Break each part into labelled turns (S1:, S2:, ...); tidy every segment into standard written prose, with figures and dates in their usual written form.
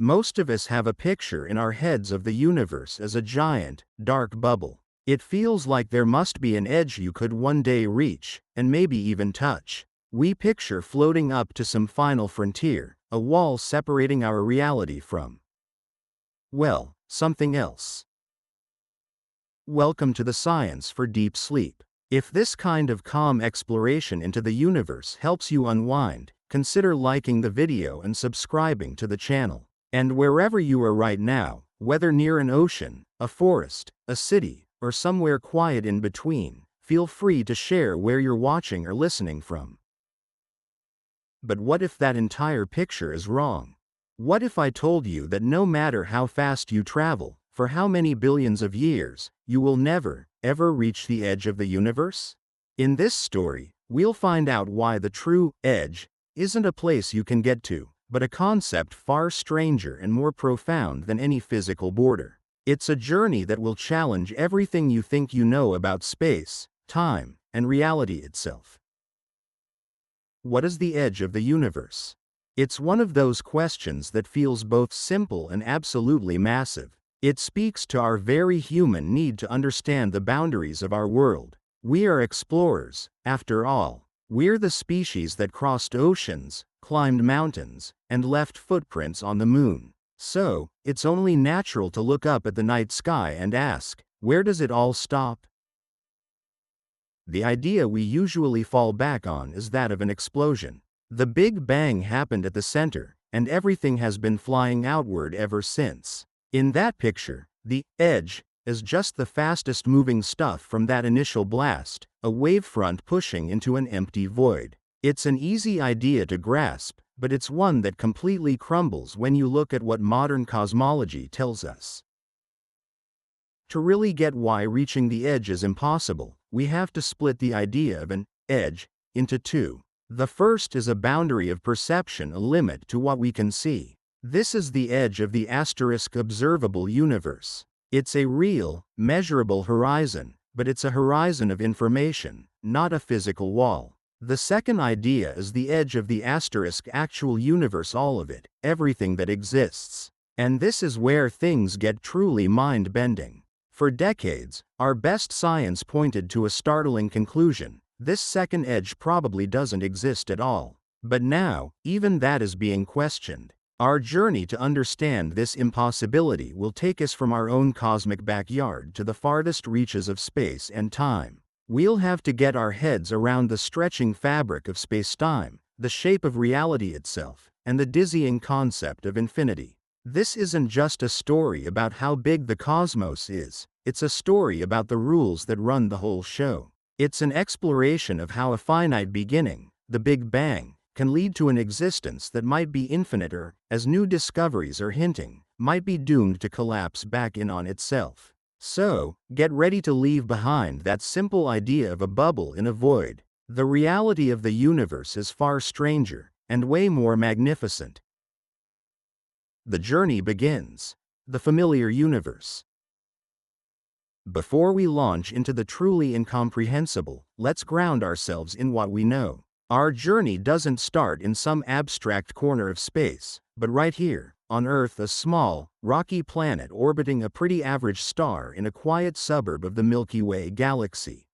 S1: Most of us have a picture in our heads of the universe as a giant, dark bubble. It feels like there must be an edge you could one day reach, and maybe even touch. We picture floating up to some final frontier, a wall separating our reality from, well, something else. Welcome to the science for deep sleep. If this kind of calm exploration into the universe helps you unwind, consider liking the video and subscribing to the channel. And wherever you are right now, whether near an ocean, a forest, a city, or somewhere quiet in between, feel free to share where you're watching or listening from. But what if that entire picture is wrong? What if I told you that no matter how fast you travel, for how many billions of years, you will never, ever reach the edge of the universe? In this story, we'll find out why the true edge isn't a place you can get to, but a concept far stranger and more profound than any physical border. It's a journey that will challenge everything you think you know about space, time, and reality itself. What is the edge of the universe? It's one of those questions that feels both simple and absolutely massive. It speaks to our very human need to understand the boundaries of our world. We are explorers, after all. We're the species that crossed oceans, climbed mountains, and left footprints on the moon. So, it's only natural to look up at the night sky and ask, where does it all stop? The idea we usually fall back on is that of an explosion. The Big Bang happened at the center, and everything has been flying outward ever since. In that picture, the edge is just the fastest moving stuff from that initial blast, a wavefront pushing into an empty void. It's an easy idea to grasp, but it's one that completely crumbles when you look at what modern cosmology tells us. To really get why reaching the edge is impossible, we have to split the idea of an edge into two. The first is a boundary of perception, a limit to what we can see. This is the edge of the observable universe. It's a real, measurable horizon, but it's a horizon of information, not a physical wall. The second idea is the edge of the actual universe, all of it, everything that exists. And this is where things get truly mind-bending. For decades, our best science pointed to a startling conclusion: this second edge probably doesn't exist at all. But now, even that is being questioned. Our journey to understand this impossibility will take us from our own cosmic backyard to the farthest reaches of space and time. We'll have to get our heads around the stretching fabric of space-time, the shape of reality itself, and the dizzying concept of infinity. This isn't just a story about how big the cosmos is, it's a story about the rules that run the whole show. It's an exploration of how a finite beginning, the Big Bang, can lead to an existence that might be infinite or, as new discoveries are hinting, might be doomed to collapse back in on itself. So, get ready to leave behind that simple idea of a bubble in a void. The reality of the universe is far stranger, and way more magnificent. The journey begins. The familiar universe. Before we launch into the truly incomprehensible, let's ground ourselves in what we know. Our journey doesn't start in some abstract corner of space, but right here, on Earth, a small, rocky planet orbiting a pretty average star in a quiet suburb of the Milky Way galaxy.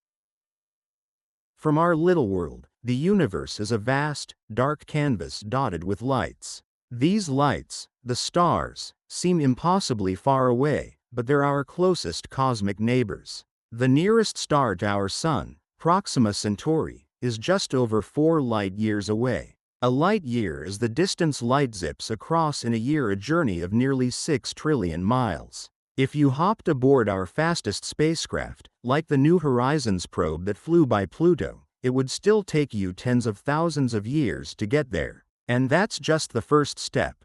S1: From our little world, the universe is a vast, dark canvas dotted with lights. These lights, the stars, seem impossibly far away, but they're our closest cosmic neighbors. The nearest star to our Sun, Proxima Centauri, is just over 4 light-years away. A light-year is the distance light zips across in a year, a journey of nearly 6 trillion miles. If you hopped aboard our fastest spacecraft, like the New Horizons probe that flew by Pluto, it would still take you tens of thousands of years to get there. And that's just the first step.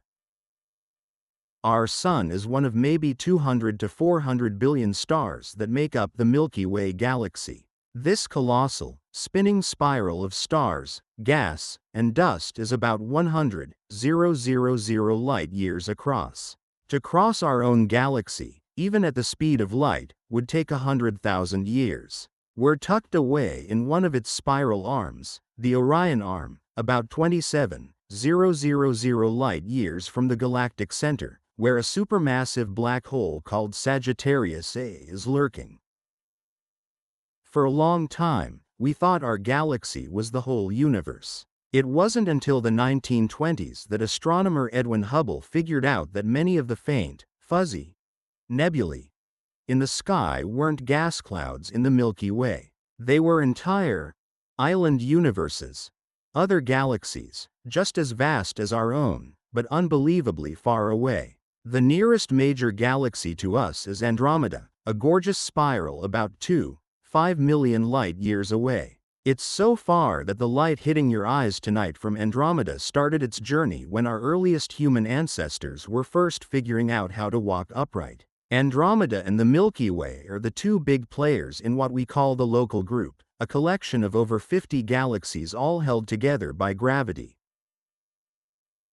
S1: Our Sun is one of maybe 200 to 400 billion stars that make up the Milky Way galaxy. This colossal, spinning spiral of stars, gas, and dust is about 100,000 light-years across. To cross our own galaxy, even at the speed of light, would take 100,000 years. We're tucked away in one of its spiral arms, the Orion Arm, about 27,000 0.000 light-years from the galactic center, where a supermassive black hole called Sagittarius A is lurking. For a long time, we thought our galaxy was the whole universe. It wasn't until the 1920s that astronomer Edwin Hubble figured out that many of the faint, fuzzy nebulae in the sky weren't gas clouds in the Milky Way. They were entire, island universes, other galaxies, just as vast as our own, but unbelievably far away. The nearest major galaxy to us is Andromeda, a gorgeous spiral about 2.5 million light-years away. It's so far that the light hitting your eyes tonight from Andromeda started its journey when our earliest human ancestors were first figuring out how to walk upright. Andromeda and the Milky Way are the two big players in what we call the local group, a collection of over 50 galaxies all held together by gravity.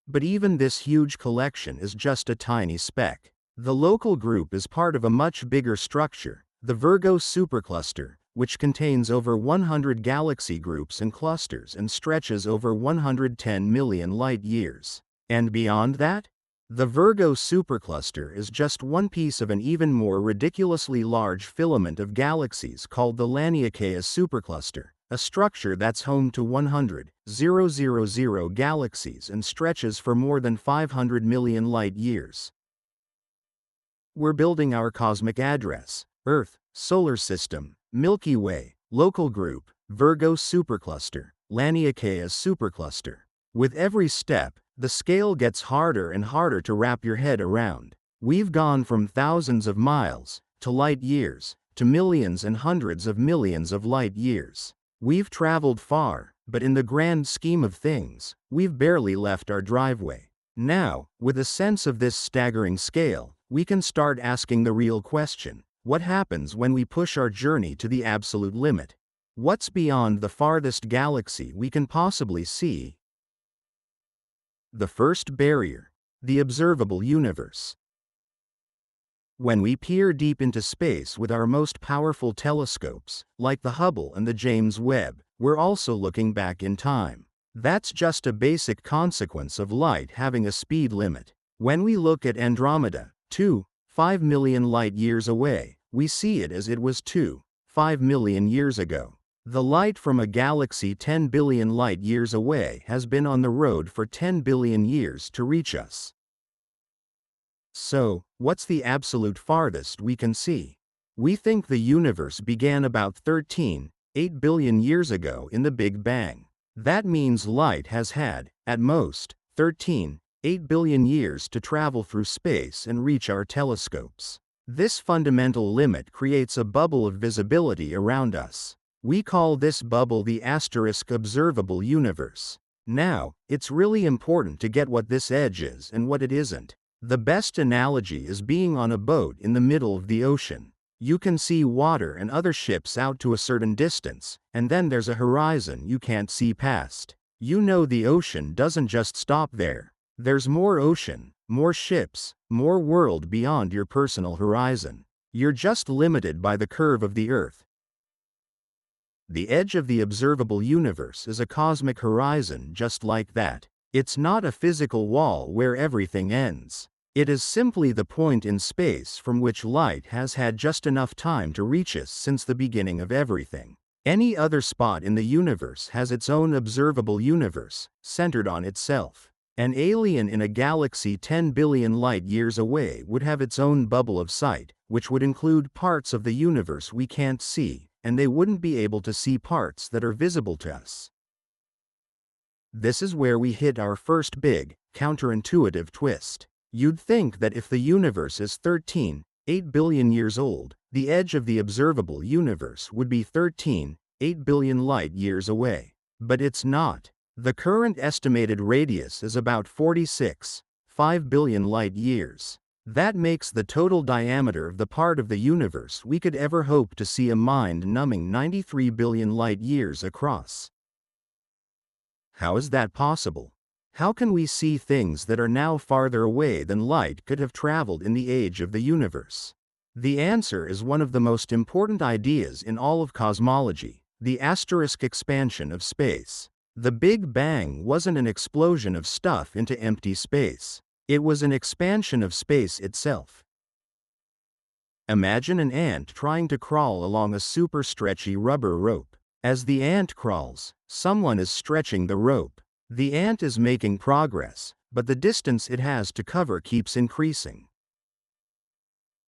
S1: But even this huge collection is just a tiny speck. The local group is part of a much bigger structure, the Virgo supercluster, which contains over 100 galaxy groups and clusters and stretches over 110 million light-years. And beyond that? The Virgo supercluster is just one piece of an even more ridiculously large filament of galaxies called the Laniakea supercluster, a structure that's home to 100,000 galaxies and stretches for more than 500 million light-years. We're building our cosmic address: Earth, Solar System, Milky Way, Local Group, Virgo supercluster, Laniakea supercluster. With every step, the scale gets harder and harder to wrap your head around. We've gone from thousands of miles, to light-years, to millions and hundreds of millions of light-years. We've traveled far, but in the grand scheme of things, we've barely left our driveway. Now, with a sense of this staggering scale, we can start asking the real question: what happens when we push our journey to the absolute limit? What's beyond the farthest galaxy we can possibly see? The first barrier: the observable universe. When we peer deep into space with our most powerful telescopes, like the Hubble and the James Webb, we're also looking back in time. That's just a basic consequence of light having a speed limit. When we look at Andromeda, 2.5 million light-years away, we see it as it was 2.5 million years ago. The light from a galaxy 10 billion light-years away has been on the road for 10 billion years to reach us. So, what's the absolute farthest we can see? We think the universe began about 13.8 billion years ago in the Big Bang. That means light has had, at most, 13.8 billion years to travel through space and reach our telescopes. This fundamental limit creates a bubble of visibility around us. We call this bubble the observable universe. Now, it's really important to get what this edge is and what it isn't. The best analogy is being on a boat in the middle of the ocean. You can see water and other ships out to a certain distance, and then there's a horizon you can't see past. You know the ocean doesn't just stop there. There's more ocean, more ships, more world beyond your personal horizon. You're just limited by the curve of the Earth. The edge of the observable universe is a cosmic horizon just like that. It's not a physical wall where everything ends. It is simply the point in space from which light has had just enough time to reach us since the beginning of everything. Any other spot in the universe has its own observable universe, centered on itself. An alien in a galaxy 10 billion light-years away would have its own bubble of sight, which would include parts of the universe we can't see, and they wouldn't be able to see parts that are visible to us. This is where we hit our first big, counterintuitive twist. You'd think that if the universe is 13.8 billion years old, the edge of the observable universe would be 13.8 billion light-years away. But it's not. The current estimated radius is about 46.5 billion light-years. That makes the total diameter of the part of the universe we could ever hope to see a mind-numbing 93 billion light-years across. How is that possible? How can we see things that are now farther away than light could have traveled in the age of the universe? The answer is one of the most important ideas in all of cosmology: the asterisk expansion of space. The Big Bang wasn't an explosion of stuff into empty space. It was an expansion of space itself. Imagine an ant trying to crawl along a super stretchy rubber rope. As the ant crawls, someone is stretching the rope. The ant is making progress, but the distance it has to cover keeps increasing.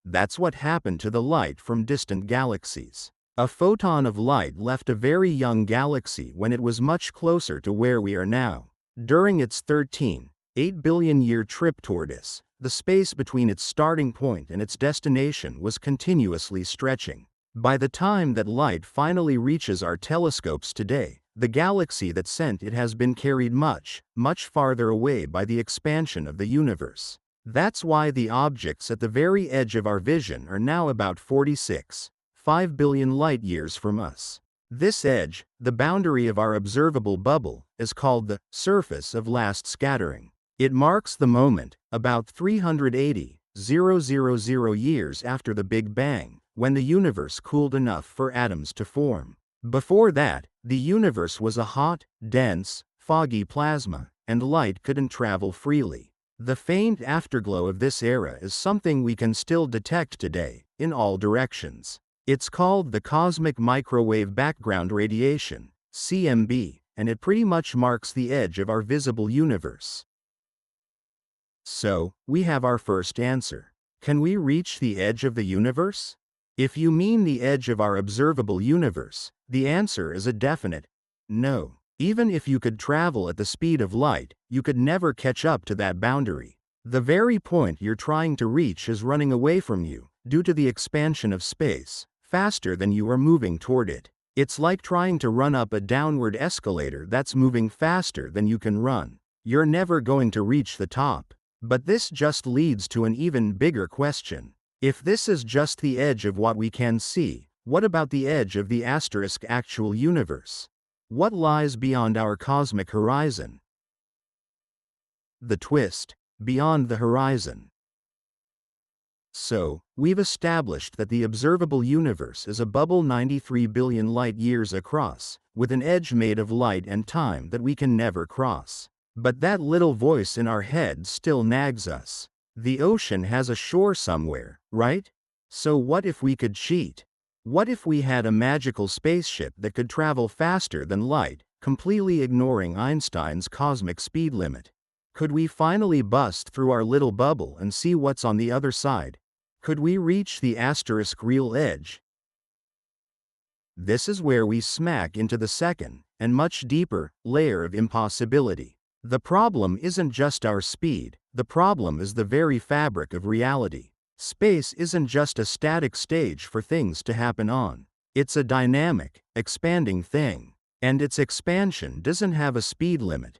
S1: That's what happened to the light from distant galaxies. A photon of light left a very young galaxy when it was much closer to where we are now. During its 13.8 billion-year trip toward us, the space between its starting point and its destination was continuously stretching. By the time that light finally reaches our telescopes today, the galaxy that sent it has been carried much, much farther away by the expansion of the universe. That's why the objects at the very edge of our vision are now about 46.5 billion light-years from us. This edge, the boundary of our observable bubble, is called the surface of last scattering. It marks the moment, about 380,000 years after the Big Bang, when the universe cooled enough for atoms to form. Before that, the universe was a hot, dense, foggy plasma, and light couldn't travel freely. The faint afterglow of this era is something we can still detect today, in all directions. It's called the cosmic microwave background radiation, CMB, and it pretty much marks the edge of our visible universe. So, we have our first answer. Can we reach the edge of the universe? If you mean the edge of our observable universe, the answer is a definite no. Even if you could travel at the speed of light, you could never catch up to that boundary. The very point you're trying to reach is running away from you, due to the expansion of space, faster than you are moving toward it. It's like trying to run up a downward escalator that's moving faster than you can run. You're never going to reach the top. But this just leads to an even bigger question. If this is just the edge of what we can see, what about the edge of the actual universe? What lies beyond our cosmic horizon? The twist: beyond the horizon. So, we've established that the observable universe is a bubble 93 billion light-years across, with an edge made of light and time that we can never cross. But that little voice in our head still nags us. The ocean has a shore somewhere, right? So what if we could cheat? What if we had a magical spaceship that could travel faster than light, completely ignoring Einstein's cosmic speed limit? Could we finally bust through our little bubble and see what's on the other side? Could we reach the real edge? This is where we smack into the second, and much deeper, layer of impossibility. The problem isn't just our speed, the problem is the very fabric of reality. Space isn't just a static stage for things to happen on. It's a dynamic, expanding thing. And its expansion doesn't have a speed limit.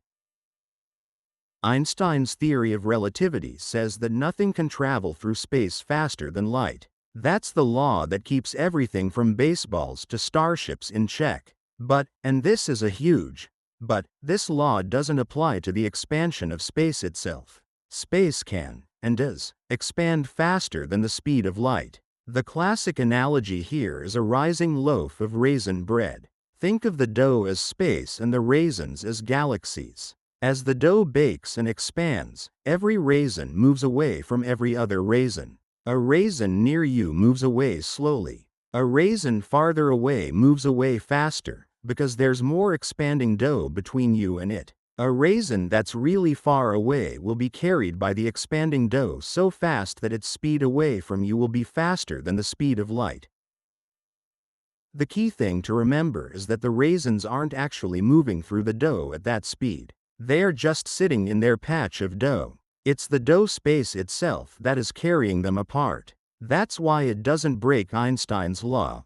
S1: Einstein's theory of relativity says that nothing can travel through space faster than light. That's the law that keeps everything from baseballs to starships in check. But, and this is a huge but, this law doesn't apply to the expansion of space itself. Space can, and does, expand faster than the speed of light. The classic analogy here is a rising loaf of raisin bread. Think of the dough as space and the raisins as galaxies. As the dough bakes and expands, every raisin moves away from every other raisin. A raisin near you moves away slowly. A raisin farther away moves away faster, because there's more expanding dough between you and it. A raisin that's really far away will be carried by the expanding dough so fast that its speed away from you will be faster than the speed of light. The key thing to remember is that the raisins aren't actually moving through the dough at that speed. They're just sitting in their patch of dough. It's the dough space itself that is carrying them apart. That's why it doesn't break Einstein's law.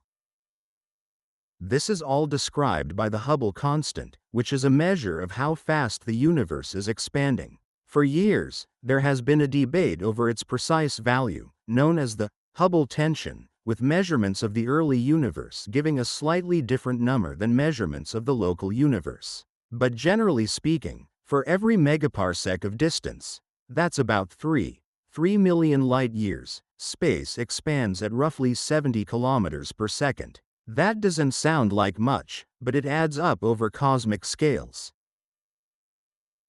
S1: This is all described by the Hubble constant, which is a measure of how fast the universe is expanding. For years, there has been a debate over its precise value, known as the Hubble tension, with measurements of the early universe giving a slightly different number than measurements of the local universe. But generally speaking, for every megaparsec of distance, that's about 3 million light-years, space expands at roughly 70 kilometers per second. That doesn't sound like much, but it adds up over cosmic scales.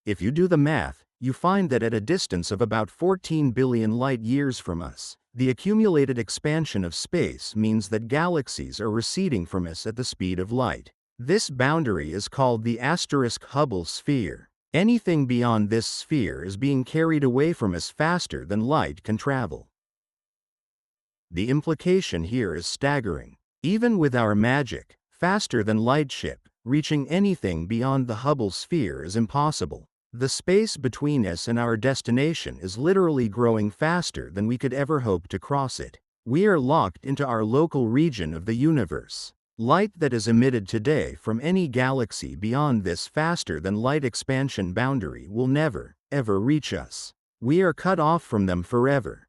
S1: If you do the math, you find that at a distance of about 14 billion light-years from us, the accumulated expansion of space means that galaxies are receding from us at the speed of light. This boundary is called the Hubble sphere. Anything beyond this sphere is being carried away from us faster than light can travel. The implication here is staggering. Even with our magic, faster-than-light ship, reaching anything beyond the Hubble sphere is impossible. The space between us and our destination is literally growing faster than we could ever hope to cross it. We are locked into our local region of the universe. Light that is emitted today from any galaxy beyond this faster-than-light expansion boundary will never, ever reach us. We are cut off from them forever.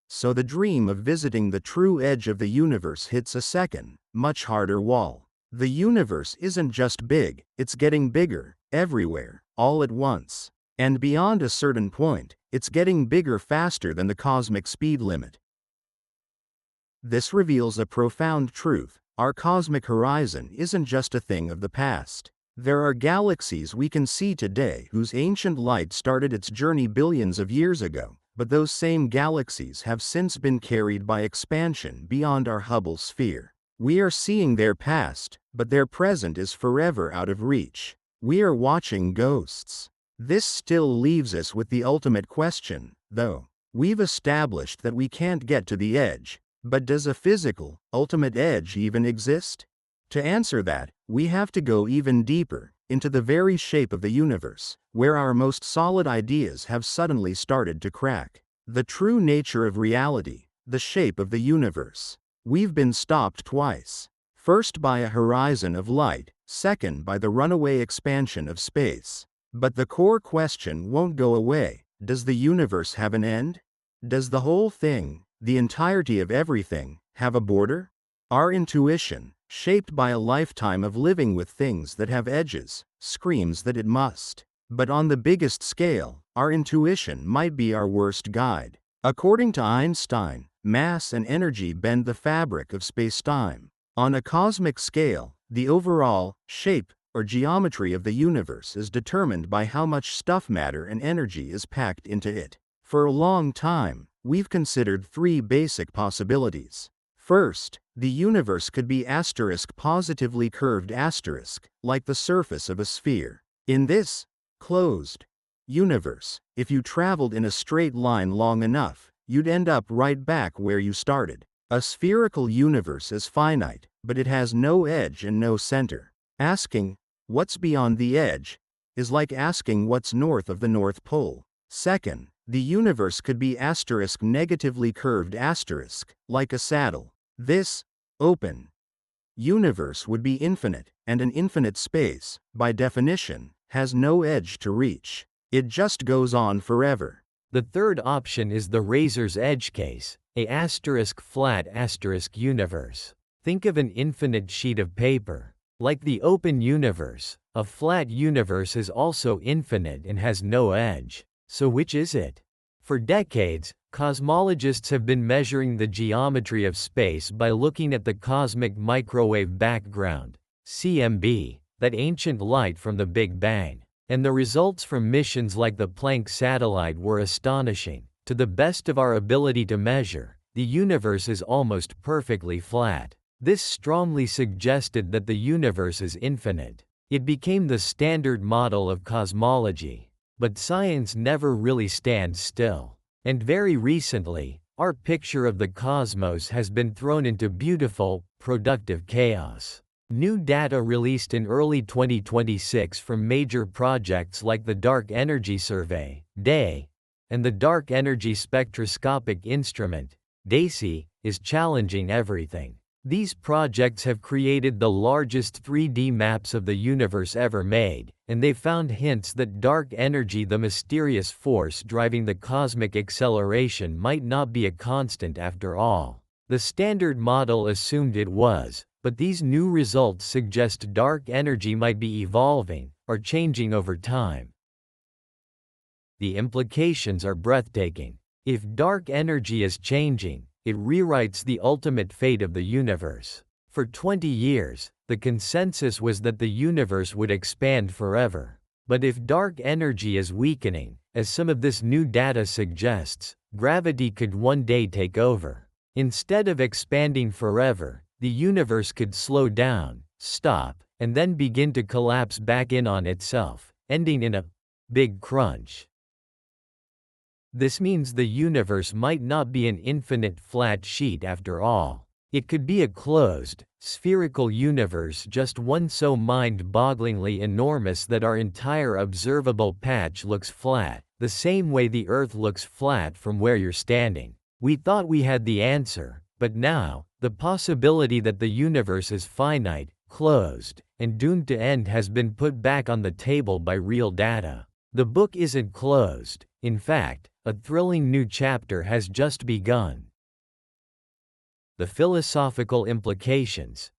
S1: So the dream of visiting the true edge of the universe hits a second, much harder wall. The universe isn't just big, it's getting bigger, everywhere, all at once. And beyond a certain point, it's getting bigger faster than the cosmic speed limit. This reveals a profound truth: our cosmic horizon isn't just a thing of the past. There are galaxies we can see today whose ancient light started its journey billions of years ago, but those same galaxies have since been carried by expansion beyond our Hubble sphere. We are seeing their past, but their present is forever out of reach. We are watching ghosts. This still leaves us with the ultimate question, though. We've established that we can't get to the edge, but does a physical, ultimate edge even exist? To answer that, we have to go even deeper, into the very shape of the universe, where our most solid ideas have suddenly started to crack. The true nature of reality, the shape of the universe. We've been stopped twice. First by a horizon of light, second by the runaway expansion of space. But the core question won't go away: does the universe have an end? Does the whole thing, the entirety of everything, have a border? Our intuition, shaped by a lifetime of living with things that have edges, screams that it must. But on the biggest scale, our intuition might be our worst guide. According to Einstein, mass and energy bend the fabric of spacetime. On a cosmic scale, the overall shape or geometry of the universe is determined by how much stuff matter and energy is packed into it. For a long time, we've considered three basic possibilities. First, the universe could be positively curved like the surface of a sphere. In this closed universe, if you traveled in a straight line long enough, you'd end up right back where you started. A spherical universe is finite, but it has no edge and no center. Asking, what's beyond the edge, is like asking what's north of the North Pole. Second, the universe could be negatively curved like a saddle. This open universe would be infinite, and an infinite space, by definition, has no edge to reach. It just goes on forever.
S2: The third option is the razor's edge case, a flat universe. Think of an infinite sheet of paper. Like the open universe, a flat universe is also infinite and has no edge. So which is it? For decades, cosmologists have been measuring the geometry of space by looking at the cosmic microwave background, CMB, that ancient light from the Big Bang. And the results from missions like the Planck satellite were astonishing. To the best of our ability to measure, the universe is almost perfectly flat. This strongly suggested that the universe is infinite. It became the standard model of cosmology. But science never really stands still. And very recently, our picture of the cosmos has been thrown into beautiful, productive chaos. New data released in early 2026 from major projects like the Dark Energy Survey, DE, and the Dark Energy Spectroscopic Instrument, DESI, is challenging everything. These projects have created the largest 3D maps of the universe ever made, and they found hints that dark energy, the mysterious force driving the cosmic acceleration, might not be a constant after all. The standard model assumed it was, but these new results suggest dark energy might be evolving, or changing over time. The implications are breathtaking. If dark energy is changing, it rewrites the ultimate fate of the universe. For 20 years, the consensus was that the universe would expand forever. But if dark energy is weakening, as some of this new data suggests, gravity could one day take over. Instead of expanding forever, the universe could slow down, stop, and then begin to collapse back in on itself, ending in a big crunch. This means the universe might not be an infinite flat sheet after all. It could be a closed, spherical universe, just one so mind-bogglingly enormous that our entire observable patch looks flat, the same way the Earth looks flat from where you're standing. We thought we had the answer, but now, the possibility that the universe is finite, closed, and doomed to end has been put back on the table by real data. The book isn't closed. In fact, a thrilling new chapter has just begun. The philosophical implications.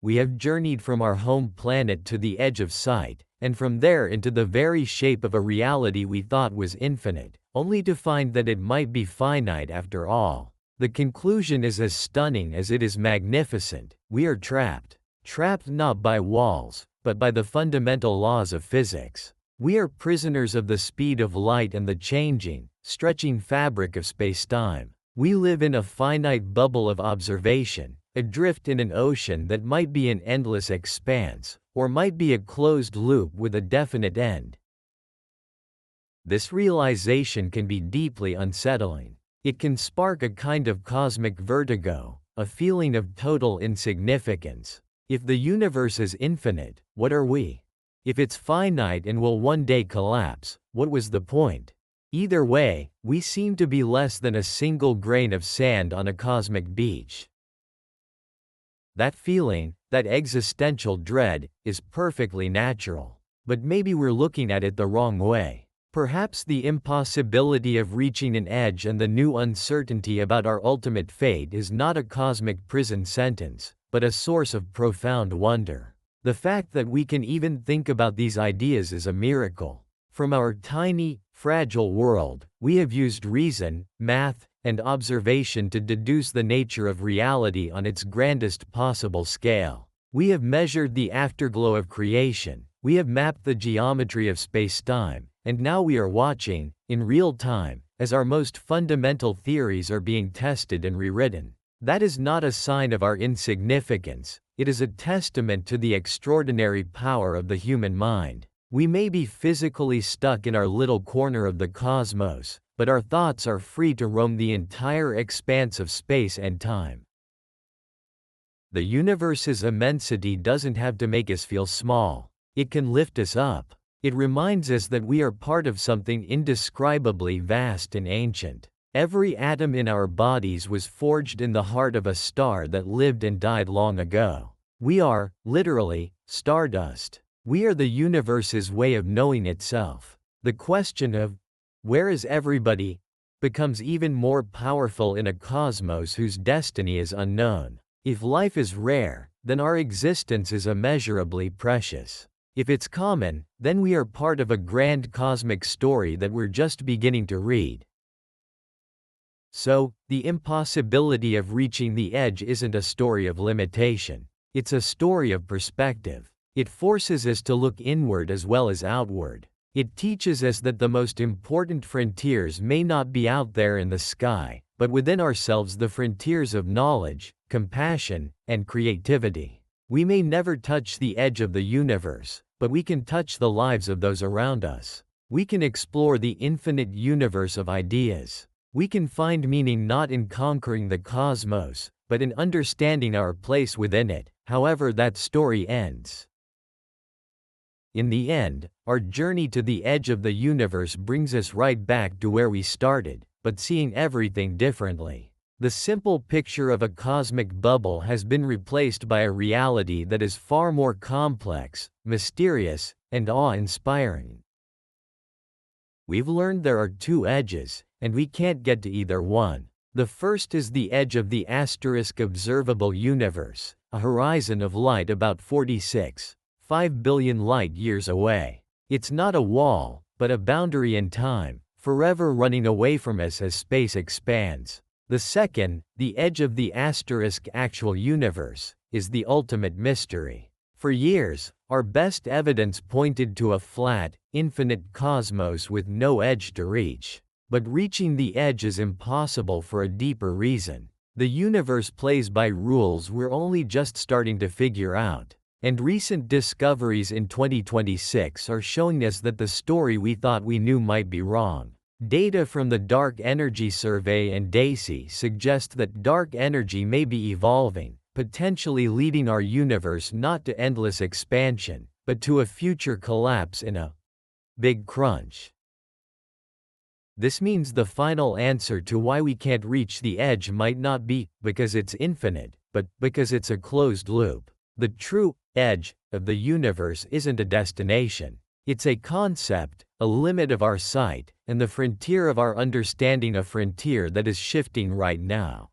S2: We have journeyed from our home planet to the edge of sight, and from there into the very shape of a reality we thought was infinite, only to find that it might be finite after all. The conclusion is as stunning as it is magnificent. We are trapped. Trapped not by walls, but by the fundamental laws of physics. We are prisoners of the speed of light and the changing, stretching fabric of space-time. We live in a finite bubble of observation, adrift in an ocean that might be an endless expanse, or might be a closed loop with a definite end. This realization can be deeply unsettling. It can spark a kind of cosmic vertigo, a feeling of total insignificance. If the universe is infinite, what are we? If it's finite and will one day collapse, what was the point? Either way, we seem to be less than a single grain of sand on a cosmic beach. That feeling, that existential dread, is perfectly natural. But maybe we're looking at it the wrong way. Perhaps the impossibility of reaching an edge and the new uncertainty about our ultimate fate is not a cosmic prison sentence, but a source of profound wonder. The fact that we can even think about these ideas is a miracle. From our tiny, fragile world, we have used reason, math, and observation to deduce the nature of reality on its grandest possible scale. We have measured the afterglow of creation, we have mapped the geometry of space-time, and now we are watching, in real time, as our most fundamental theories are being tested and rewritten. That is not a sign of our insignificance, it is a testament to the extraordinary power of the human mind. We may be physically stuck in our little corner of the cosmos, but our thoughts are free to roam the entire expanse of space and time. The universe's immensity doesn't have to make us feel small. It can lift us up. It reminds us that we are part of something indescribably vast and ancient. Every atom in our bodies was forged in the heart of a star that lived and died long ago. We are, literally, stardust. We are the universe's way of knowing itself. The question of, where is everybody, becomes even more powerful in a cosmos whose destiny is unknown. If life is rare, then our existence is immeasurably precious. If it's common, then we are part of a grand cosmic story that we're just beginning to read. So, the impossibility of reaching the edge isn't a story of limitation. It's a story of perspective. It forces us to look inward as well as outward. It teaches us that the most important frontiers may not be out there in the sky, but within ourselves, the frontiers of knowledge, compassion, and creativity. We may never touch the edge of the universe, but we can touch the lives of those around us. We can explore the infinite universe of ideas. We can find meaning not in conquering the cosmos, but in understanding our place within it, however that story ends. In the end, our journey to the edge of the universe brings us right back to where we started, but seeing everything differently. The simple picture of a cosmic bubble has been replaced by a reality that is far more complex, mysterious, and awe-inspiring. We've learned there are two edges, and we can't get to either one. The first is the edge of the observable universe, a horizon of light about 46.5 billion light-years away. It's not a wall, but a boundary in time, forever running away from us as space expands. The second, the edge of the actual universe, is the ultimate mystery. For years, our best evidence pointed to a flat, infinite cosmos with no edge to reach. But reaching the edge is impossible for a deeper reason. The universe plays by rules we're only just starting to figure out. And recent discoveries in 2026 are showing us that the story we thought we knew might be wrong. Data from the Dark Energy Survey and DAISY suggest that dark energy may be evolving, potentially leading our universe not to endless expansion, but to a future collapse in a big crunch. This means the final answer to why we can't reach the edge might not be because it's infinite, but because it's a closed loop. The true edge of the universe isn't a destination. It's a concept, a limit of our sight, and the frontier of our understanding, a frontier that is shifting right now.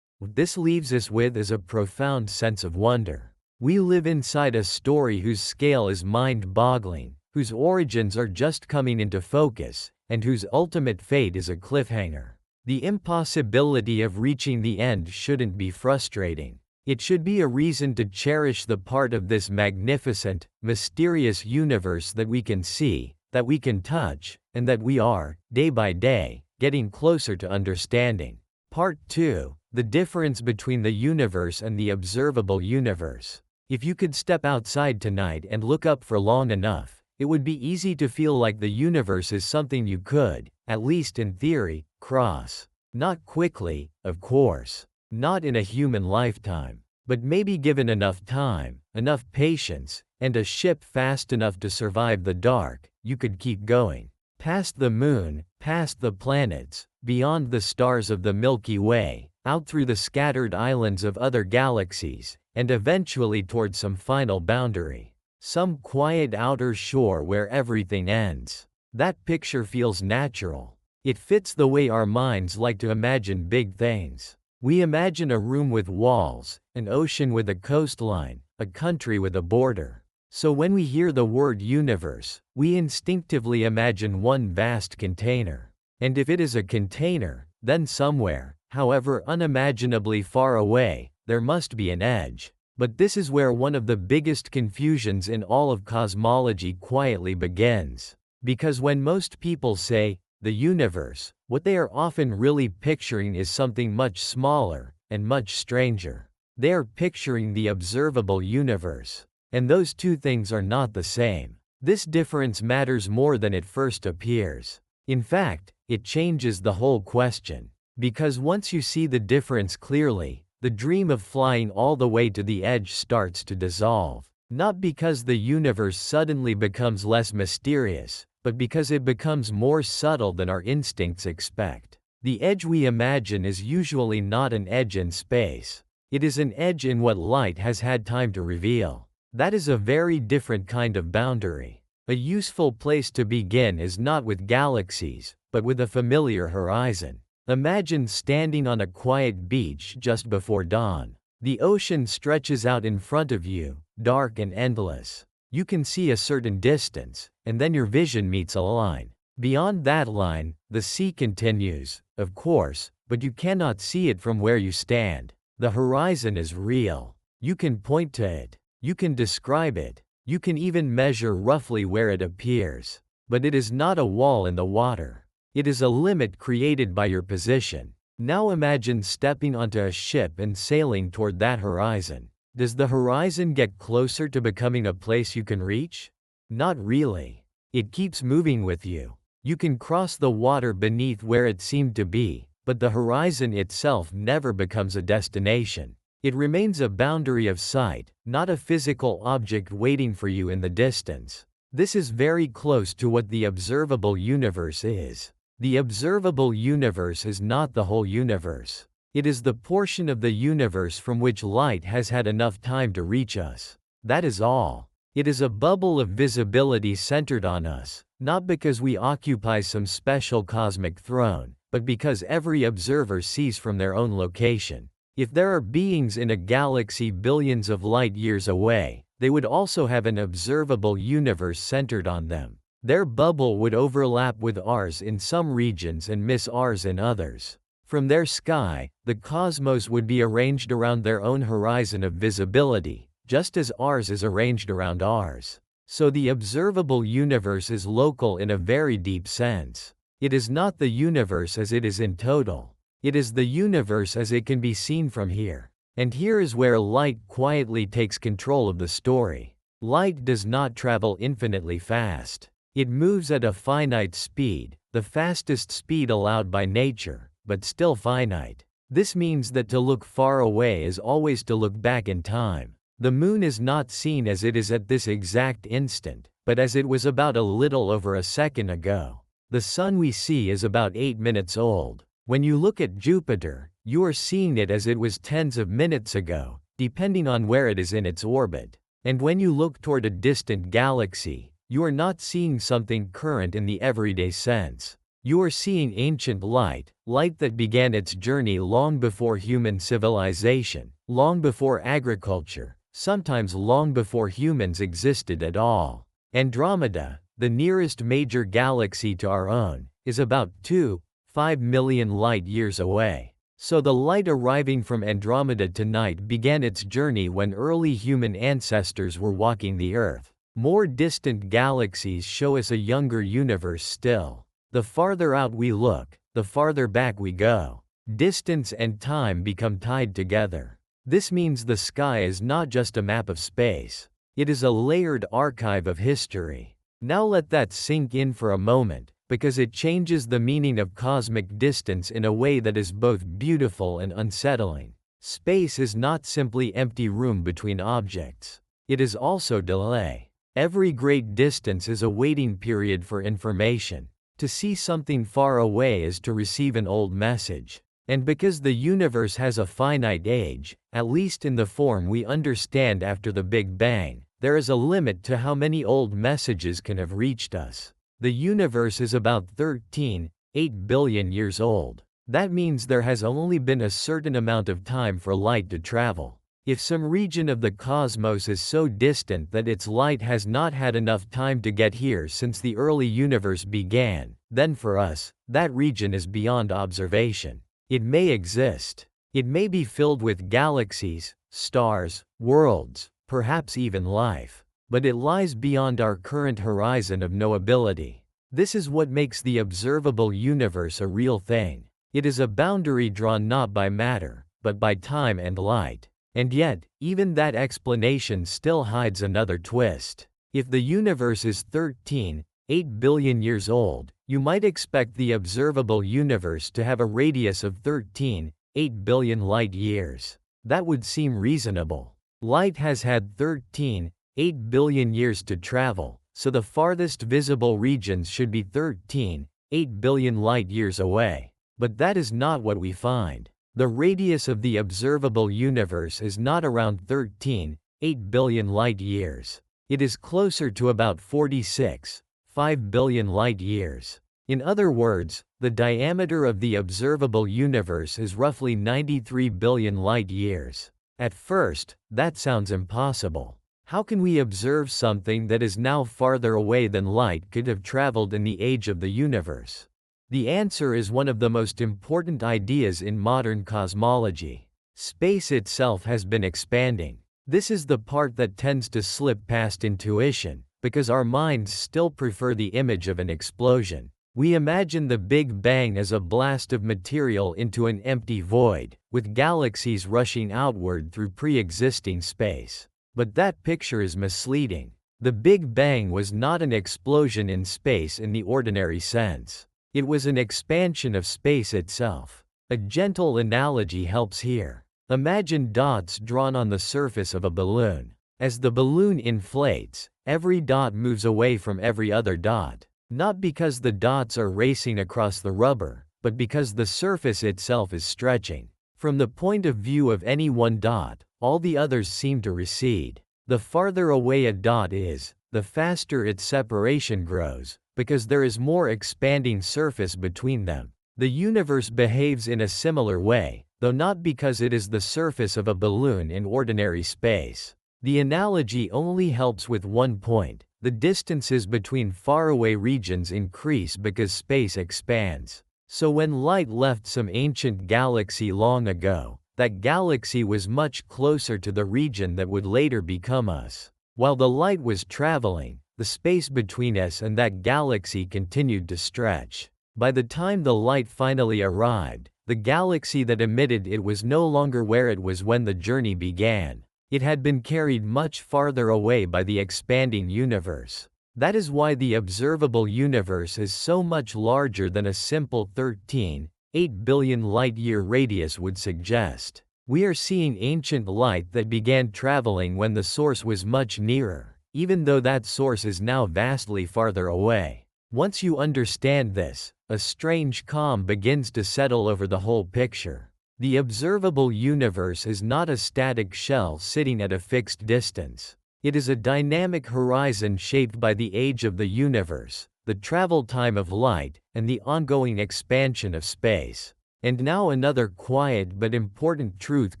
S2: What this leaves us with is a profound sense of wonder. We live inside a story whose scale is mind-boggling, whose origins are just coming into focus, and whose ultimate fate is a cliffhanger. The impossibility of reaching the end shouldn't be frustrating. It should be a reason to cherish the part of this magnificent, mysterious universe that we can see, that we can touch, and that we are, day by day, getting closer to understanding. Part 2. The difference between the universe and the observable universe. If you could step outside tonight and look up for long enough, it would be easy to feel like the universe is something you could, at least in theory, cross. Not quickly, of course. Not in a human lifetime. But maybe given enough time, enough patience, and a ship fast enough to survive the dark, you could keep going. Past the moon, past the planets, beyond the stars of the Milky Way, out through the scattered islands of other galaxies, and eventually toward some final boundary. Some quiet outer shore where everything ends. That picture feels natural. It fits the way our minds like to imagine big things. We imagine a room with walls, an ocean with a coastline, a country with a border. So when we hear the word universe, we instinctively imagine one vast container. And if it is a container, then somewhere, however unimaginably far away, there must be an edge. But this is where one of the biggest confusions in all of cosmology quietly begins. Because when most people say, the universe, what they are often really picturing is something much smaller, and much stranger. They are picturing the observable universe. And those two things are not the same. This difference matters more than it first appears. In fact, it changes the whole question. Because once you see the difference clearly, the dream of flying all the way to the edge starts to dissolve. Not because the universe suddenly becomes less mysterious, but because it becomes more subtle than our instincts expect. The edge we imagine is usually not an edge in space. It is an edge in what light has had time to reveal. That is a very different kind of boundary. A useful place to begin is not with galaxies, but with a familiar horizon. Imagine standing on a quiet beach just before dawn. The ocean stretches out in front of you, dark and endless. You can see a certain distance, and then your vision meets a line. Beyond that line, the sea continues, of course, but you cannot see it from where you stand. The horizon is real. You can point to it. You can describe it. You can even measure roughly where it appears. But it is not a wall in the water. It is a limit created by your position. Now imagine stepping onto a ship and sailing toward that horizon. Does the horizon get closer to becoming a place you can reach? Not really. It keeps moving with you. You can cross the water beneath where it seemed to be, but the horizon itself never becomes a destination. It remains a boundary of sight, not a physical object waiting for you in the distance. This is very close to what the observable universe is. The observable universe is not the whole universe. It is the portion of the universe from which light has had enough time to reach us. That is all. It is a bubble of visibility centered on us, not because we occupy some special cosmic throne, but because every observer sees from their own location. If there are beings in a galaxy billions of light years away, they would also have an observable universe centered on them. Their bubble would overlap with ours in some regions and miss ours in others. From their sky, the cosmos would be arranged around their own horizon of visibility, just as ours is arranged around ours. So the observable universe is local in a very deep sense. It is not the universe as it is in total. It is the universe as it can be seen from here. And here is where light quietly takes control of the story. Light does not travel infinitely fast. It moves at a finite speed, the fastest speed allowed by nature, but still finite. This means that to look far away is always to look back in time. The moon is not seen as it is at this exact instant, but as it was about a little over a second ago. The sun we see is about 8 minutes old. When you look at Jupiter, you are seeing it as it was tens of minutes ago, depending on where it is in its orbit. And when you look toward a distant galaxy, you are not seeing something current in the everyday sense. You are seeing ancient light, light that began its journey long before human civilization, long before agriculture, sometimes long before humans existed at all. Andromeda, the nearest major galaxy to our own, is about 2.5 million light-years away. So the light arriving from Andromeda tonight began its journey when early human ancestors were walking the Earth. More distant galaxies show us a younger universe still. The farther out we look, the farther back we go. Distance and time become tied together. This means the sky is not just a map of space. It is a layered archive of history. Now let that sink in for a moment, because it changes the meaning of cosmic distance in a way that is both beautiful and unsettling. Space is not simply empty room between objects. It is also delay. Every great distance is a waiting period for information. To see something far away is to receive an old message. And because the universe has a finite age, at least in the form we understand after the Big Bang, there is a limit to how many old messages can have reached us. The universe is about 13.8 billion years old. That means there has only been a certain amount of time for light to travel. If some region of the cosmos is so distant that its light has not had enough time to get here since the early universe began, then for us, that region is beyond observation. It may exist. It may be filled with galaxies, stars, worlds, perhaps even life. But it lies beyond our current horizon of knowability. This is what makes the observable universe a real thing. It is a boundary drawn not by matter, but by time and light. And yet, even that explanation still hides another twist. If the universe is 13.8 billion years old, you might expect the observable universe to have a radius of 13.8 billion light-years. That would seem reasonable. Light has had 13.8 billion years to travel, so the farthest visible regions should be 13.8 billion light-years away. But that is not what we find. The radius of the observable universe is not around 13.8 billion light-years. It is closer to about 46.5 billion light-years. In other words, the diameter of the observable universe is roughly 93 billion light-years. At first, that sounds impossible. How can we observe something that is now farther away than light could have traveled in the age of the universe? The answer is one of the most important ideas in modern cosmology. Space itself has been expanding. This is the part that tends to slip past intuition, because our minds still prefer the image of an explosion. We imagine the Big Bang as a blast of material into an empty void, with galaxies rushing outward through pre-existing space. But that picture is misleading. The Big Bang was not an explosion in space in the ordinary sense. It was an expansion of space itself. A gentle analogy helps here. Imagine dots drawn on the surface of a balloon. As the balloon inflates, every dot moves away from every other dot. Not because the dots are racing across the rubber, but because the surface itself is stretching. From the point of view of any one dot, all the others seem to recede. The farther away a dot is, the faster its separation grows, because there is more expanding surface between them. The universe behaves in a similar way, though not because it is the surface of a balloon in ordinary space. The analogy only helps with one point. The distances between faraway regions increase because space expands. So when light left some ancient galaxy long ago, that galaxy was much closer to the region that would later become us. While the light was traveling, the space between us and that galaxy continued to stretch. By the time the light finally arrived, the galaxy that emitted it was no longer where it was when the journey began. It had been carried much farther away by the expanding universe. That is why the observable universe is so much larger than a simple 13.8 billion light-year radius would suggest. We are seeing ancient light that began traveling when the source was much nearer, even though that source is now vastly farther away. Once you understand this, a strange calm begins to settle over the whole picture. The observable universe is not a static shell sitting at a fixed distance. It is a dynamic horizon shaped by the age of the universe, the travel time of light, and the ongoing expansion of space. And now another quiet but important truth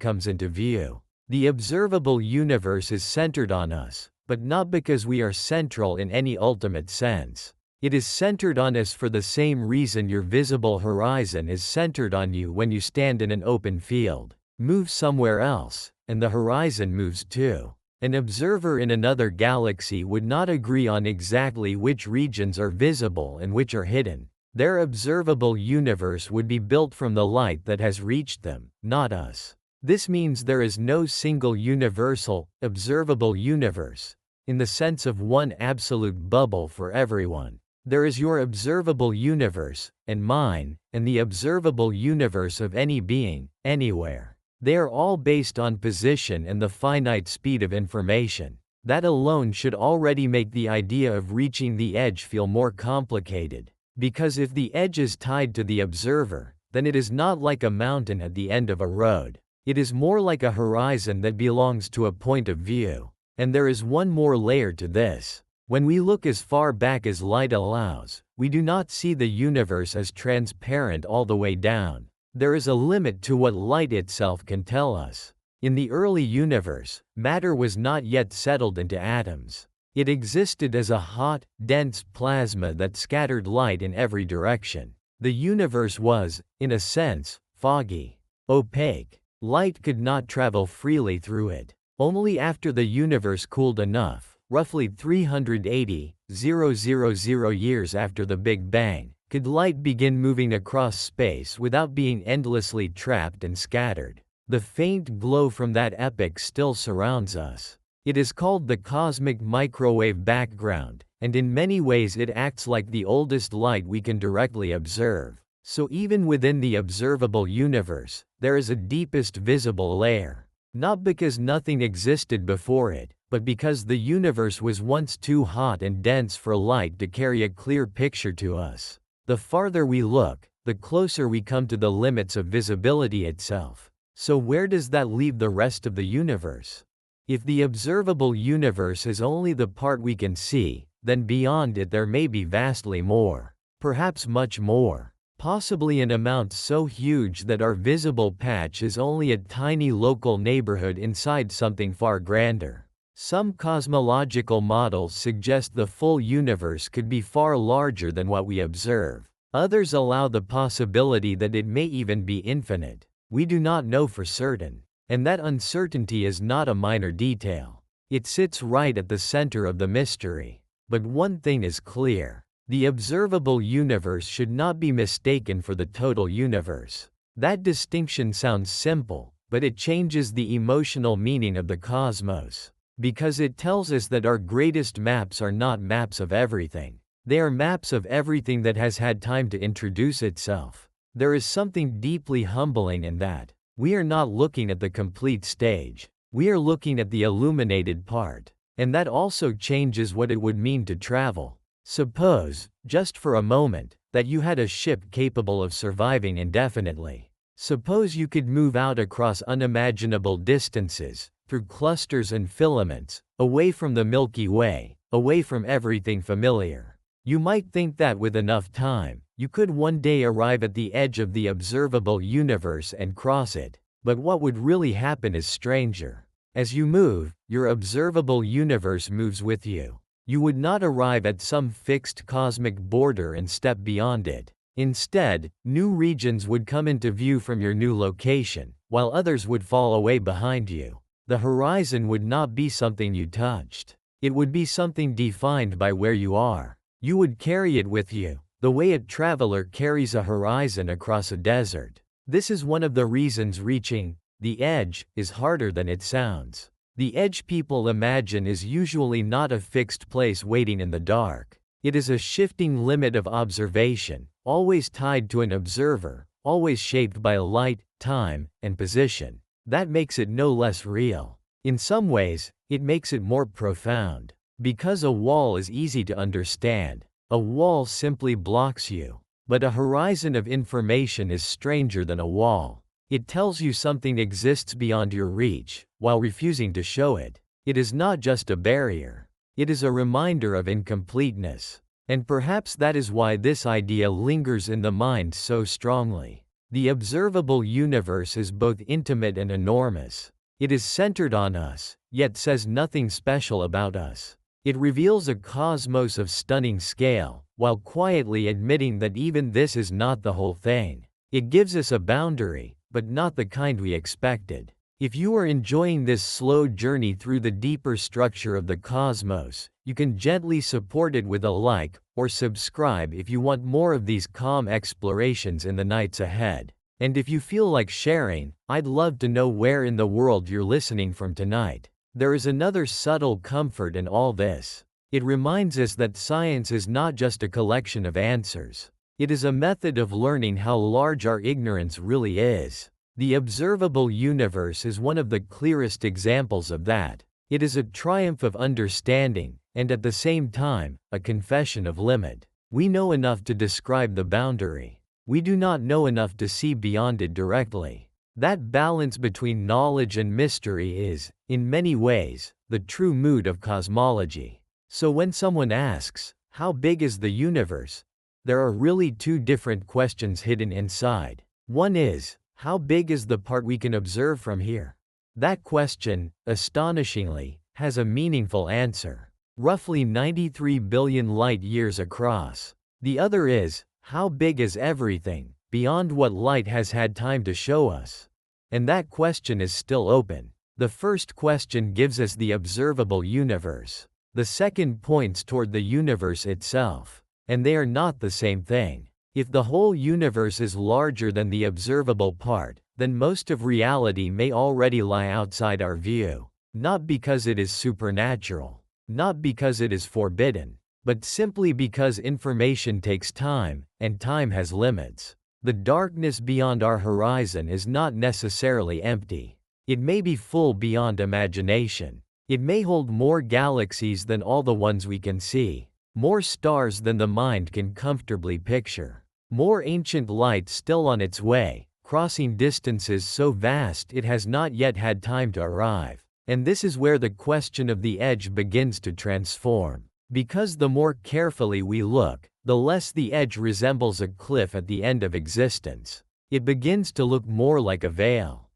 S2: comes into view. The observable universe is centered on us, but not because we are central in any ultimate sense. It is centered on us for the same reason your visible horizon is centered on you when you stand in an open field. Move somewhere else, and the horizon moves too. An observer in another galaxy would not agree on exactly which regions are visible and which are hidden. Their observable universe would be built from the light that has reached them, not us. This means there is no single universal, observable universe, in the sense of one absolute bubble for everyone. There is your observable universe, and mine, and the observable universe of any being, anywhere. They are all based on position and the finite speed of information. That alone should already make the idea of reaching the edge feel more complicated. Because if the edge is tied to the observer, then it is not like a mountain at the end of a road. It is more like a horizon that belongs to a point of view. And there is one more layer to this. When we look as far back as light allows, we do not see the universe as transparent all the way down. There is a limit to what light itself can tell us. In the early universe, matter was not yet settled into atoms. It existed as a hot, dense plasma that scattered light in every direction. The universe was, in a sense, foggy, opaque. Light could not travel freely through it. Only after the universe cooled enough, roughly 380,000 years after the Big Bang, could light begin moving across space without being endlessly trapped and scattered. The faint glow from that epoch still surrounds us. It is called the cosmic microwave background, and in many ways it acts like the oldest light we can directly observe. So even within the observable universe, there is a deepest visible layer. Not because nothing existed before it, but because the universe was once too hot and dense for light to carry a clear picture to us. The farther we look, the closer we come to the limits of visibility itself. So where does that leave the rest of the universe? If the observable universe is only the part we can see, then beyond it there may be vastly more. Perhaps much more. Possibly an amount so huge that our visible patch is only a tiny local neighborhood inside something far grander. Some cosmological models suggest the full universe could be far larger than what we observe. Others allow the possibility that it may even be infinite. We do not know for certain. And that uncertainty is not a minor detail. It sits right at the center of the mystery. But one thing is clear. The observable universe should not be mistaken for the total universe. That distinction sounds simple, but it changes the emotional meaning of the cosmos. Because it tells us that our greatest maps are not maps of everything. They are maps of everything that has had time to introduce itself. There is something deeply humbling in that. We are not looking at the complete stage. We are looking at the illuminated part. And that also changes what it would mean to travel. Suppose, just for a moment, that you had a ship capable of surviving indefinitely. Suppose you could move out across unimaginable distances, through clusters and filaments, away from the Milky Way, away from everything familiar. You might think that with enough time, you could one day arrive at the edge of the observable universe and cross it. But what would really happen is stranger. As you move, your observable universe moves with you. You would not arrive at some fixed cosmic border and step beyond it. Instead, new regions would come into view from your new location, while others would fall away behind you. The horizon would not be something you touched. It would be something defined by where you are. You would carry it with you, the way a traveler carries a horizon across a desert. This is one of the reasons reaching the edge is harder than it sounds. The edge people imagine is usually not a fixed place waiting in the dark. It is a shifting limit of observation, always tied to an observer, always shaped by light, time, and position. That makes it no less real. In some ways, it makes it more profound. Because a wall is easy to understand, a wall simply blocks you. But a horizon of information is stranger than a wall. It tells you something exists beyond your reach, while refusing to show it. It is not just a barrier. It is a reminder of incompleteness. And perhaps that is why this idea lingers in the mind so strongly. The observable universe is both intimate and enormous. It is centered on us, yet says nothing special about us. It reveals a cosmos of stunning scale, while quietly admitting that even this is not the whole thing. It gives us a boundary, but not the kind we expected. If you are enjoying this slow journey through the deeper structure of the cosmos, you can gently support it with a like, or subscribe if you want more of these calm explorations in the nights ahead. And if you feel like sharing, I'd love to know where in the world you're listening from tonight. There is another subtle comfort in all this. It reminds us that science is not just a collection of answers. It is a method of learning how large our ignorance really is. The observable universe is one of the clearest examples of that. It is a triumph of understanding, and at the same time, a confession of limit. We know enough to describe the boundary. We do not know enough to see beyond it directly. That balance between knowledge and mystery is, in many ways, the true mood of cosmology. So when someone asks, how big is the universe? There are really two different questions hidden inside. One is, how big is the part we can observe from here? That question, astonishingly, has a meaningful answer. Roughly 93 billion light-years across. The other is, how big is everything, beyond what light has had time to show us? And that question is still open. The first question gives us the observable universe. The second points toward the universe itself. And they are not the same thing. If the whole universe is larger than the observable part, then most of reality may already lie outside our view. Not because it is supernatural. Not because it is forbidden. But simply because information takes time, and time has limits. The darkness beyond our horizon is not necessarily empty. It may be full beyond imagination. It may hold more galaxies than all the ones we can see. More stars than the mind can comfortably picture. More ancient light still on its way, crossing distances so vast it has not yet had time to arrive. And this is where the question of the edge begins to transform. Because the more carefully we look, the less the edge resembles a cliff at the end of existence. It begins to look more like a veil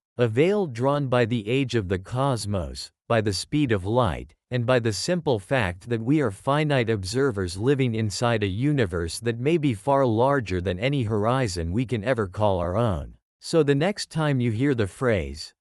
S2: drawn by the age of the cosmos, by the speed of light, and by the simple fact that we are finite observers living inside a universe that may be far larger than any horizon we can ever call our own. So the next time you hear the phrase,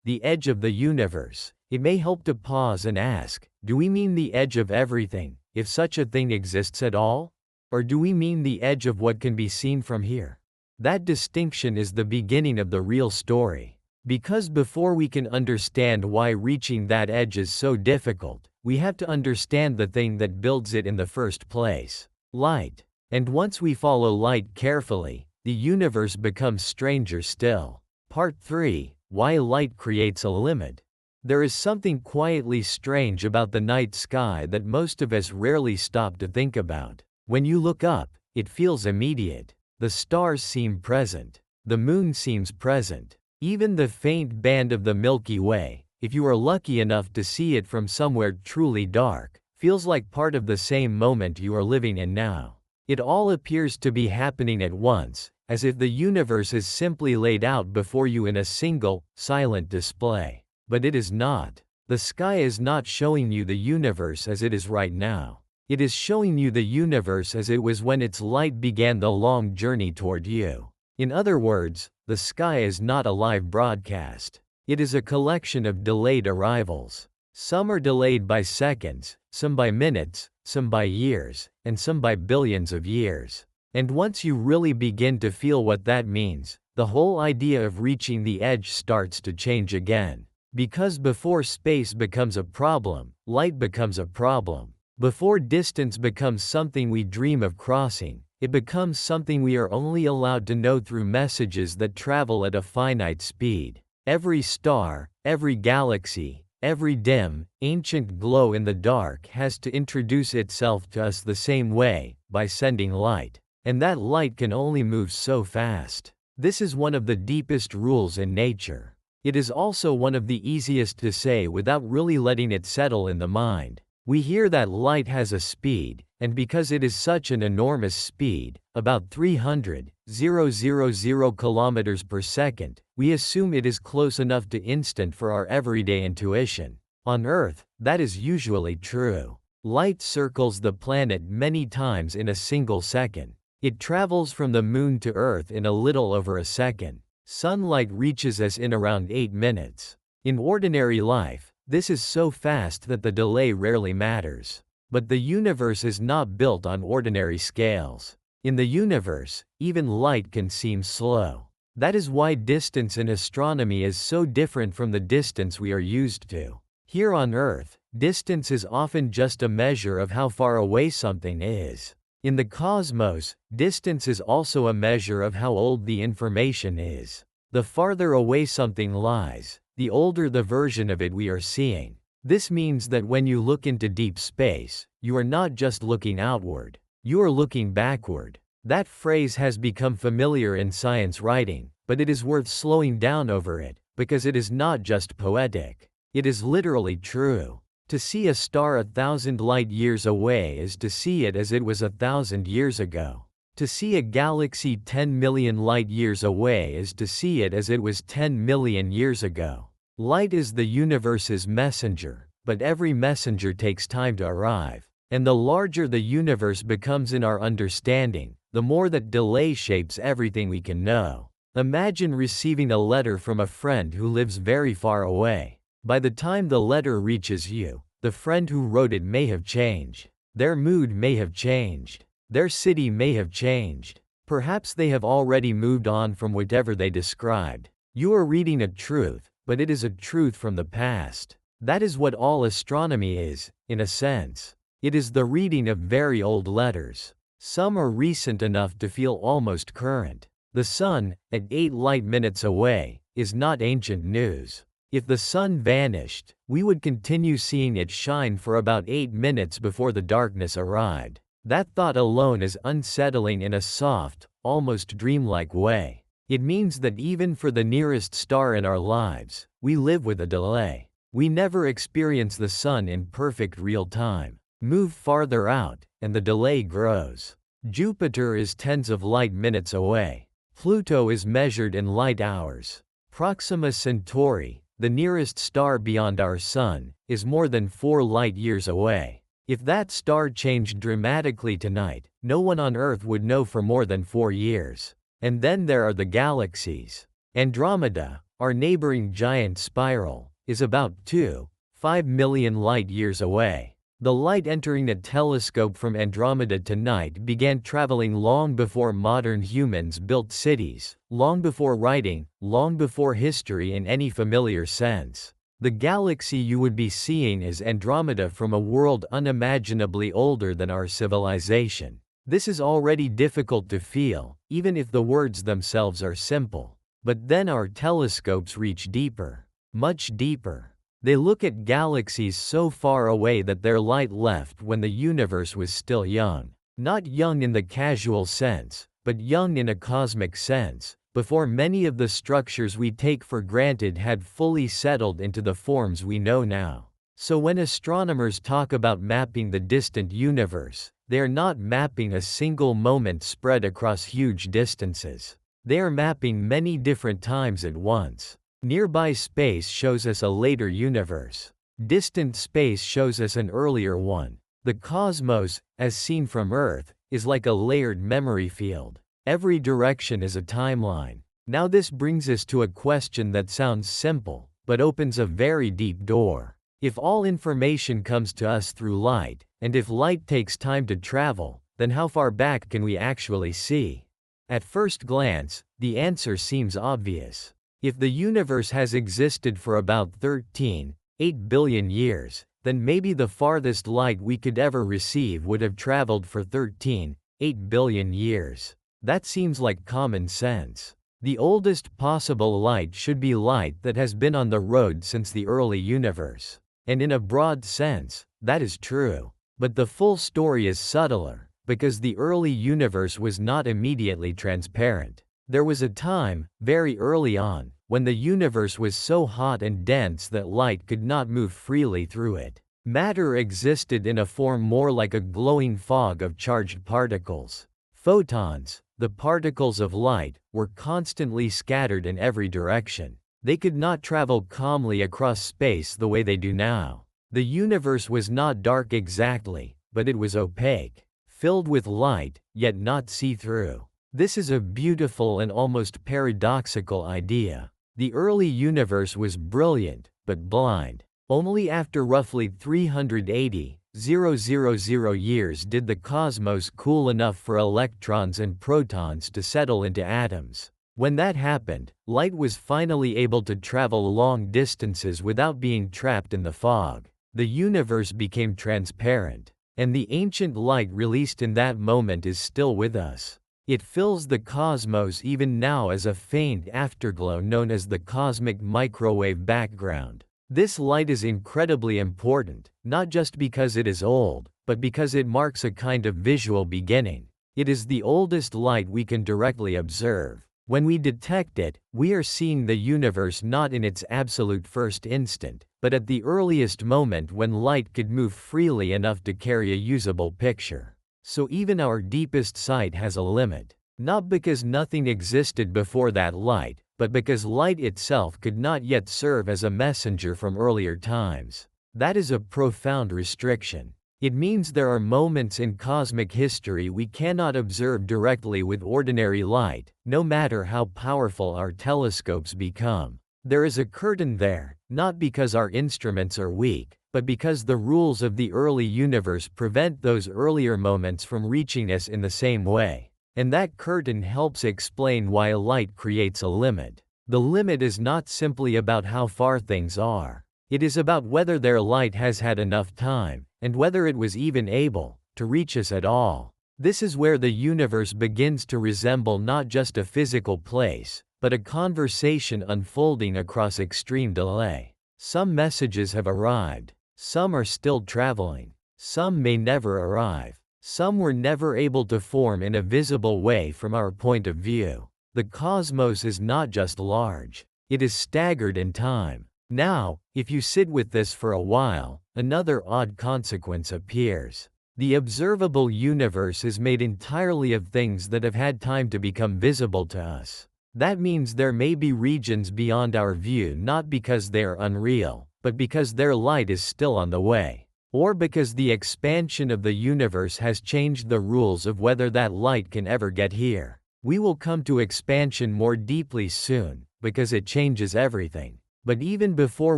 S2: the edge of the universe, it may help to pause and ask, do we mean the edge of everything, if such a thing exists at all? Or do we mean the edge of what can be seen from here? That distinction is the beginning of the real story. Because before we can understand why reaching that edge is so difficult, we have to understand the thing that builds it in the first place: light. And once we follow light carefully, the universe becomes stranger still. Part 3: Why Light Creates a Limit. There is something quietly strange about the night sky that most of us rarely stop to think about. When you look up, it feels immediate. The stars seem present. The moon seems present. Even the faint band of the Milky Way, if you are lucky enough to see it from somewhere truly dark, feels like part of the same moment you are living in now. It all appears to be happening at once, as if the universe is simply laid out before you in a single, silent display. But it is not. The sky is not showing you the universe as it is right now. It is showing you the universe as it was when its light began the long journey toward you. In other words, the sky is not a live broadcast. It is a collection of delayed arrivals. Some are delayed by seconds, some by minutes, some by years, and some by billions of years. And once you really begin to feel what that means, the whole idea of reaching the edge starts to change again. Because before space becomes a problem, light becomes a problem. Before distance becomes something we dream of crossing, it becomes something we are only allowed to know through messages that travel at a finite speed. Every star, every galaxy, every dim, ancient glow in the dark has to introduce itself to us the same way, by sending light. And that light can only move so fast. This is one of the deepest rules in nature. It is also one of the easiest to say without really letting it settle in the mind. We hear that light has a speed, and because it is such an enormous speed, about 300,000 kilometers per second, we assume it is close enough to instant for our everyday intuition. On Earth, that is usually true. Light circles the planet many times in a single second. It travels from the Moon to Earth in a little over a second. Sunlight reaches us in around 8 minutes. In ordinary life, this is so fast that the delay rarely matters. But the universe is not built on ordinary scales. In the universe, even light can seem slow. That is why distance in astronomy is so different from the distance we are used to. Here on Earth, distance is often just a measure of how far away something is. In the cosmos, distance is also a measure of how old the information is. The farther away something lies, the older the version of it we are seeing. This means that when you look into deep space, you are not just looking outward, you are looking backward. That phrase has become familiar in science writing, but it is worth slowing down over it, because it is not just poetic. It is literally true. To see a star 1,000 light-years away is to see it as it was 1,000 years ago. To see a galaxy 10 million light-years away is to see it as it was 10 million years ago. Light is the universe's messenger, but every messenger takes time to arrive. And the larger the universe becomes in our understanding, the more that delay shapes everything we can know. Imagine receiving a letter from a friend who lives very far away. By the time the letter reaches you, the friend who wrote it may have changed. Their mood may have changed. Their city may have changed. Perhaps they have already moved on from whatever they described. You are reading a truth, but it is a truth from the past. That is what all astronomy is, in a sense. It is the reading of very old letters. Some are recent enough to feel almost current. The sun, at 8 light-minutes away, is not ancient news. If the sun vanished, we would continue seeing it shine for about 8 minutes before the darkness arrived. That thought alone is unsettling in a soft, almost dreamlike way. It means that even for the nearest star in our lives, we live with a delay. We never experience the sun in perfect real time. Move farther out, and the delay grows. Jupiter is tens of light-minutes away. Pluto is measured in light hours. Proxima Centauri, the nearest star beyond our Sun, is more than 4 light-years away. If that star changed dramatically tonight, no one on Earth would know for more than 4 years. And then there are the galaxies. Andromeda, our neighboring giant spiral, is about 2.5 million light-years away. The light entering a telescope from Andromeda tonight began traveling long before modern humans built cities, long before writing, long before history in any familiar sense. The galaxy you would be seeing is Andromeda from a world unimaginably older than our civilization. This is already difficult to feel, even if the words themselves are simple. But then our telescopes reach deeper, much deeper. They look at galaxies so far away that their light left when the universe was still young. Not young in the casual sense, but young in a cosmic sense, before many of the structures we take for granted had fully settled into the forms we know now. So when astronomers talk about mapping the distant universe, they are not mapping a single moment spread across huge distances. They are mapping many different times at once. Nearby space shows us a later universe. Distant space shows us an earlier one. The cosmos, as seen from Earth, is like a layered memory field. Every direction is a timeline. Now this brings us to a question that sounds simple, but opens a very deep door. If all information comes to us through light, and if light takes time to travel, then how far back can we actually see? At first glance, the answer seems obvious. If the universe has existed for about 13.8 billion years, then maybe the farthest light we could ever receive would have traveled for 13.8 billion years. That seems like common sense. The oldest possible light should be light that has been on the road since the early universe. And in a broad sense, that is true. But the full story is subtler, because the early universe was not immediately transparent. There was a time, very early on, when the universe was so hot and dense that light could not move freely through it. Matter existed in a form more like a glowing fog of charged particles. Photons, the particles of light, were constantly scattered in every direction. They could not travel calmly across space the way they do now. The universe was not dark exactly, but it was opaque, filled with light, yet not see-through. This is a beautiful and almost paradoxical idea. The early universe was brilliant, but blind. Only after roughly 380,000 years did the cosmos cool enough for electrons and protons to settle into atoms. When that happened, light was finally able to travel long distances without being trapped in the fog. The universe became transparent, and the ancient light released in that moment is still with us. It fills the cosmos even now as a faint afterglow known as the cosmic microwave background. This light is incredibly important, not just because it is old, but because it marks a kind of visual beginning. It is the oldest light we can directly observe. When we detect it, we are seeing the universe not in its absolute first instant, but at the earliest moment when light could move freely enough to carry a usable picture. So even our deepest sight has a limit. Not because nothing existed before that light, but because light itself could not yet serve as a messenger from earlier times. That is a profound restriction. It means there are moments in cosmic history we cannot observe directly with ordinary light, no matter how powerful our telescopes become. There is a curtain there, not because our instruments are weak, but because the rules of the early universe prevent those earlier moments from reaching us in the same way. And that curtain helps explain why light creates a limit. The limit is not simply about how far things are. It is about whether their light has had enough time, and whether it was even able to reach us at all. This is where the universe begins to resemble not just a physical place, but a conversation unfolding across extreme delay. Some messages have arrived. Some are still traveling. Some may never arrive. Some were never able to form in a visible way from our point of view. The cosmos is not just large. It is staggered in time. Now, if you sit with this for a while, another odd consequence appears. The observable universe is made entirely of things that have had time to become visible to us. That means there may be regions beyond our view not because they are unreal, but because their light is still on the way. Or because the expansion of the universe has changed the rules of whether that light can ever get here. We will come to expansion more deeply soon, because it changes everything. But even before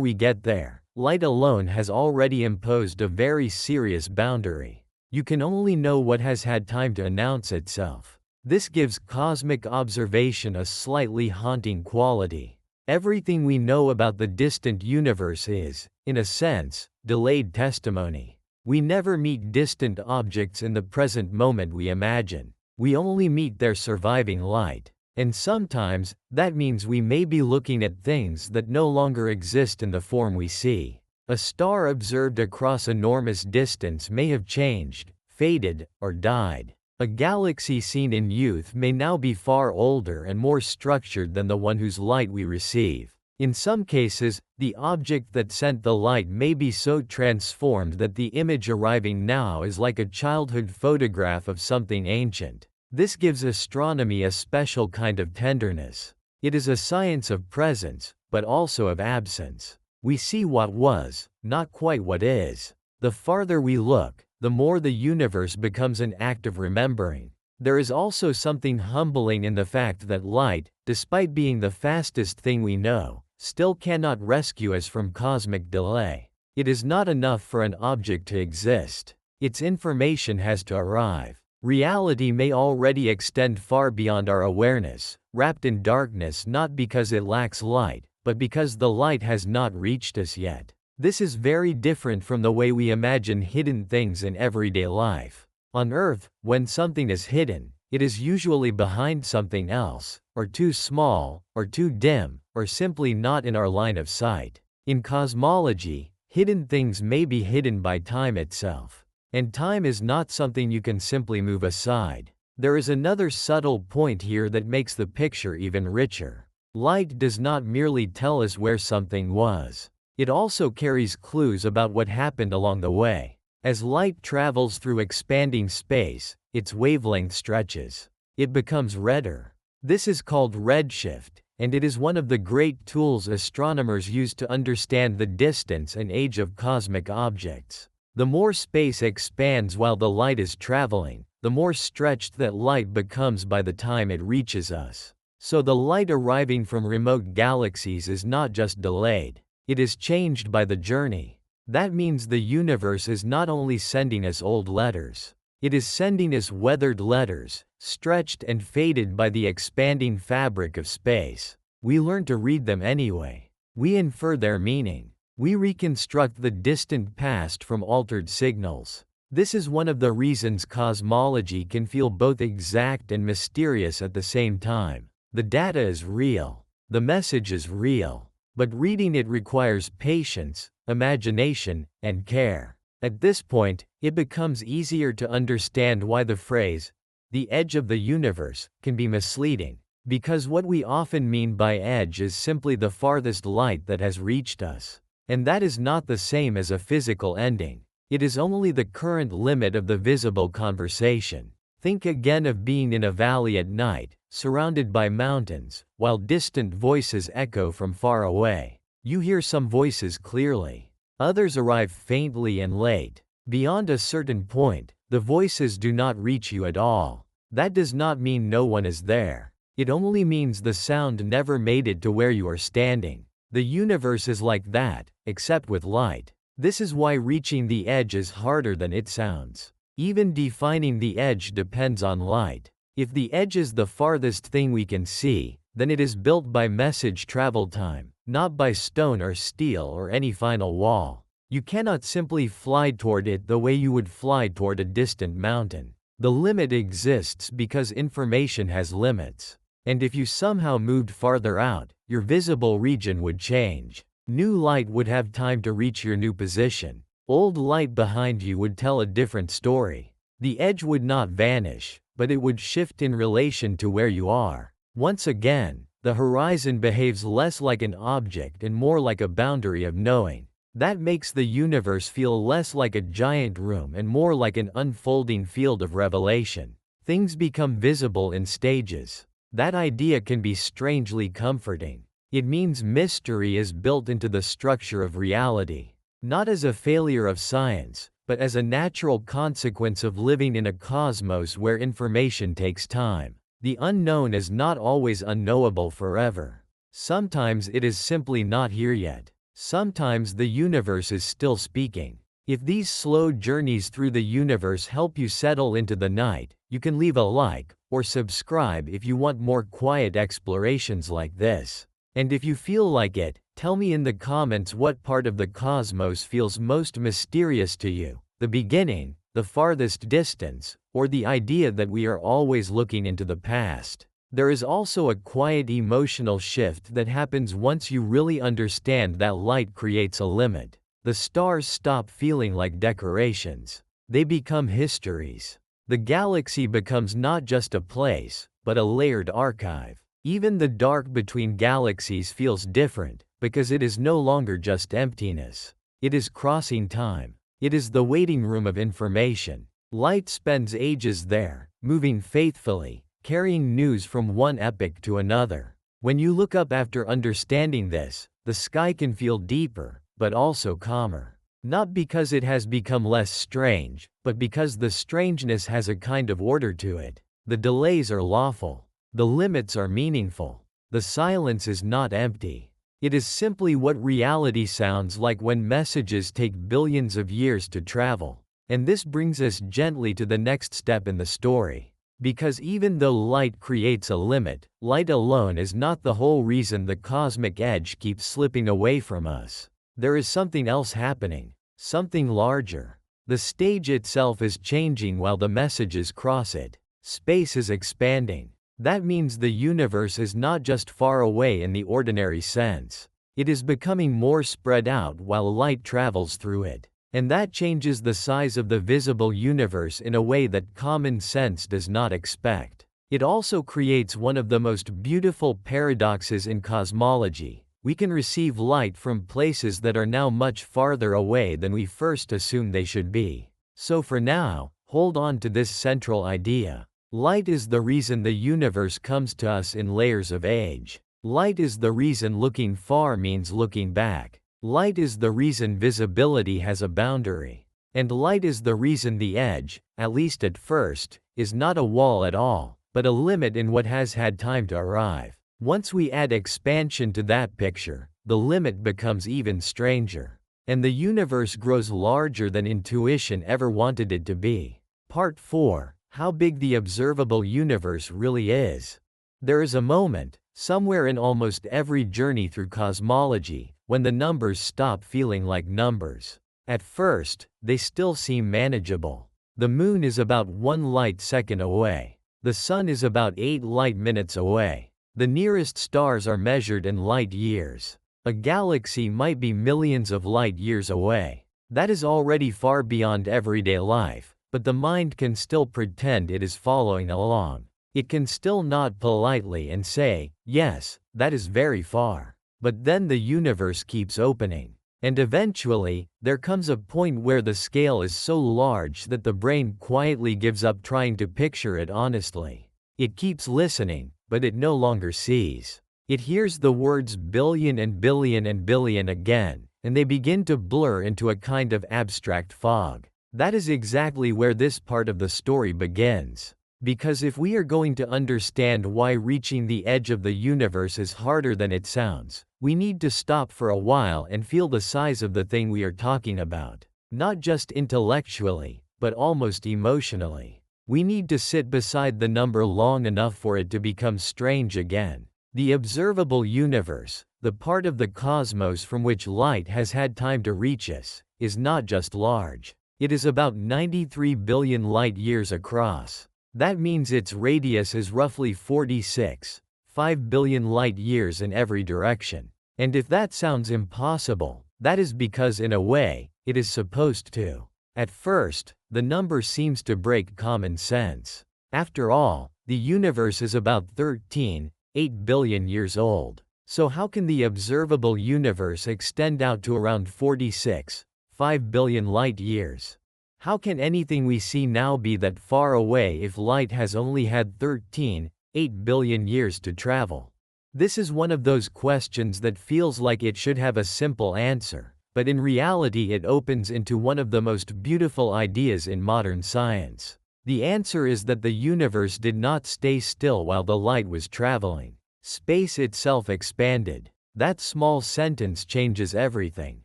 S2: we get there, light alone has already imposed a very serious boundary. You can only know what has had time to announce itself. This gives cosmic observation a slightly haunting quality. Everything we know about the distant universe is, in a sense, delayed testimony. We never meet distant objects in the present moment we imagine. We only meet their surviving light. And sometimes, that means we may be looking at things that no longer exist in the form we see. A star observed across enormous distance may have changed, faded, or died. A galaxy seen in youth may now be far older and more structured than the one whose light we receive. In some cases, the object that sent the light may be so transformed that the image arriving now is like a childhood photograph of something ancient. This gives astronomy a special kind of tenderness. It is a science of presence, but also of absence. We see what was, not quite what is. The farther we look, the more the universe becomes an act of remembering. There is also something humbling in the fact that light, despite being the fastest thing we know, still cannot rescue us from cosmic delay. It is not enough for an object to exist. Its information has to arrive. Reality may already extend far beyond our awareness, wrapped in darkness not because it lacks light, but because the light has not reached us yet. This is very different from the way we imagine hidden things in everyday life. On Earth, when something is hidden, it is usually behind something else, or too small, or too dim, or simply not in our line of sight. In cosmology, hidden things may be hidden by time itself. And time is not something you can simply move aside. There is another subtle point here that makes the picture even richer. Light does not merely tell us where something was. It also carries clues about what happened along the way. As light travels through expanding space, its wavelength stretches. It becomes redder. This is called redshift, and it is one of the great tools astronomers use to understand the distance and age of cosmic objects. The more space expands while the light is traveling, the more stretched that light becomes by the time it reaches us. So the light arriving from remote galaxies is not just delayed. It is changed by the journey. That means the universe is not only sending us old letters. It is sending us weathered letters, stretched and faded by the expanding fabric of space. We learn to read them anyway. We infer their meaning. We reconstruct the distant past from altered signals. This is one of the reasons cosmology can feel both exact and mysterious at the same time. The data is real. The message is real. But reading it requires patience, imagination, and care. At this point, it becomes easier to understand why the phrase, "the edge of the universe," can be misleading. Because what we often mean by edge is simply the farthest light that has reached us. And that is not the same as a physical ending. It is only the current limit of the visible conversation. Think again of being in a valley at night, surrounded by mountains, while distant voices echo from far away. You hear some voices clearly. Others arrive faintly and late. Beyond a certain point, the voices do not reach you at all. That does not mean no one is there. It only means the sound never made it to where you are standing. The universe is like that, except with light. This is why reaching the edge is harder than it sounds. Even defining the edge depends on light. If the edge is the farthest thing we can see, then it is built by message travel time, not by stone or steel or any final wall. You cannot simply fly toward it the way you would fly toward a distant mountain. The limit exists because information has limits. And if you somehow moved farther out, your visible region would change. New light would have time to reach your new position. Old light behind you would tell a different story. The edge would not vanish, but it would shift in relation to where you are. Once again, the horizon behaves less like an object and more like a boundary of knowing. That makes the universe feel less like a giant room and more like an unfolding field of revelation. Things become visible in stages. That idea can be strangely comforting. It means mystery is built into the structure of reality. Not as a failure of science, but as a natural consequence of living in a cosmos where information takes time. The unknown is not always unknowable forever. Sometimes it is simply not here yet. Sometimes the universe is still speaking. If these slow journeys through the universe help you settle into the night, you can leave a like, or subscribe if you want more quiet explorations like this. And if you feel like it, tell me in the comments what part of the cosmos feels most mysterious to you: the beginning, the farthest distance, or the idea that we are always looking into the past. There is also a quiet emotional shift that happens once you really understand that light creates a limit. The stars stop feeling like decorations. They become histories. The galaxy becomes not just a place, but a layered archive. Even the dark between galaxies feels different, because it is no longer just emptiness. It is crossing time. It is the waiting room of information. Light spends ages there, moving faithfully, carrying news from one epoch to another. When you look up after understanding this, the sky can feel deeper, but also calmer. Not because it has become less strange, but because the strangeness has a kind of order to it. The delays are lawful. The limits are meaningful. The silence is not empty. It is simply what reality sounds like when messages take billions of years to travel. And this brings us gently to the next step in the story. Because even though light creates a limit, light alone is not the whole reason the cosmic edge keeps slipping away from us. There is something else happening, something larger. The stage itself is changing while the messages cross it. Space is expanding. That means the universe is not just far away in the ordinary sense. It is becoming more spread out while light travels through it. And that changes the size of the visible universe in a way that common sense does not expect. It also creates one of the most beautiful paradoxes in cosmology. We can receive light from places that are now much farther away than we first assumed they should be. So for now, hold on to this central idea. Light is the reason the universe comes to us in layers of age. Light is the reason looking far means looking back. Light is the reason visibility has a boundary. And light is the reason the edge, at least at first, is not a wall at all, but a limit in what has had time to arrive. Once we add expansion to that picture, the limit becomes even stranger. And the universe grows larger than intuition ever wanted it to be. Part 4. How big the observable universe really is. There is a moment, somewhere in almost every journey through cosmology, when the numbers stop feeling like numbers. At first, they still seem manageable. The moon is about 1 light second away. The sun is about 8 light minutes away. The nearest stars are measured in light years. A galaxy might be millions of light years away. That is already far beyond everyday life, but the mind can still pretend it is following along. It can still nod politely and say, yes, that is very far. But then the universe keeps opening. And eventually, there comes a point where the scale is so large that the brain quietly gives up trying to picture it honestly. It keeps listening, but it no longer sees. It hears the words billion and billion and billion again, and they begin to blur into a kind of abstract fog. That is exactly where this part of the story begins. Because if we are going to understand why reaching the edge of the universe is harder than it sounds, we need to stop for a while and feel the size of the thing we are talking about. Not just intellectually, but almost emotionally. We need to sit beside the number long enough for it to become strange again. The observable universe, the part of the cosmos from which light has had time to reach us, is not just large. It is about 93 billion light years across. That means its radius is roughly 46.5 billion light years in every direction. And if that sounds impossible, that is because in a way, it is supposed to. At first, the number seems to break common sense. After all, the universe is about 13.8 billion years old. So how can the observable universe extend out to around 46.5 billion light years? How can anything we see now be that far away if light has only had 13.8 billion years to travel? This is one of those questions that feels like it should have a simple answer, but in reality it opens into one of the most beautiful ideas in modern science. The answer is that the universe did not stay still while the light was traveling. Space itself expanded. That small sentence changes everything.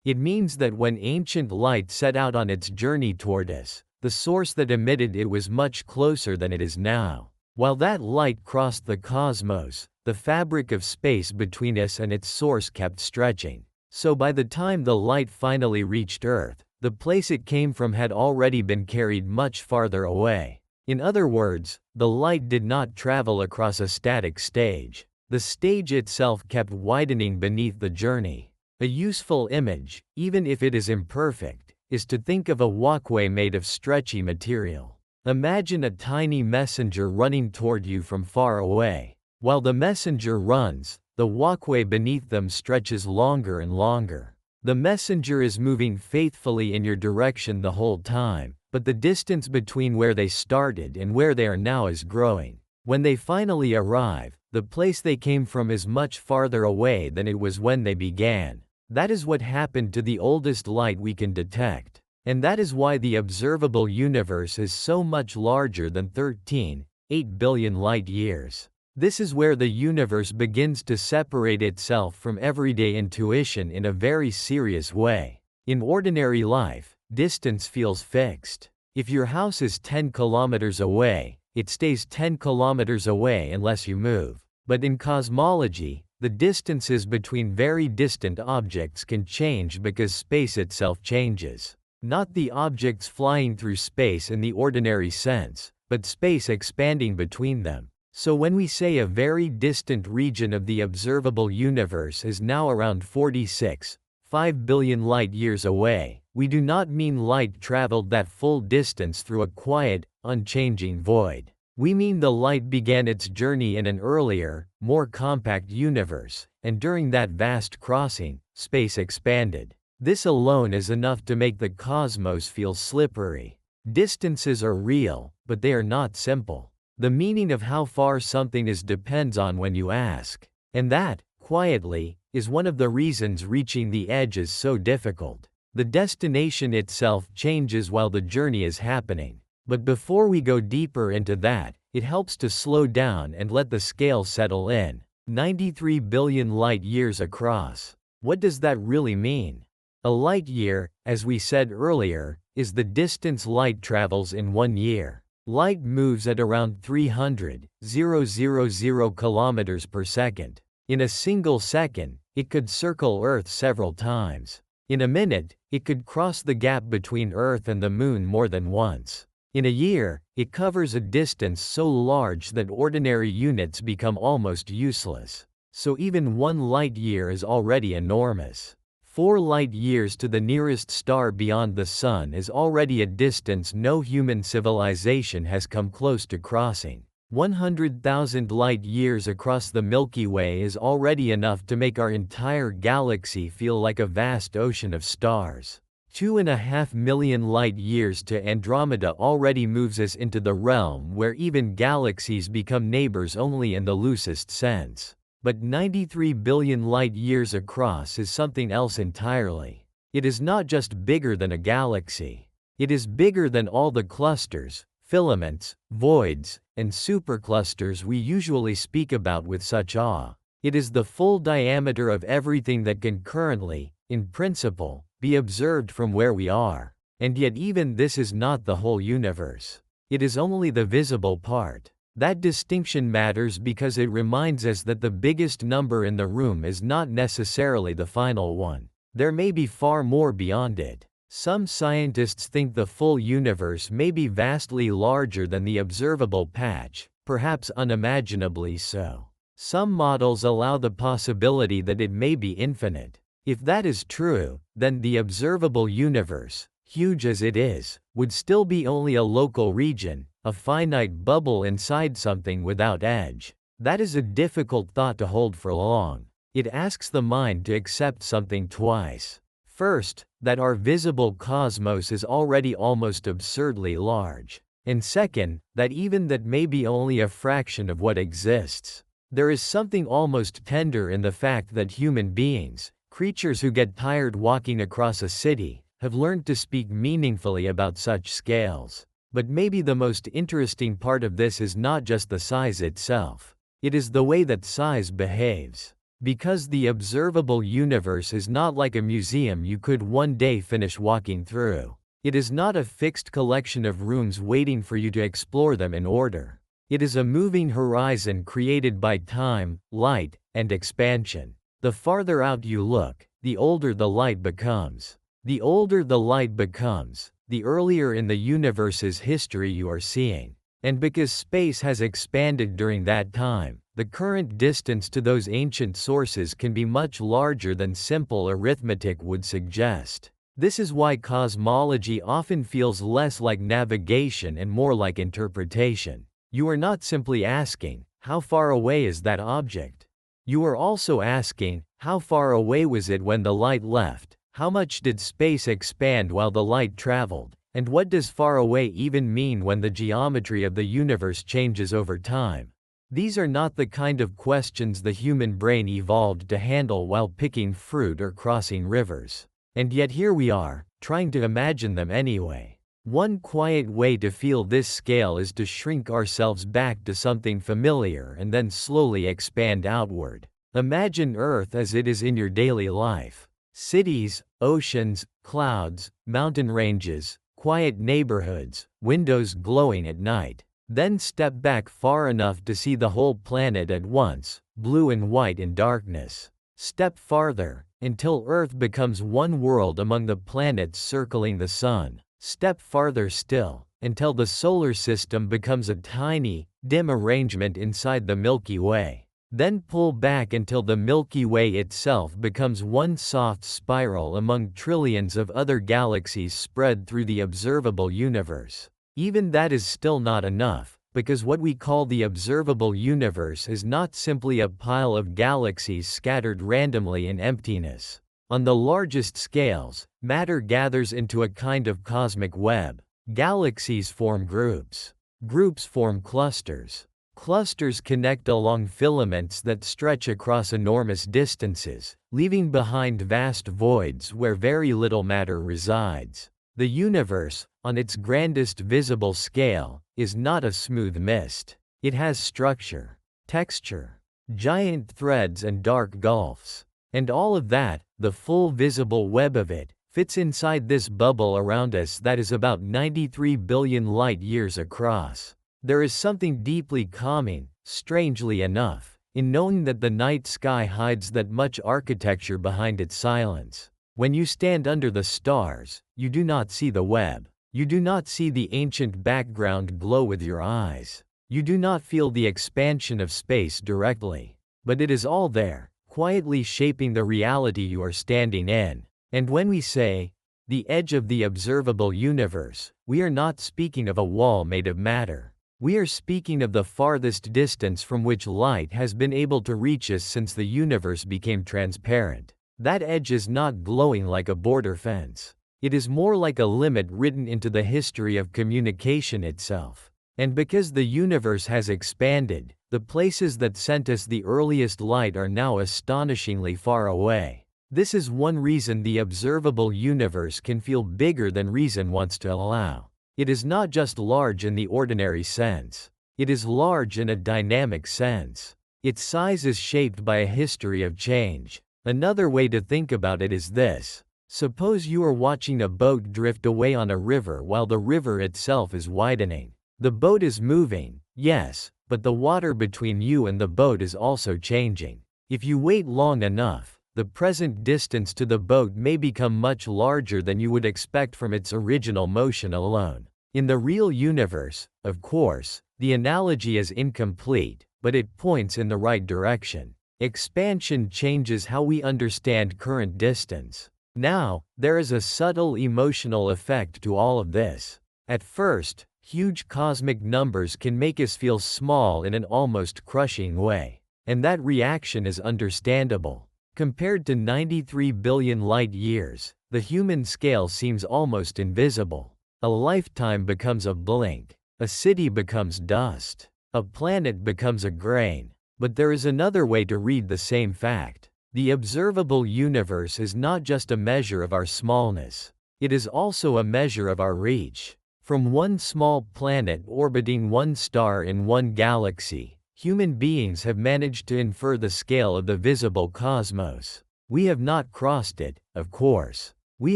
S2: It means that when ancient light set out on its journey toward us, the source that emitted it was much closer than it is now. While that light crossed the cosmos, the fabric of space between us and its source kept stretching. So by the time the light finally reached Earth, the place it came from had already been carried much farther away. In other words, the light did not travel across a static stage. The stage itself kept widening beneath the journey. A useful image, even if it is imperfect, is to think of a walkway made of stretchy material. Imagine a tiny messenger running toward you from far away. While the messenger runs, the walkway beneath them stretches longer and longer. The messenger is moving faithfully in your direction the whole time, but the distance between where they started and where they are now is growing. When they finally arrive, the place they came from is much farther away than it was when they began. That is what happened to the oldest light we can detect. And that is why the observable universe is so much larger than 13.8 billion light-years. This is where the universe begins to separate itself from everyday intuition in a very serious way. In ordinary life, distance feels fixed. If your house is 10 kilometers away, it stays 10 kilometers away unless you move. But in cosmology, the distances between very distant objects can change because space itself changes. Not the objects flying through space in the ordinary sense, but space expanding between them. So when we say a very distant region of the observable universe is now around 46.5 billion light-years away, we do not mean light traveled that full distance through a quiet, unchanging void. We mean the light began its journey in an earlier, more compact universe, and during that vast crossing, space expanded. This alone is enough to make the cosmos feel slippery. Distances are real, but they are not simple. The meaning of how far something is depends on when you ask. And that, quietly, is one of the reasons reaching the edge is so difficult. The destination itself changes while the journey is happening. But before we go deeper into that, it helps to slow down and let the scale settle in. 93 billion light-years across. What does that really mean? A light-year, as we said earlier, is the distance light travels in 1 year. Light moves at around 300,000 kilometers per second. In a single second, it could circle Earth several times. In a minute, it could cross the gap between Earth and the Moon more than once. In a year, it covers a distance so large that ordinary units become almost useless. So even 1 light-year is already enormous. 4 light-years to the nearest star beyond the Sun is already a distance no human civilization has come close to crossing. 100,000 light-years across the Milky Way is already enough to make our entire galaxy feel like a vast ocean of stars. 2.5 million light-years to Andromeda already moves us into the realm where even galaxies become neighbors only in the loosest sense. But 93 billion light-years across is something else entirely. It is not just bigger than a galaxy. It is bigger than all the clusters, filaments, voids, and superclusters we usually speak about with such awe. It is the full diameter of everything that can currently, in principle, be observed from where we are. And yet even this is not the whole universe. It is only the visible part. That distinction matters because it reminds us that the biggest number in the room is not necessarily the final one. There may be far more beyond it. Some scientists think the full universe may be vastly larger than the observable patch, perhaps unimaginably so. Some models allow the possibility that it may be infinite. If that is true, then the observable universe, huge as it is, would still be only a local region, a finite bubble inside something without edge. That is a difficult thought to hold for long. It asks the mind to accept something twice. First, that our visible cosmos is already almost absurdly large. And second, that even that may be only a fraction of what exists. There is something almost tender in the fact that human beings, creatures who get tired walking across a city, have learned to speak meaningfully about such scales. But maybe the most interesting part of this is not just the size itself. It is the way that size behaves. Because the observable universe is not like a museum you could one day finish walking through. It is not a fixed collection of rooms waiting for you to explore them in order. It is a moving horizon created by time, light, and expansion. The farther out you look, the older the light becomes. The older the light becomes, the earlier in the universe's history you are seeing. And because space has expanded during that time, the current distance to those ancient sources can be much larger than simple arithmetic would suggest. This is why cosmology often feels less like navigation and more like interpretation. You are not simply asking, how far away is that object? You are also asking, how far away was it when the light left? How much did space expand while the light traveled? And what does far away even mean when the geometry of the universe changes over time? These are not the kind of questions the human brain evolved to handle while picking fruit or crossing rivers. And yet here we are, trying to imagine them anyway. One quiet way to feel this scale is to shrink ourselves back to something familiar and then slowly expand outward. Imagine Earth as it is in your daily life. Cities, oceans, clouds, mountain ranges, quiet neighborhoods, windows glowing at night. Then step back far enough to see the whole planet at once, blue and white in darkness. Step farther, until Earth becomes one world among the planets circling the Sun. Step farther still, until the solar system becomes a tiny, dim arrangement inside the Milky Way. Then pull back until the Milky Way itself becomes one soft spiral among trillions of other galaxies spread through the observable universe. Even that is still not enough, because what we call the observable universe is not simply a pile of galaxies scattered randomly in emptiness. On the largest scales, matter gathers into a kind of cosmic web. Galaxies form groups. Groups form clusters. Clusters connect along filaments that stretch across enormous distances, leaving behind vast voids where very little matter resides. The universe, on its grandest visible scale, is not a smooth mist. It has structure, texture, giant threads and dark gulfs. And all of that, the full visible web of it, fits inside this bubble around us that is about 93 billion light-years across. There is something deeply calming, strangely enough, in knowing that the night sky hides that much architecture behind its silence. When you stand under the stars, you do not see the web. You do not see the ancient background glow with your eyes. You do not feel the expansion of space directly. But it is all there, quietly shaping the reality you are standing in. And when we say, the edge of the observable universe, we are not speaking of a wall made of matter. We are speaking of the farthest distance from which light has been able to reach us since the universe became transparent. That edge is not glowing like a border fence. It is more like a limit written into the history of communication itself. And because the universe has expanded, the places that sent us the earliest light are now astonishingly far away. This is one reason the observable universe can feel bigger than reason wants to allow. It is not just large in the ordinary sense. It is large in a dynamic sense. Its size is shaped by a history of change. Another way to think about it is this. Suppose you are watching a boat drift away on a river while the river itself is widening. The boat is moving, yes, but the water between you and the boat is also changing. If you wait long enough, the present distance to the boat may become much larger than you would expect from its original motion alone. In the real universe, of course, the analogy is incomplete, but it points in the right direction. Expansion changes how we understand current distance. Now, there is a subtle emotional effect to all of this. At first, huge cosmic numbers can make us feel small in an almost crushing way. And that reaction is understandable. Compared to 93 billion light-years, the human scale seems almost invisible. A lifetime becomes a blink. A city becomes dust. A planet becomes a grain. But there is another way to read the same fact. The observable universe is not just a measure of our smallness. It is also a measure of our reach. From one small planet orbiting one star in one galaxy, human beings have managed to infer the scale of the visible cosmos. We have not crossed it, of course. We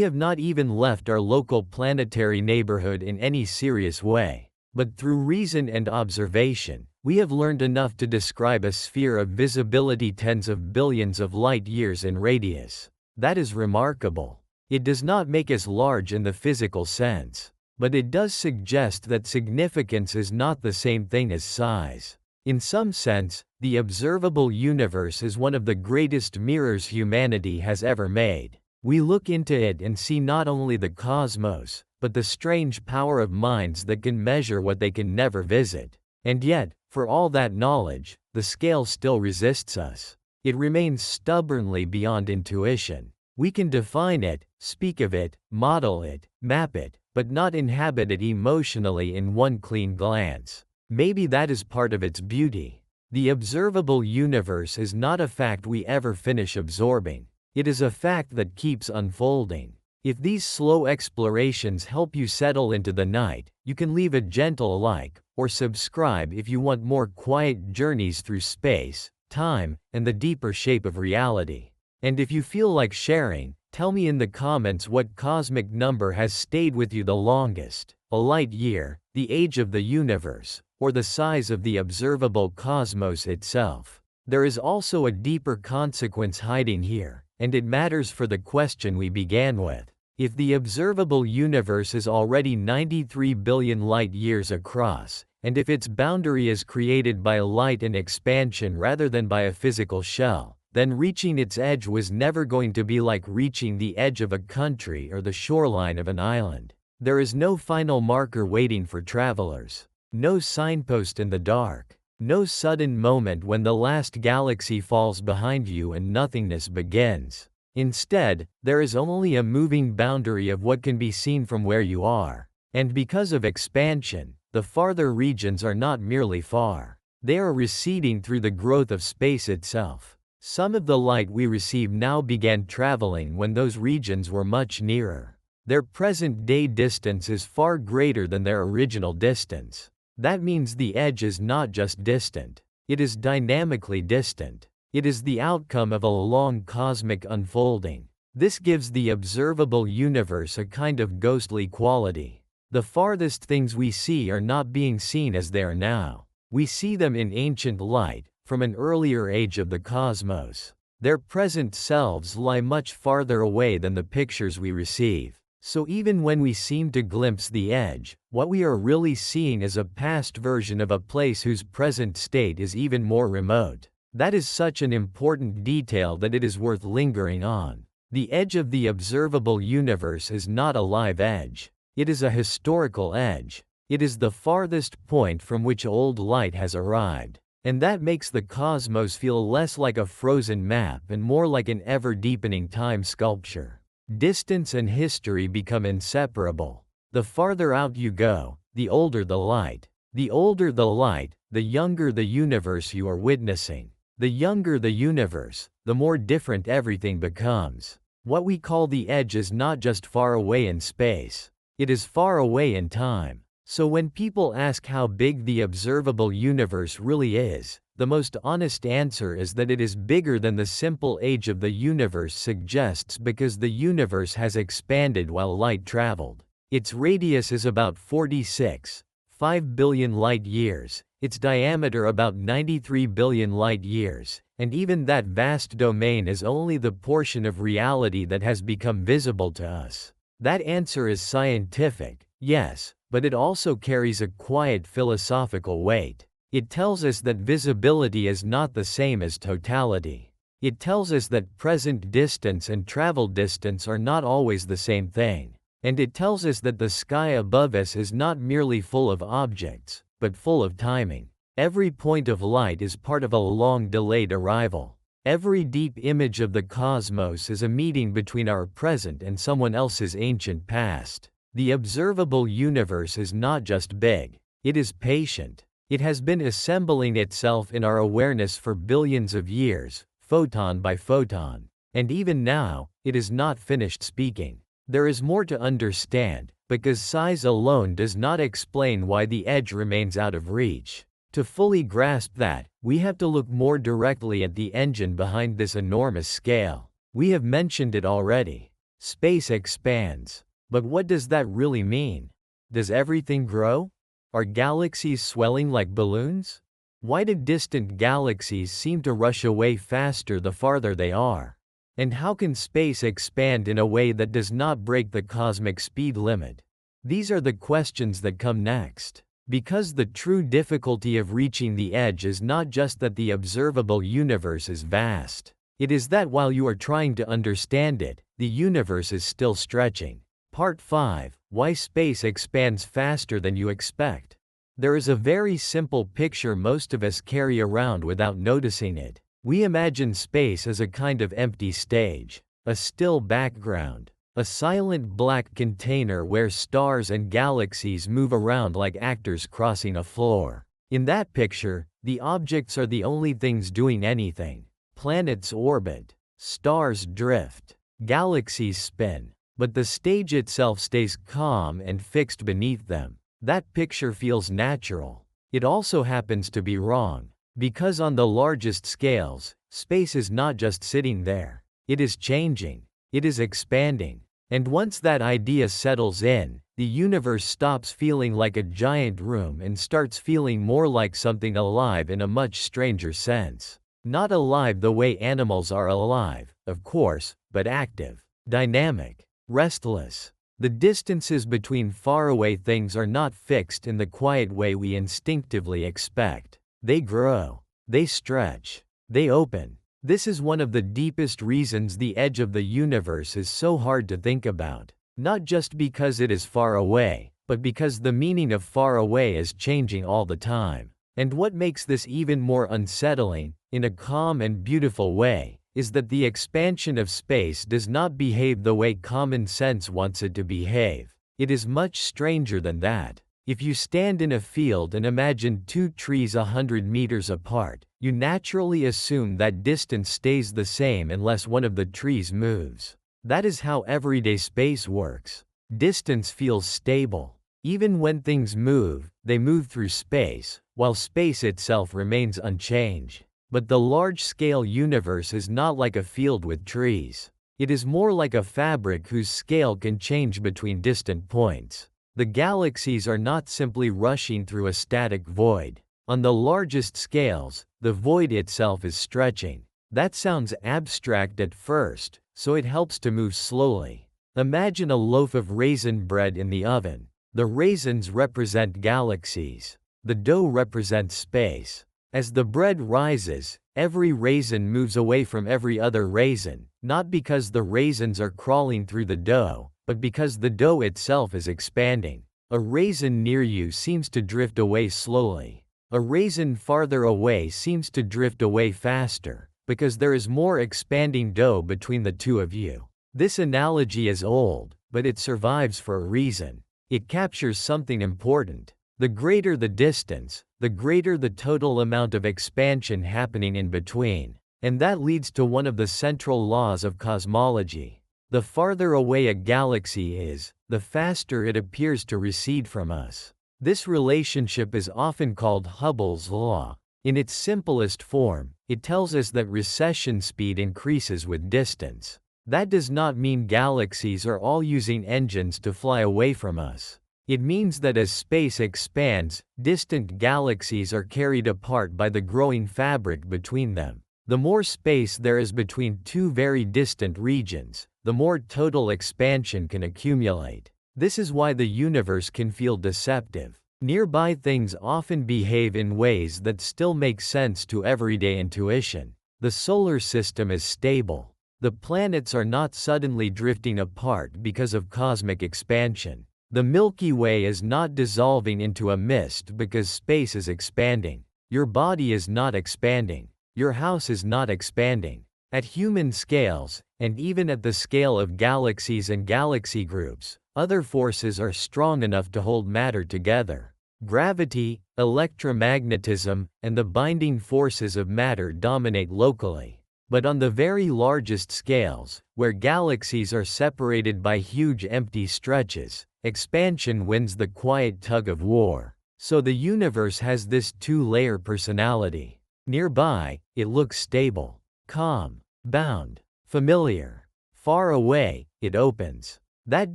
S2: have not even left our local planetary neighborhood in any serious way. But through reason and observation, we have learned enough to describe a sphere of visibility tens of billions of light-years in radius. That is remarkable. It does not make us large in the physical sense. But it does suggest that significance is not the same thing as size. In some sense, the observable universe is one of the greatest mirrors humanity has ever made. We look into it and see not only the cosmos, but the strange power of minds that can measure what they can never visit. And yet, for all that knowledge, the scale still resists us. It remains stubbornly beyond intuition. We can define it, speak of it, model it, map it, but not inhabit it emotionally in one clean glance. Maybe that is part of its beauty. The observable universe is not a fact we ever finish absorbing. It is a fact that keeps unfolding. If these slow explorations help you settle into the night, you can leave a gentle like, or subscribe if you want more quiet journeys through space, time, and the deeper shape of reality. And if you feel like sharing, tell me in the comments what cosmic number has stayed with you the longest: a light year, the age of the universe, or the size of the observable cosmos itself. There is also a deeper consequence hiding here, and it matters for the question we began with. If the observable universe is already 93 billion light-years across, and if its boundary is created by light and expansion rather than by a physical shell, then reaching its edge was never going to be like reaching the edge of a country or the shoreline of an island. There is no final marker waiting for travelers. No signpost in the dark. No sudden moment when the last galaxy falls behind you and nothingness begins. Instead, there is only a moving boundary of what can be seen from where you are. And because of expansion, the farther regions are not merely far. They are receding through the growth of space itself. Some of the light we receive now began traveling when those regions were much nearer. Their present-day distance is far greater than their original distance. That means the edge is not just distant. It is dynamically distant. It is the outcome of a long cosmic unfolding. This gives the observable universe a kind of ghostly quality. The farthest things we see are not being seen as they are now. We see them in ancient light, from an earlier age of the cosmos. Their present selves lie much farther away than the pictures we receive. So even when we seem to glimpse the edge, what we are really seeing is a past version of a place whose present state is even more remote. That is such an important detail that it is worth lingering on. The edge of the observable universe is not a live edge. It is a historical edge. It is the farthest point from which old light has arrived. And that makes the cosmos feel less like a frozen map and more like an ever-deepening time sculpture. Distance and history become inseparable. The farther out you go, the older the light. The older the light, the younger the universe you are witnessing. The younger the universe, the more different everything becomes. What we call the edge is not just far away in space. It is far away in time. So when people ask how big the observable universe really is, the most honest answer is that it is bigger than the simple age of the universe suggests, because the universe has expanded while light traveled. Its radius is about 46.5 billion light-years, its diameter about 93 billion light-years, and even that vast domain is only the portion of reality that has become visible to us. That answer is scientific, yes, but it also carries a quiet philosophical weight. It tells us that visibility is not the same as totality. It tells us that present distance and travel distance are not always the same thing. And it tells us that the sky above us is not merely full of objects, but full of timing. Every point of light is part of a long-delayed arrival. Every deep image of the cosmos is a meeting between our present and someone else's ancient past. The observable universe is not just big, it is patient. It has been assembling itself in our awareness for billions of years, photon by photon. And even now, it is not finished speaking. There is more to understand, because size alone does not explain why the edge remains out of reach. To fully grasp that, we have to look more directly at the engine behind this enormous scale. We have mentioned it already. Space expands. But what does that really mean? Does everything grow? Are galaxies swelling like balloons? Why do distant galaxies seem to rush away faster the farther they are? And how can space expand in a way that does not break the cosmic speed limit? These are the questions that come next. Because the true difficulty of reaching the edge is not just that the observable universe is vast. It is that while you are trying to understand it, the universe is still stretching. Part 5. Why space expands faster than you expect. There is a very simple picture most of us carry around without noticing it. We imagine space as a kind of empty stage, a still background, a silent black container where stars and galaxies move around like actors crossing a floor. In that picture, The objects are the only things doing anything. Planets orbit, stars drift, galaxies spin, but the stage itself stays calm and fixed beneath them. That picture feels natural. It also happens to be wrong, because on the largest scales, space is not just sitting there. It is changing. It is expanding. And once that idea settles in, the universe stops feeling like a giant room and starts feeling more like something alive in a much stranger sense. Not alive the way animals are alive, of course, but active, dynamic, restless. The distances between faraway things are not fixed in the quiet way we instinctively expect. They grow, they stretch, they open. This is one of the deepest reasons the edge of the universe is so hard to think about. Not just because it is far away, but because the meaning of far away is changing all the time. And what makes this even more unsettling, in a calm and beautiful way, is that the expansion of space does not behave the way common sense wants it to behave. It is much stranger than that. If you stand in a field and imagine two trees 100 meters apart, you naturally assume that distance stays the same unless one of the trees moves. That is how everyday space works. Distance feels stable. Even when things move, they move through space, while space itself remains unchanged. But the large-scale universe is not like a field with trees. It is more like a fabric whose scale can change between distant points. The galaxies are not simply rushing through a static void. On the largest scales, the void itself is stretching. That sounds abstract at first, so it helps to move slowly. Imagine a loaf of raisin bread in the oven. The raisins represent galaxies. The dough represents space. As the bread rises, every raisin moves away from every other raisin, not because the raisins are crawling through the dough, but because the dough itself is expanding. A raisin near you seems to drift away slowly. A raisin farther away seems to drift away faster, because there is more expanding dough between the two of you. This analogy is old, but it survives for a reason. It captures something important. The greater the distance, the greater the total amount of expansion happening in between. And that leads to one of the central laws of cosmology. The farther away a galaxy is, the faster it appears to recede from us. This relationship is often called Hubble's law. In its simplest form, it tells us that recession speed increases with distance. That does not mean galaxies are all using engines to fly away from us. It means that as space expands, distant galaxies are carried apart by the growing fabric between them. The more space there is between two very distant regions, the more total expansion can accumulate. This is why the universe can feel deceptive. Nearby things often behave in ways that still make sense to everyday intuition. The solar system is stable. The planets are not suddenly drifting apart because of cosmic expansion. The Milky Way is not dissolving into a mist because space is expanding. Your body is not expanding. Your house is not expanding. At human scales, and even at the scale of galaxies and galaxy groups, other forces are strong enough to hold matter together. Gravity, electromagnetism, and the binding forces of matter dominate locally. But on the very largest scales, where galaxies are separated by huge empty stretches, expansion wins the quiet tug of war. So the universe has this two-layer personality. Nearby, it looks stable, calm, bound, familiar. Far away, it opens. That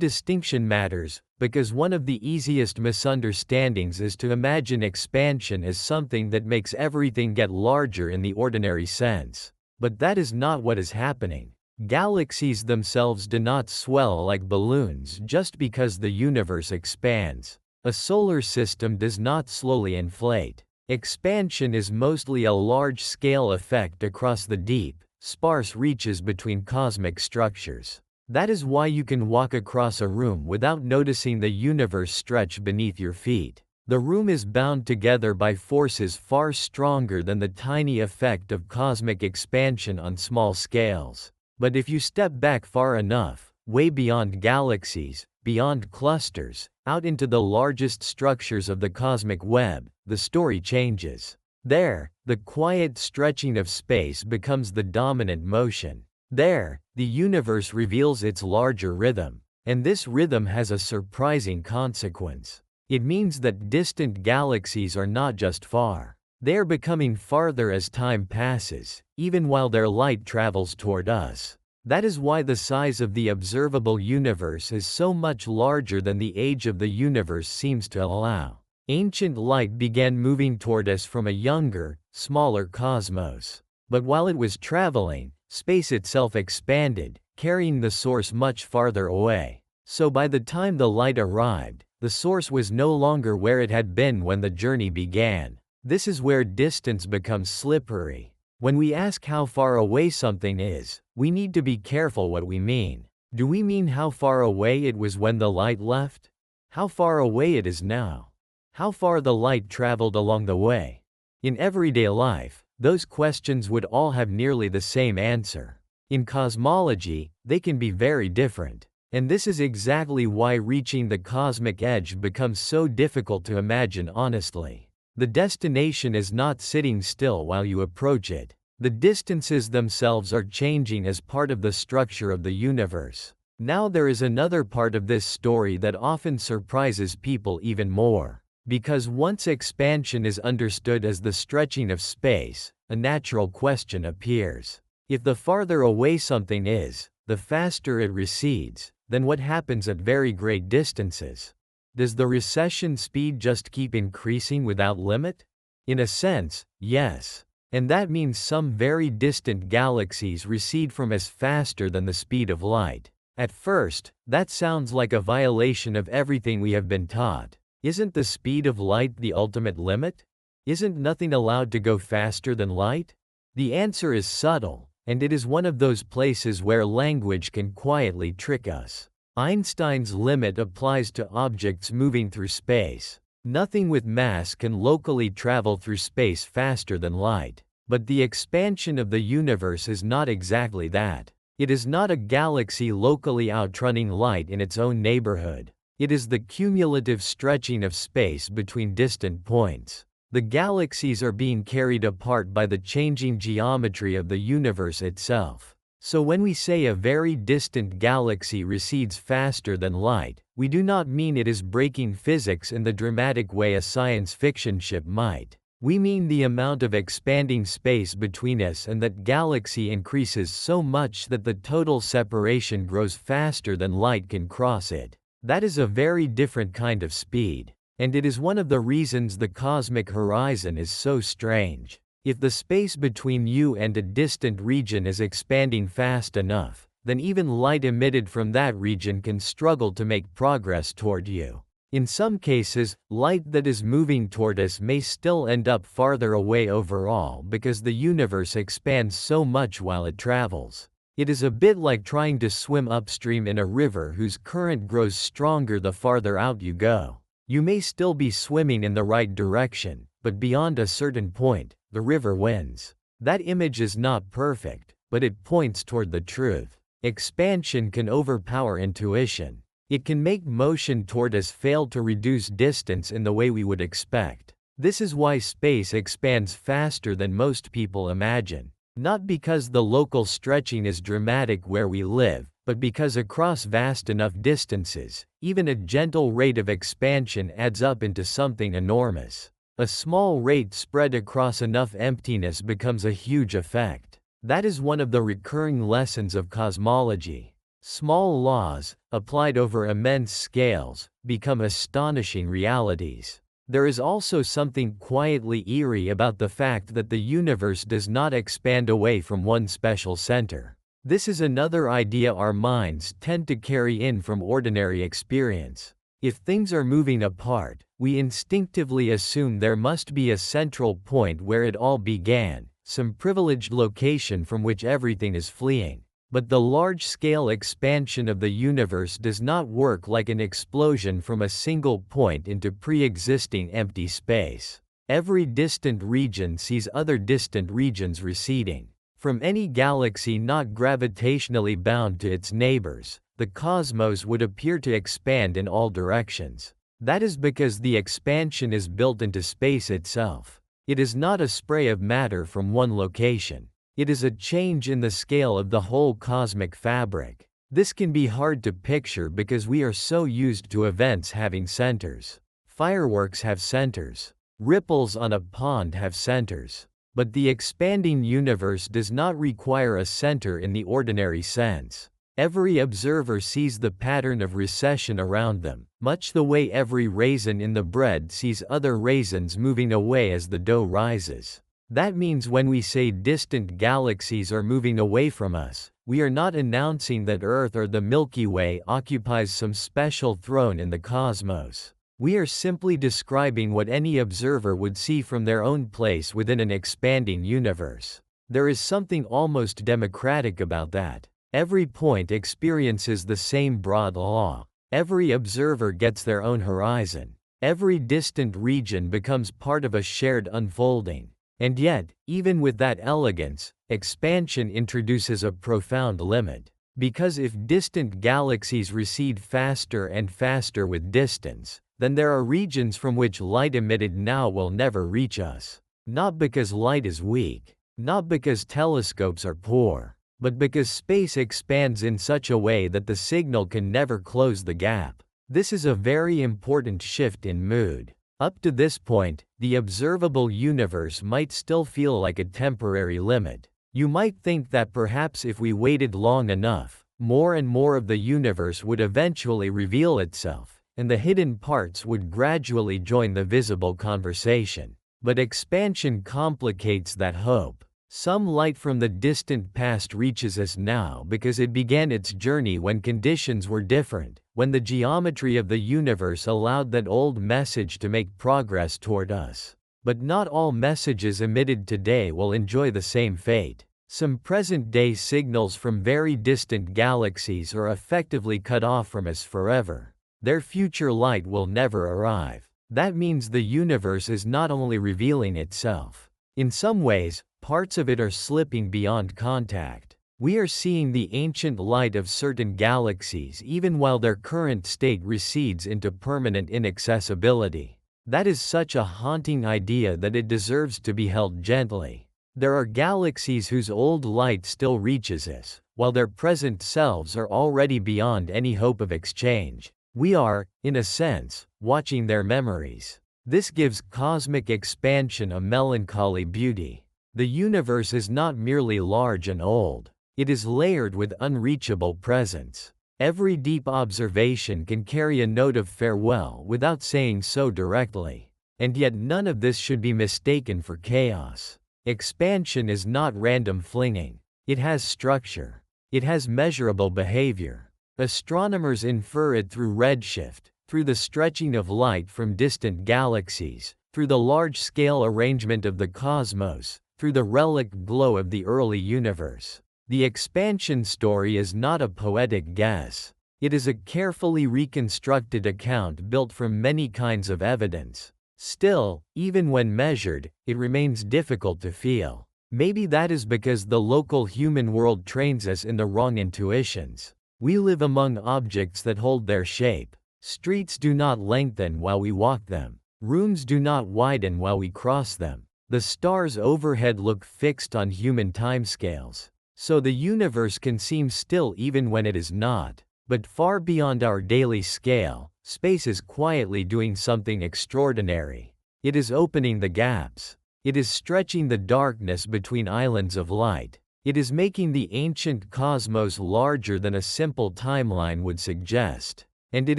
S2: distinction matters, because one of the easiest misunderstandings is to imagine expansion as something that makes everything get larger in the ordinary sense. But that is not what is happening. Galaxies themselves do not swell like balloons just because the universe expands. A solar system does not slowly inflate. Expansion is mostly a large-scale effect across the deep, sparse reaches between cosmic structures. That is why you can walk across a room without noticing the universe stretch beneath your feet. The room is bound together by forces far stronger than the tiny effect of cosmic expansion on small scales. But if you step back far enough, way beyond galaxies, beyond clusters, out into the largest structures of the cosmic web, the story changes. There, the quiet stretching of space becomes the dominant motion. There, the universe reveals its larger rhythm. And this rhythm has a surprising consequence. It means that distant galaxies are not just far. They are becoming farther as time passes, even while their light travels toward us. That is why the size of the observable universe is so much larger than the age of the universe seems to allow. Ancient light began moving toward us from a younger, smaller cosmos. But while it was traveling, space itself expanded, carrying the source much farther away. So by the time the light arrived, the source was no longer where it had been when the journey began. This is where distance becomes slippery. When we ask how far away something is, we need to be careful what we mean. Do we mean how far away it was when the light left? How far away it is now? How far the light traveled along the way? In everyday life, those questions would all have nearly the same answer. In cosmology, they can be very different. And this is exactly why reaching the cosmic edge becomes so difficult to imagine honestly. The destination is not sitting still while you approach it. The distances themselves are changing as part of the structure of the universe. Now there is another part of this story that often surprises people even more. Because once expansion is understood as the stretching of space, a natural question appears. If the farther away something is, the faster it recedes, then what happens at very great distances? Does the recession speed just keep increasing without limit? In a sense, yes. And that means some very distant galaxies recede from us faster than the speed of light. At first, that sounds like a violation of everything we have been taught. Isn't the speed of light the ultimate limit? Isn't nothing allowed to go faster than light? The answer is subtle, and it is one of those places where language can quietly trick us. Einstein's limit applies to objects moving through space. Nothing with mass can locally travel through space faster than light. But the expansion of the universe is not exactly that. It is not a galaxy locally outrunning light in its own neighborhood. It is the cumulative stretching of space between distant points. The galaxies are being carried apart by the changing geometry of the universe itself. So when we say a very distant galaxy recedes faster than light, we do not mean it is breaking physics in the dramatic way a science fiction ship might. We mean the amount of expanding space between us and that galaxy increases so much that the total separation grows faster than light can cross it. That is a very different kind of speed. And it is one of the reasons the cosmic horizon is so strange. If the space between you and a distant region is expanding fast enough, then even light emitted from that region can struggle to make progress toward you. In some cases, light that is moving toward us may still end up farther away overall because the universe expands so much while it travels. It is a bit like trying to swim upstream in a river whose current grows stronger the farther out you go. You may still be swimming in the right direction, but beyond a certain point, the river wins. That image is not perfect, but it points toward the truth. Expansion can overpower intuition. It can make motion toward us fail to reduce distance in the way we would expect. This is why space expands faster than most people imagine. Not because the local stretching is dramatic where we live, but because across vast enough distances, even a gentle rate of expansion adds up into something enormous. A small rate spread across enough emptiness becomes a huge effect. That is one of the recurring lessons of cosmology. Small laws, applied over immense scales, become astonishing realities. There is also something quietly eerie about the fact that the universe does not expand away from one special center. This is another idea our minds tend to carry in from ordinary experience. If things are moving apart, we instinctively assume there must be a central point where it all began, some privileged location from which everything is fleeing. But the large-scale expansion of the universe does not work like an explosion from a single point into pre-existing empty space. Every distant region sees other distant regions receding. From any galaxy not gravitationally bound to its neighbors, the cosmos would appear to expand in all directions. That is because the expansion is built into space itself. It is not a spray of matter from one location. It is a change in the scale of the whole cosmic fabric. This can be hard to picture because we are so used to events having centers. Fireworks have centers. Ripples on a pond have centers. But the expanding universe does not require a center in the ordinary sense. Every observer sees the pattern of recession around them, much the way every raisin in the bread sees other raisins moving away as the dough rises. That means when we say distant galaxies are moving away from us, we are not announcing that Earth or the Milky Way occupies some special throne in the cosmos. We are simply describing what any observer would see from their own place within an expanding universe. There is something almost democratic about that. Every point experiences the same broad law. Every observer gets their own horizon. Every distant region becomes part of a shared unfolding. And yet, even with that elegance, expansion introduces a profound limit. Because if distant galaxies recede faster and faster with distance, then there are regions from which light emitted now will never reach us. Not because light is weak, not because telescopes are poor, but because space expands in such a way that the signal can never close the gap. This is a very important shift in mood. Up to this point, the observable universe might still feel like a temporary limit. You might think that perhaps if we waited long enough, more and more of the universe would eventually reveal itself, and the hidden parts would gradually join the visible conversation. But expansion complicates that hope. Some light from the distant past reaches us now because it began its journey when conditions were different, when the geometry of the universe allowed that old message to make progress toward us. But not all messages emitted today will enjoy the same fate. Some present-day signals from very distant galaxies are effectively cut off from us forever. Their future light will never arrive. That means the universe is not only revealing itself. In some ways, parts of it are slipping beyond contact. We are seeing the ancient light of certain galaxies even while their current state recedes into permanent inaccessibility. That is such a haunting idea that it deserves to be held gently. There are galaxies whose old light still reaches us, while their present selves are already beyond any hope of exchange. We are, in a sense, watching their memories. This gives cosmic expansion a melancholy beauty. The universe is not merely large and old. It is layered with unreachable presence. Every deep observation can carry a note of farewell without saying so directly. And yet none of this should be mistaken for chaos. Expansion is not random flinging. It has structure. It has measurable behavior. Astronomers infer it through redshift, through the stretching of light from distant galaxies, through the large-scale arrangement of the cosmos, through the relic glow of the early universe. The expansion story is not a poetic guess. It is a carefully reconstructed account built from many kinds of evidence. Still, even when measured, it remains difficult to feel. Maybe that is because the local human world trains us in the wrong intuitions. We live among objects that hold their shape. Streets do not lengthen while we walk them. Rooms do not widen while we cross them. The stars overhead look fixed on human timescales. So the universe can seem still even when it is not. But far beyond our daily scale, space is quietly doing something extraordinary. It is opening the gaps. It is stretching the darkness between islands of light. It is making the ancient cosmos larger than a simple timeline would suggest. And it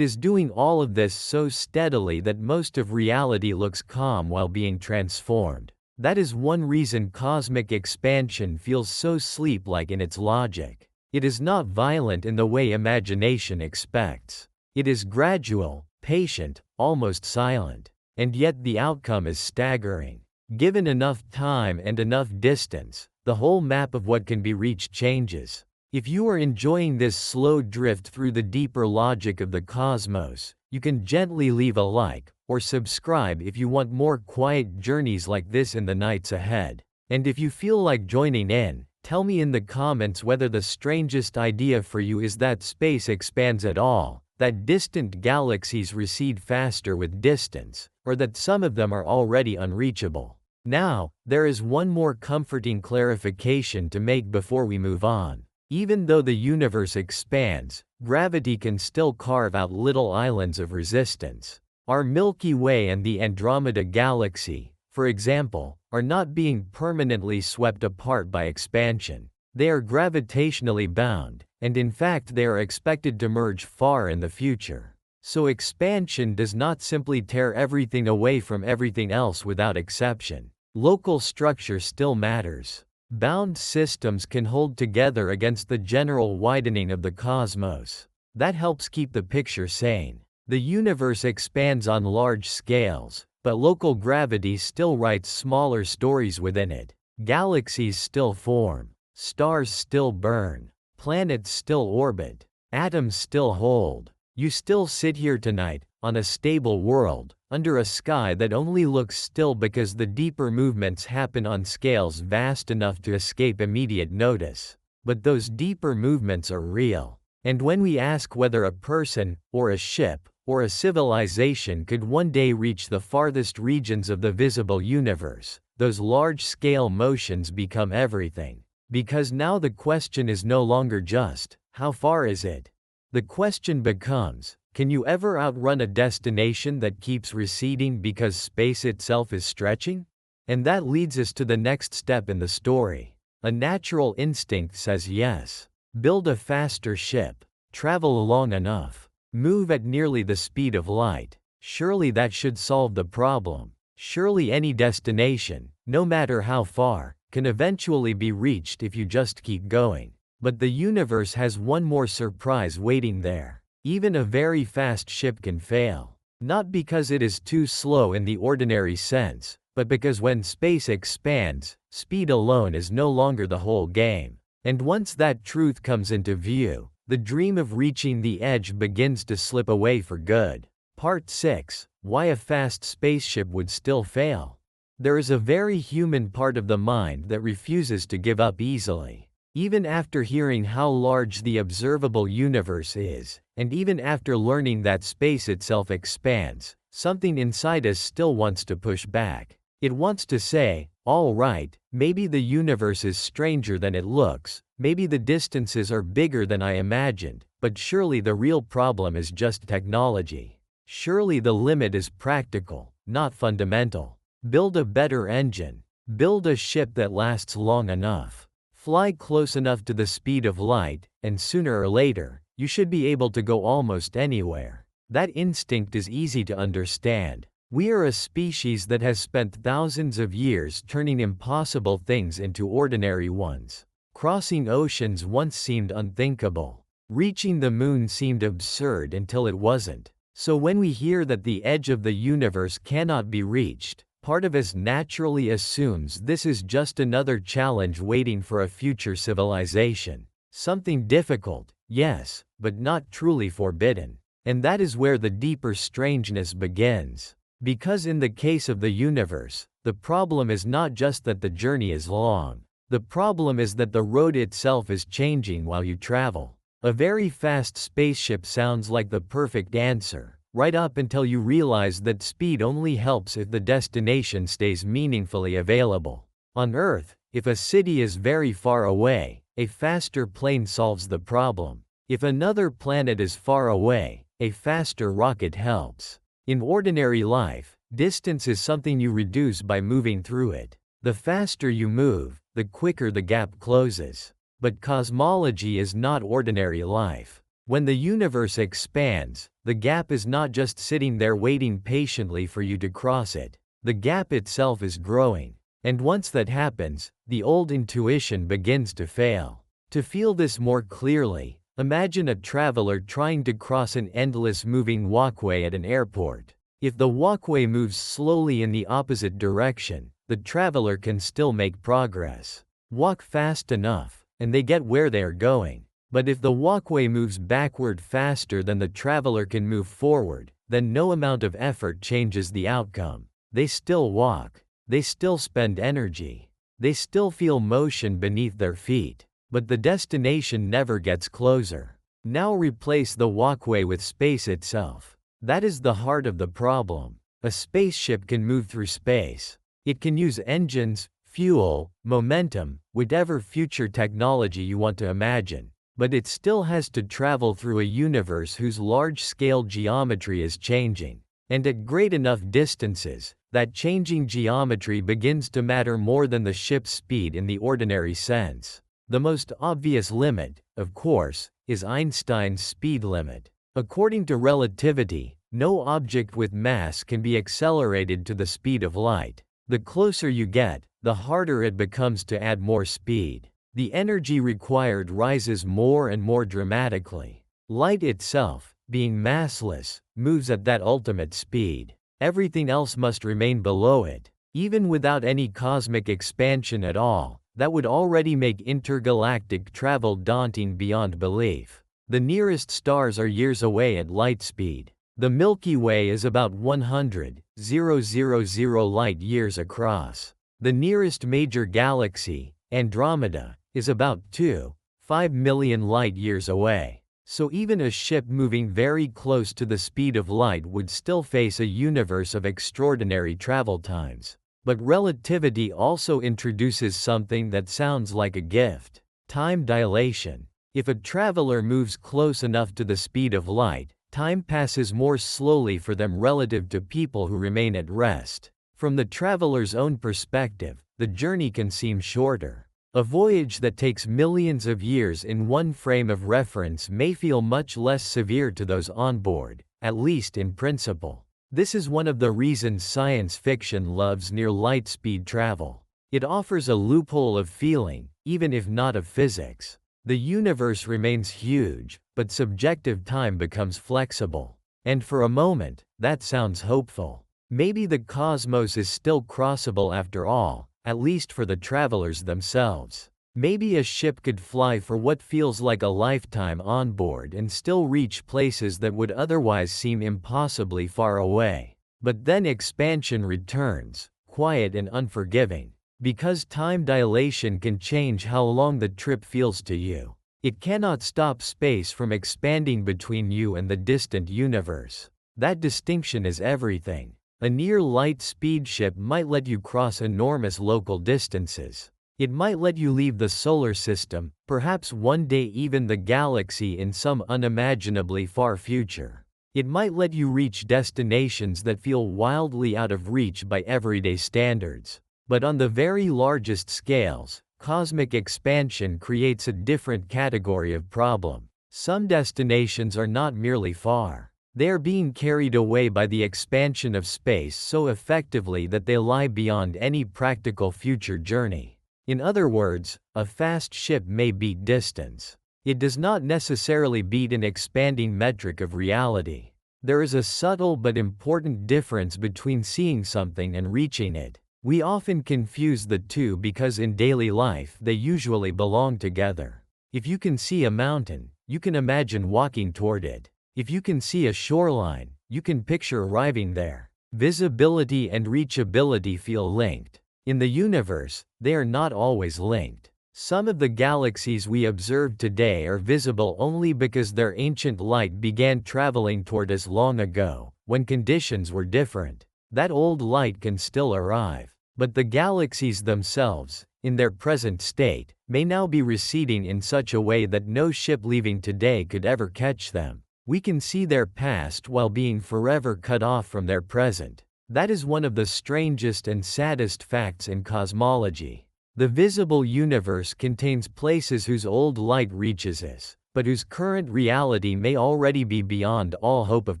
S2: is doing all of this so steadily that most of reality looks calm while being transformed. That is one reason cosmic expansion feels so sleep-like in its logic. It is not violent in the way imagination expects. It is gradual, patient, almost silent. And yet the outcome is staggering. Given enough time and enough distance, the whole map of what can be reached changes. If you are enjoying this slow drift through the deeper logic of the cosmos, you can gently leave a like, or subscribe if you want more quiet journeys like this in the nights ahead. And if you feel like joining in, tell me in the comments whether the strangest idea for you is that space expands at all, that distant galaxies recede faster with distance, or that some of them are already unreachable. Now, there is one more comforting clarification to make before we move on. Even though the universe expands, gravity can still carve out little islands of resistance. Our Milky Way and the Andromeda Galaxy, for example, are not being permanently swept apart by expansion. They are gravitationally bound, and in fact they are expected to merge far in the future. So expansion does not simply tear everything away from everything else without exception. Local structure still matters. Bound systems can hold together against the general widening of the cosmos. That helps keep the picture sane. The universe expands on large scales, but local gravity still writes smaller stories within it. Galaxies still form, stars still burn, planets still orbit, atoms still hold. You still sit here tonight, on a stable world, under a sky that only looks still because the deeper movements happen on scales vast enough to escape immediate notice. But those deeper movements are real. And when we ask whether a person, or a ship, or a civilization could one day reach the farthest regions of the visible universe, those large-scale motions become everything. Because now the question is no longer just, how far is it? The question becomes, can you ever outrun a destination that keeps receding because space itself is stretching? And that leads us to the next step in the story. A natural instinct says yes. Build a faster ship. Travel long enough. Move at nearly the speed of light. Surely that should solve the problem. Surely any destination, no matter how far, can eventually be reached if you just keep going. But the universe has one more surprise waiting there. Even a very fast ship can fail. Not because it is too slow in the ordinary sense, but because when space expands, speed alone is no longer the whole game. And once that truth comes into view, the dream of reaching the edge begins to slip away for good. Part 6: Why a fast spaceship would still fail. There is a very human part of the mind that refuses to give up easily. Even after hearing how large the observable universe is, and even after learning that space itself expands, something inside us still wants to push back. It wants to say, all right, maybe the universe is stranger than it looks, maybe the distances are bigger than I imagined, but surely the real problem is just technology. Surely the limit is practical, not fundamental. Build a better engine. Build a ship that lasts long enough. Fly close enough to the speed of light, and sooner or later, you should be able to go almost anywhere. That instinct is easy to understand. We are a species that has spent thousands of years turning impossible things into ordinary ones. Crossing oceans once seemed unthinkable. Reaching the moon seemed absurd until it wasn't. So when we hear that the edge of the universe cannot be reached, part of us naturally assumes this is just another challenge waiting for a future civilization. Something difficult, yes, but not truly forbidden. And that is where the deeper strangeness begins. Because in the case of the universe, the problem is not just that the journey is long. The problem is that the road itself is changing while you travel. A very fast spaceship sounds like the perfect answer, right up until you realize that speed only helps if the destination stays meaningfully available. On Earth, if a city is very far away, a faster plane solves the problem. If another planet is far away, a faster rocket helps. In ordinary life, distance is something you reduce by moving through it. The faster you move, the quicker the gap closes. But cosmology is not ordinary life. When the universe expands, the gap is not just sitting there waiting patiently for you to cross it. The gap itself is growing. And once that happens, the old intuition begins to fail. To feel this more clearly, imagine a traveler trying to cross an endless moving walkway at an airport. If the walkway moves slowly in the opposite direction, the traveler can still make progress. Walk fast enough, and they get where they are going. But if the walkway moves backward faster than the traveler can move forward, then no amount of effort changes the outcome. They still walk. They still spend energy. They still feel motion beneath their feet. But the destination never gets closer. Now replace the walkway with space itself. That is the heart of the problem. A spaceship can move through space. It can use engines, fuel, momentum, whatever future technology you want to imagine. But it still has to travel through a universe whose large-scale geometry is changing. And at great enough distances, that changing geometry begins to matter more than the ship's speed in the ordinary sense. The most obvious limit, of course, is Einstein's speed limit. According to relativity, no object with mass can be accelerated to the speed of light. The closer you get, the harder it becomes to add more speed. The energy required rises more and more dramatically. Light itself, being massless, moves at that ultimate speed. Everything else must remain below it. Even without any cosmic expansion at all, that would already make intergalactic travel daunting beyond belief. The nearest stars are years away at light speed. The Milky Way is about 100,000 light years across. The nearest major galaxy, Andromeda, is about 2.5 million light years away. So even a ship moving very close to the speed of light would still face a universe of extraordinary travel times. But relativity also introduces something that sounds like a gift: time dilation. If a traveler moves close enough to the speed of light, time passes more slowly for them relative to people who remain at rest. From the traveler's own perspective, the journey can seem shorter. A voyage that takes millions of years in one frame of reference may feel much less severe to those on board, at least in principle. This is one of the reasons science fiction loves near-light speed travel. It offers a loophole of feeling, even if not of physics. The universe remains huge, but subjective time becomes flexible. And for a moment, that sounds hopeful. Maybe the cosmos is still crossable after all, at least for the travelers themselves. Maybe a ship could fly for what feels like a lifetime on board and still reach places that would otherwise seem impossibly far away. But then expansion returns, quiet and unforgiving. Because time dilation can change how long the trip feels to you. It cannot stop space from expanding between you and the distant universe. That distinction is everything. A near-light speed ship might let you cross enormous local distances. It might let you leave the solar system, perhaps one day even the galaxy in some unimaginably far future. It might let you reach destinations that feel wildly out of reach by everyday standards. But on the very largest scales, cosmic expansion creates a different category of problem. Some destinations are not merely far. They are being carried away by the expansion of space so effectively that they lie beyond any practical future journey. In other words, a fast ship may beat distance. It does not necessarily beat an expanding metric of reality. There is a subtle but important difference between seeing something and reaching it. We often confuse the two because in daily life they usually belong together. If you can see a mountain, you can imagine walking toward it. If you can see a shoreline, you can picture arriving there. Visibility and reachability feel linked. In the universe, they are not always linked. Some of the galaxies we observe today are visible only because their ancient light began traveling toward us long ago, when conditions were different. That old light can still arrive. But the galaxies themselves, in their present state, may now be receding in such a way that no ship leaving today could ever catch them. We can see their past while being forever cut off from their present. That is one of the strangest and saddest facts in cosmology. The visible universe contains places whose old light reaches us, but whose current reality may already be beyond all hope of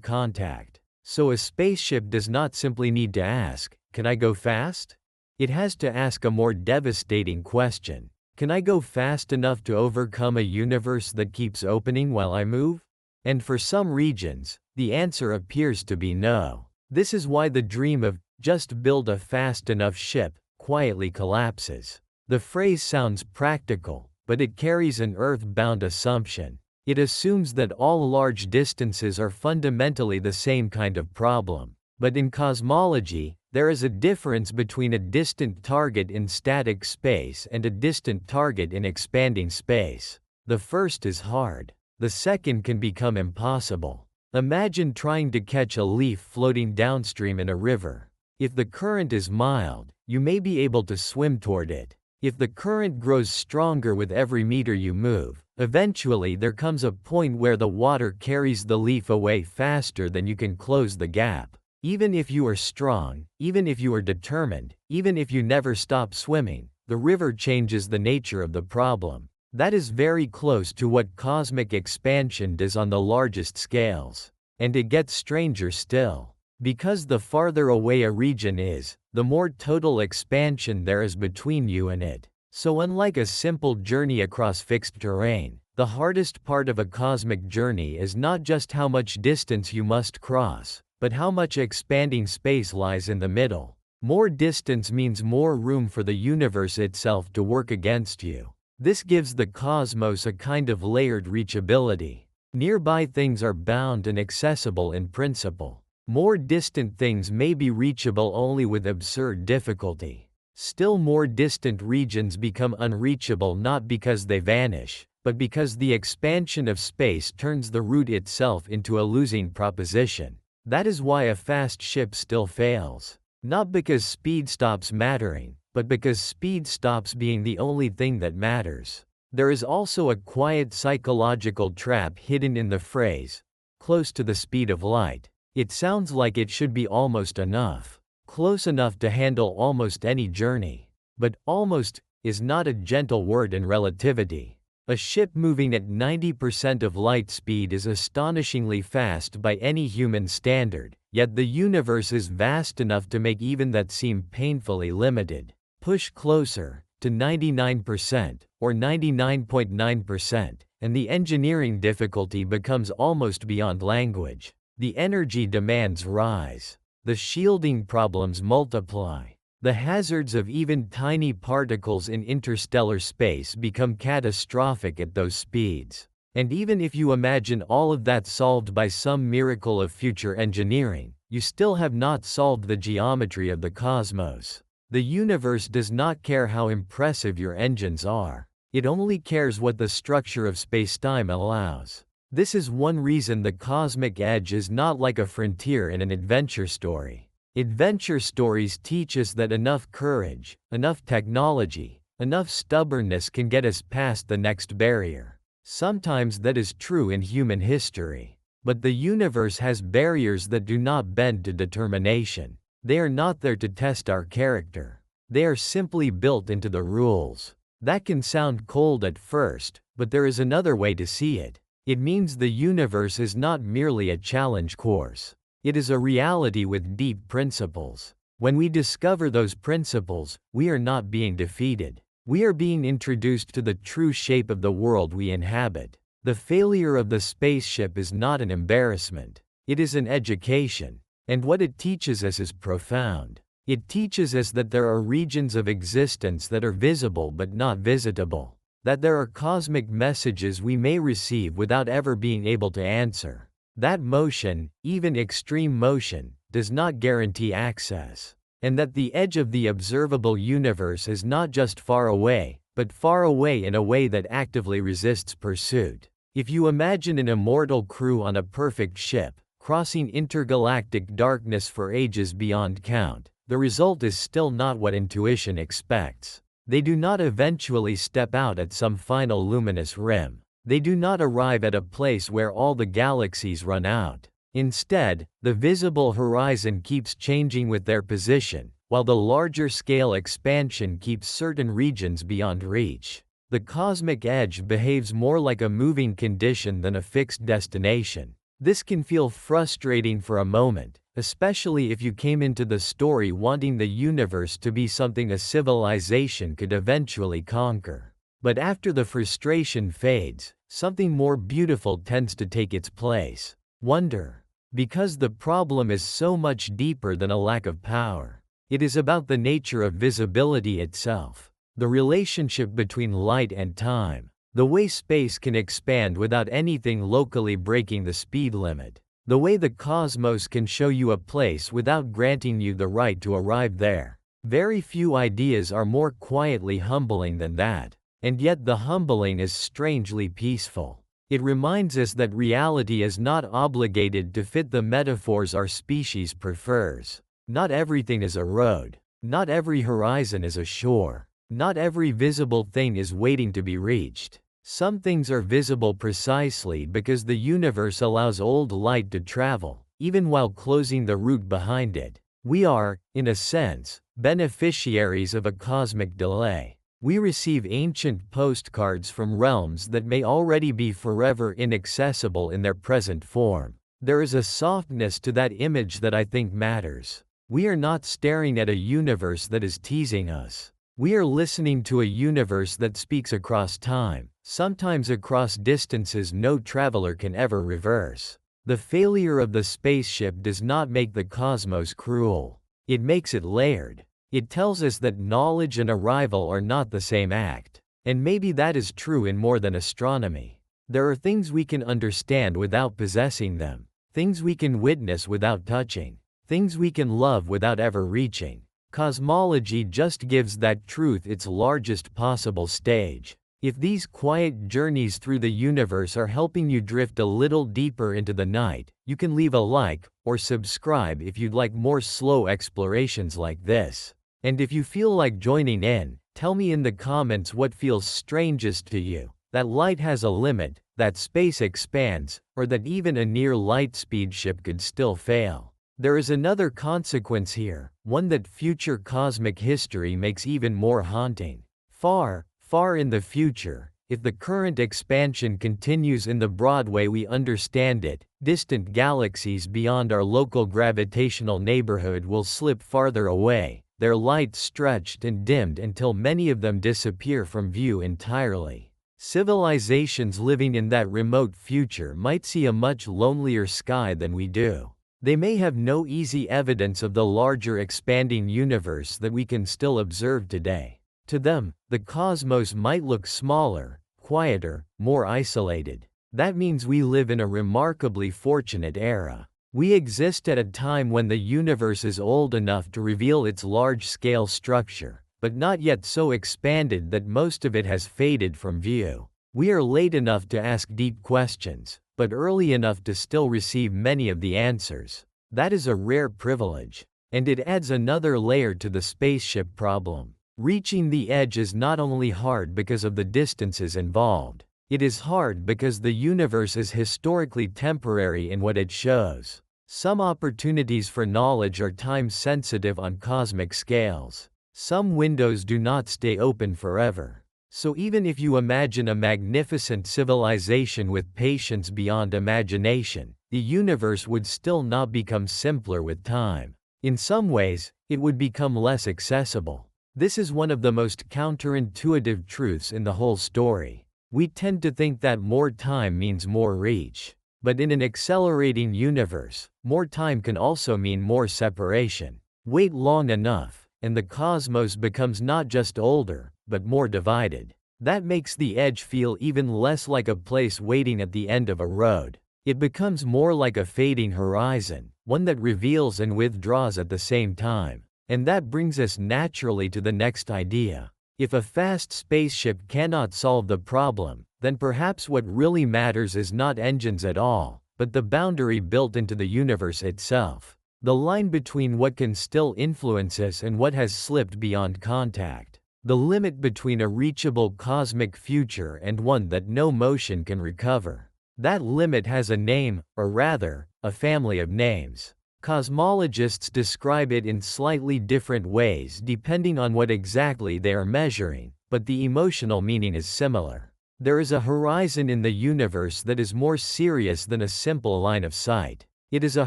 S2: contact. So a spaceship does not simply need to ask, "Can I go fast?" It has to ask a more devastating question. Can I go fast enough to overcome a universe that keeps opening while I move? And for some regions, the answer appears to be no. This is why the dream of "just build a fast enough ship" quietly collapses. The phrase sounds practical, but it carries an earth-bound assumption. It assumes that all large distances are fundamentally the same kind of problem. But in cosmology, there is a difference between a distant target in static space and a distant target in expanding space. The first is hard. The second can become impossible. Imagine trying to catch a leaf floating downstream in a river. If the current is mild, you may be able to swim toward it. If the current grows stronger with every meter you move, eventually there comes a point where the water carries the leaf away faster than you can close the gap. Even if you are strong, even if you are determined, even if you never stop swimming, the river changes the nature of the problem. That is very close to what cosmic expansion does on the largest scales. And it gets stranger still. Because the farther away a region is, the more total expansion there is between you and it. So unlike a simple journey across fixed terrain, the hardest part of a cosmic journey is not just how much distance you must cross, but how much expanding space lies in the middle. More distance means more room for the universe itself to work against you. This gives the cosmos a kind of layered reachability. Nearby things are bound and accessible in principle. More distant things may be reachable only with absurd difficulty. Still more distant regions become unreachable not because they vanish, but because the expansion of space turns the route itself into a losing proposition. That is why a fast ship still fails. Not because speed stops mattering, but because speed stops being the only thing that matters. There is also a quiet psychological trap hidden in the phrase, close to the speed of light. It sounds like it should be almost enough. Close enough to handle almost any journey. But almost is not a gentle word in relativity. A ship moving at 90% of light speed is astonishingly fast by any human standard, yet the universe is vast enough to make even that seem painfully limited. Push closer, to 99%, or 99.9%, and the engineering difficulty becomes almost beyond language. The energy demands rise. The shielding problems multiply. The hazards of even tiny particles in interstellar space become catastrophic at those speeds. And even if you imagine all of that solved by some miracle of future engineering, you still have not solved the geometry of the cosmos. The universe does not care how impressive your engines are. It only cares what the structure of spacetime allows. This is one reason the cosmic edge is not like a frontier in an adventure story. Adventure stories teach us that enough courage, enough technology, enough stubbornness can get us past the next barrier. Sometimes that is true in human history. But the universe has barriers that do not bend to determination. They are not there to test our character. They are simply built into the rules. That can sound cold at first, but there is another way to see it. It means the universe is not merely a challenge course. It is a reality with deep principles. When we discover those principles, we are not being defeated. We are being introduced to the true shape of the world we inhabit. The failure of the spaceship is not an embarrassment. It is an education. And what it teaches us is profound. It teaches us that there are regions of existence that are visible but not visitable. That there are cosmic messages we may receive without ever being able to answer. That motion, even extreme motion, does not guarantee access. And that the edge of the observable universe is not just far away, but far away in a way that actively resists pursuit. If you imagine an immortal crew on a perfect ship, crossing intergalactic darkness for ages beyond count, the result is still not what intuition expects. They do not eventually step out at some final luminous rim. They do not arrive at a place where all the galaxies run out. Instead, the visible horizon keeps changing with their position, while the larger scale expansion keeps certain regions beyond reach. The cosmic edge behaves more like a moving condition than a fixed destination. This can feel frustrating for a moment, especially if you came into the story wanting the universe to be something a civilization could eventually conquer. But after the frustration fades, something more beautiful tends to take its place. Wonder. Because the problem is so much deeper than a lack of power. It is about the nature of visibility itself. The relationship between light and time. The way space can expand without anything locally breaking the speed limit. The way the cosmos can show you a place without granting you the right to arrive there. Very few ideas are more quietly humbling than that. And yet the humbling is strangely peaceful. It reminds us that reality is not obligated to fit the metaphors our species prefers. Not everything is a road. Not every horizon is a shore. Not every visible thing is waiting to be reached. Some things are visible precisely because the universe allows old light to travel, even while closing the route behind it. We are, in a sense, beneficiaries of a cosmic delay. We receive ancient postcards from realms that may already be forever inaccessible in their present form. There is a softness to that image that I think matters. We are not staring at a universe that is teasing us. We are listening to a universe that speaks across time, sometimes across distances no traveler can ever reverse. The failure of the spaceship does not make the cosmos cruel. It makes it layered. It tells us that knowledge and arrival are not the same act. And maybe that is true in more than astronomy. There are things we can understand without possessing them, things we can witness without touching, things we can love without ever reaching. Cosmology just gives that truth its largest possible stage. If these quiet journeys through the universe are helping you drift a little deeper into the night, you can leave a like or subscribe if you'd like more slow explorations like this. And if you feel like joining in, tell me in the comments what feels strangest to you, that light has a limit, that space expands, or that even a near light speed ship could still fail. There is another consequence here, one that future cosmic history makes even more haunting. Far in the future, if the current expansion continues in the broad way we understand it, distant galaxies beyond our local gravitational neighborhood will slip farther away, their light stretched and dimmed until many of them disappear from view entirely. Civilizations living in that remote future might see a much lonelier sky than we do. They may have no easy evidence of the larger expanding universe that we can still observe today. To them, the cosmos might look smaller, quieter, more isolated. That means we live in a remarkably fortunate era. We exist at a time when the universe is old enough to reveal its large-scale structure, but not yet so expanded that most of it has faded from view. We are late enough to ask deep questions, but early enough to still receive many of the answers. That is a rare privilege. And it adds another layer to the spaceship problem. Reaching the edge is not only hard because of the distances involved. It is hard because the universe is historically temporary in what it shows. Some opportunities for knowledge are time-sensitive on cosmic scales. Some windows do not stay open forever. So even if you imagine a magnificent civilization with patience beyond imagination, the universe would still not become simpler with time. In some ways, it would become less accessible. This is one of the most counterintuitive truths in the whole story. We tend to think that more time means more reach. But in an accelerating universe, more time can also mean more separation. Wait long enough, and the cosmos becomes not just older, but more divided. That makes the edge feel even less like a place waiting at the end of a road. It becomes more like a fading horizon, one that reveals and withdraws at the same time. And that brings us naturally to the next idea. If a fast spaceship cannot solve the problem, then perhaps what really matters is not engines at all, but the boundary built into the universe itself. The line between what can still influence us and what has slipped beyond contact. The limit between a reachable cosmic future and one that no motion can recover. That limit has a name, or rather, a family of names. Cosmologists describe it in slightly different ways depending on what exactly they are measuring, but the emotional meaning is similar. There is a horizon in the universe that is more serious than a simple line of sight. It is a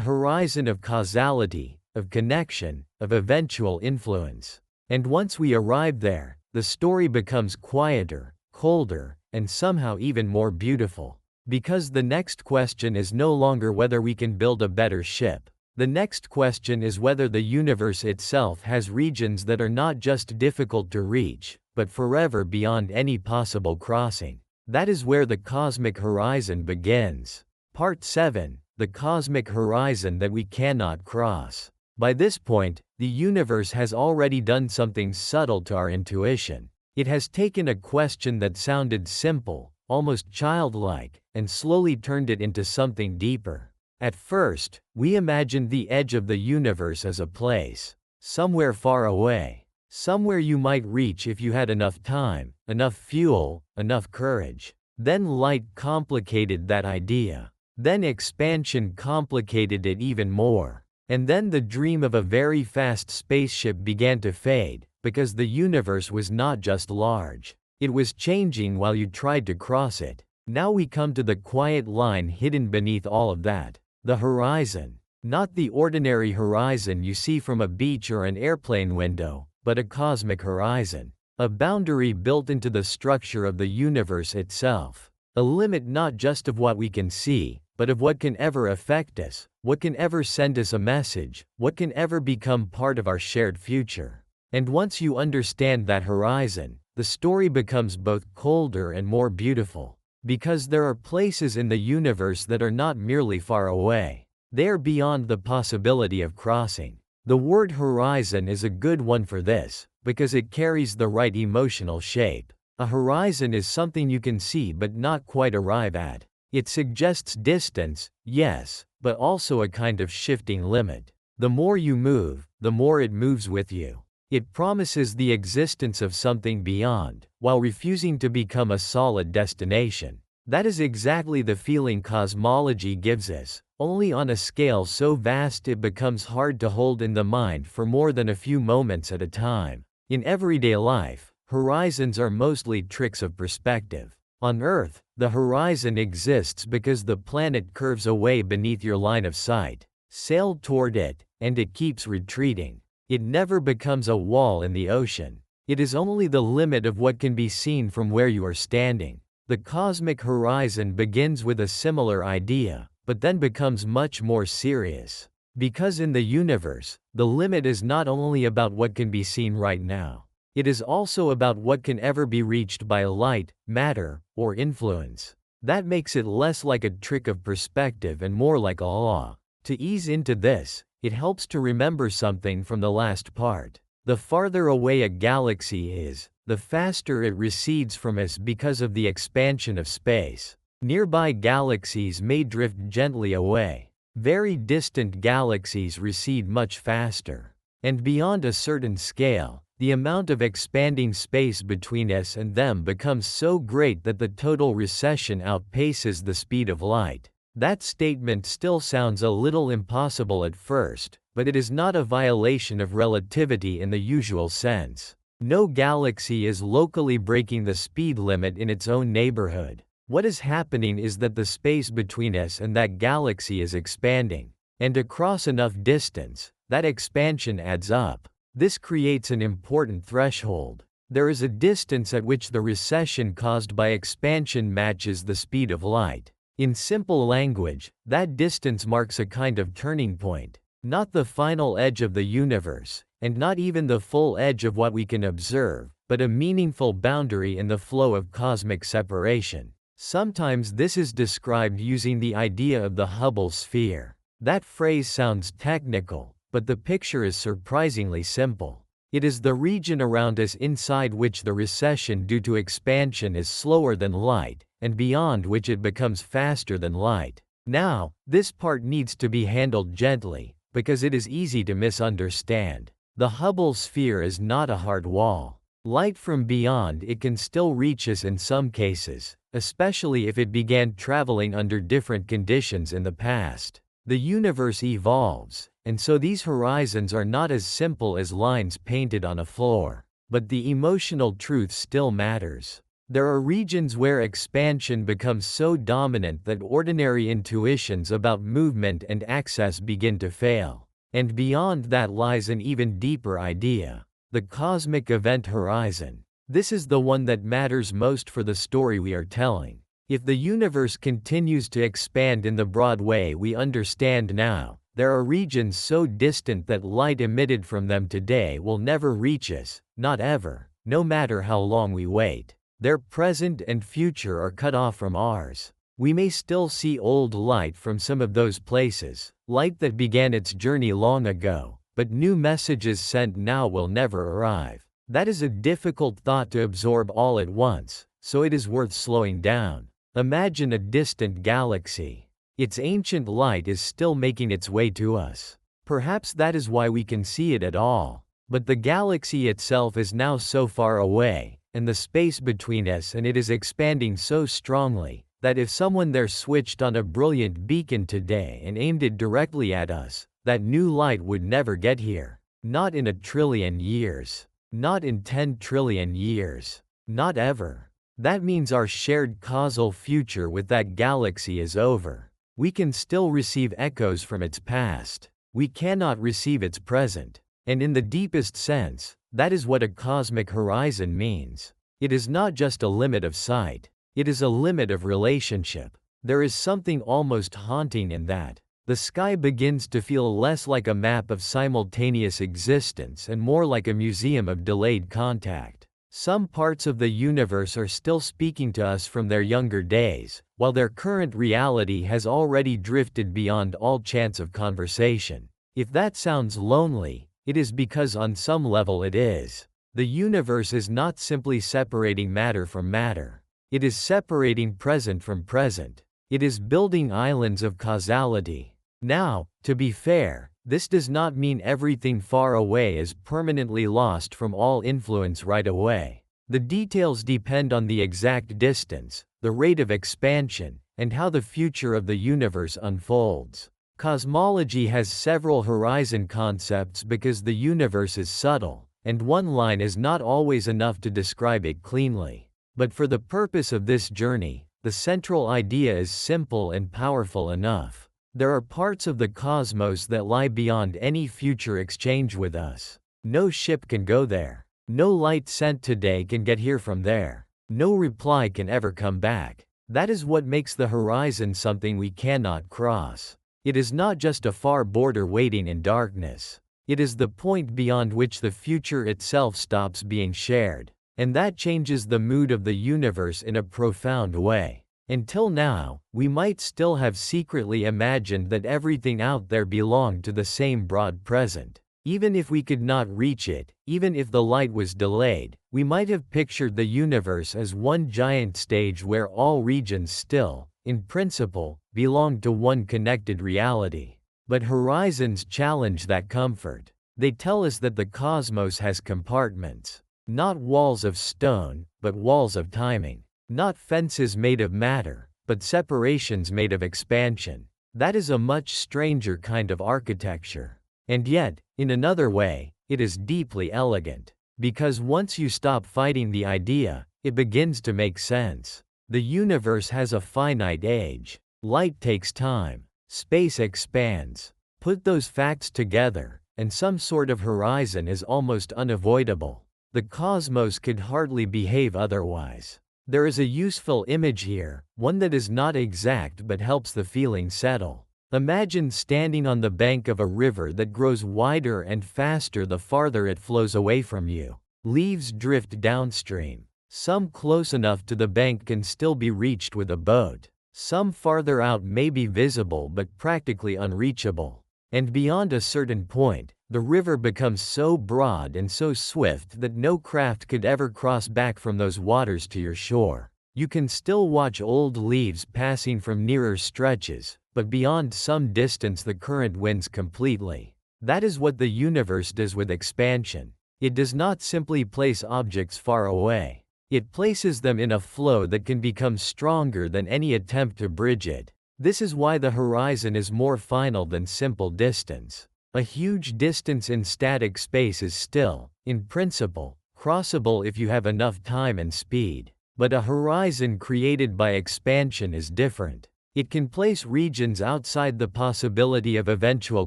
S2: horizon of causality, of connection, of eventual influence. And once we arrive there, the story becomes quieter, colder, and somehow even more beautiful. Because the next question is no longer whether we can build a better ship. The next question is whether the universe itself has regions that are not just difficult to reach, but forever beyond any possible crossing. That is where the cosmic horizon begins. Part 7: The Cosmic Horizon That We Cannot Cross. By this point, the universe has already done something subtle to our intuition. It has taken a question that sounded simple, almost childlike, and slowly turned it into something deeper. At first, we imagined the edge of the universe as a place. somewhere far away, somewhere you might reach if you had enough time, enough fuel, enough courage. Then light complicated that idea. Then expansion complicated it even more. And then the dream of a very fast spaceship began to fade, because the universe was not just large. It was changing while you tried to cross it. Now we come to the quiet line hidden beneath all of that. The horizon. Not the ordinary horizon you see from a beach or an airplane window, but a cosmic horizon. A boundary built into the structure of the universe itself. A limit not just of what we can see, but of what can ever affect us, what can ever send us a message, what can ever become part of our shared future. And once you understand that horizon, the story becomes both colder and more beautiful. Because there are places in the universe that are not merely far away. They are beyond the possibility of crossing. The word horizon is a good one for this, because it carries the right emotional shape. A horizon is something you can see but not quite arrive at. It suggests distance, yes, but also a kind of shifting limit. The more you move, the more it moves with you. It promises the existence of something beyond, while refusing to become a solid destination. That is exactly the feeling cosmology gives us, only on a scale so vast it becomes hard to hold in the mind for more than a few moments at a time. In everyday life, horizons are mostly tricks of perspective. On Earth, the horizon exists because the planet curves away beneath your line of sight. Sail toward it, and it keeps retreating. It never becomes a wall in the ocean. It is only the limit of what can be seen from where you are standing. The cosmic horizon begins with a similar idea, but then becomes much more serious. Because in the universe, the limit is not only about what can be seen right now. It is also about what can ever be reached by light, matter, or influence. That makes it less like a trick of perspective and more like a law. To ease into this, it helps to remember something from the last part. The farther away a galaxy is, the faster it recedes from us because of the expansion of space. Nearby galaxies may drift gently away. Very distant galaxies recede much faster. And beyond a certain scale, the amount of expanding space between us and them becomes so great that the total recession outpaces the speed of light. That statement still sounds a little impossible at first, but it is not a violation of relativity in the usual sense. No galaxy is locally breaking the speed limit in its own neighborhood. What is happening is that the space between us and that galaxy is expanding. And across enough distance, that expansion adds up. This creates an important threshold. There is a distance at which the recession caused by expansion matches the speed of light. In simple language, that distance marks a kind of turning point. Not the final edge of the universe, and not even the full edge of what we can observe, but a meaningful boundary in the flow of cosmic separation. Sometimes this is described using the idea of the Hubble sphere. That phrase sounds technical, but the picture is surprisingly simple. It is the region around us inside which the recession due to expansion is slower than light, and beyond which it becomes faster than light. Now, this part needs to be handled gently, because it is easy to misunderstand. The Hubble sphere is not a hard wall. Light from beyond it can still reach us in some cases, especially if it began traveling under different conditions in the past. The universe evolves, and so these horizons are not as simple as lines painted on a floor. But the emotional truth still matters. There are regions where expansion becomes so dominant that ordinary intuitions about movement and access begin to fail. And beyond that lies an even deeper idea. The cosmic event horizon. This is the one that matters most for the story we are telling. If the universe continues to expand in the broad way we understand now, there are regions so distant that light emitted from them today will never reach us, not ever, no matter how long we wait. Their present and future are cut off from ours. We may still see old light from some of those places, light that began its journey long ago, but new messages sent now will never arrive. That is a difficult thought to absorb all at once, so it is worth slowing down. Imagine a distant galaxy. Its ancient light is still making its way to us. Perhaps that is why we can see it at all. But the galaxy itself is now so far away, and the space between us and it is expanding so strongly, that if someone there switched on a brilliant beacon today and aimed it directly at us, that new light would never get here. Not in 1,000,000,000,000 years. Not in 10,000,000,000,000 years. Not ever. That means our shared causal future with that galaxy is over. We can still receive echoes from its past. We cannot receive its present. And in the deepest sense, that is what a cosmic horizon means. It is not just a limit of sight. It is a limit of relationship. There is something almost haunting in that. The sky begins to feel less like a map of simultaneous existence and more like a museum of delayed contact. Some parts of the universe are still speaking to us from their younger days, while their current reality has already drifted beyond all chance of conversation. If that sounds lonely, it is because on some level it is. The universe is not simply separating matter from matter. It is separating present from present. It is building islands of causality. Now, to be fair, this does not mean everything far away is permanently lost from all influence right away. The details depend on the exact distance, the rate of expansion, and how the future of the universe unfolds. Cosmology has several horizon concepts because the universe is subtle, and one line is not always enough to describe it cleanly. But for the purpose of this journey, the central idea is simple and powerful enough. There are parts of the cosmos that lie beyond any future exchange with us. No ship can go there. No light sent today can get here from there. No reply can ever come back. That is what makes the horizon something we cannot cross. It is not just a far border waiting in darkness. It is the point beyond which the future itself stops being shared. And that changes the mood of the universe in a profound way. Until now, we might still have secretly imagined that everything out there belonged to the same broad present. Even if we could not reach it, even if the light was delayed, we might have pictured the universe as one giant stage where all regions still, in principle, belong to one connected reality. But horizons challenge that comfort. They tell us that the cosmos has compartments. Not walls of stone, but walls of timing. Not fences made of matter, but separations made of expansion. That is a much stranger kind of architecture. And yet, in another way, it is deeply elegant. Because once you stop fighting the idea, it begins to make sense. The universe has a finite age. Light takes time. Space expands. Put those facts together, and some sort of horizon is almost unavoidable. The cosmos could hardly behave otherwise. There is a useful image here, one that is not exact but helps the feeling settle. Imagine standing on the bank of a river that grows wider and faster the farther it flows away from you. Leaves drift downstream. Some close enough to the bank can still be reached with a boat. Some farther out may be visible but practically unreachable. And beyond a certain point, the river becomes so broad and so swift that no craft could ever cross back from those waters to your shore. You can still watch old leaves passing from nearer stretches, but beyond some distance the current wins completely. That is what the universe does with expansion. It does not simply place objects far away. It places them in a flow that can become stronger than any attempt to bridge it. This is why the horizon is more final than simple distance. A huge distance in static space is still, in principle, crossable if you have enough time and speed. But a horizon created by expansion is different. It can place regions outside the possibility of eventual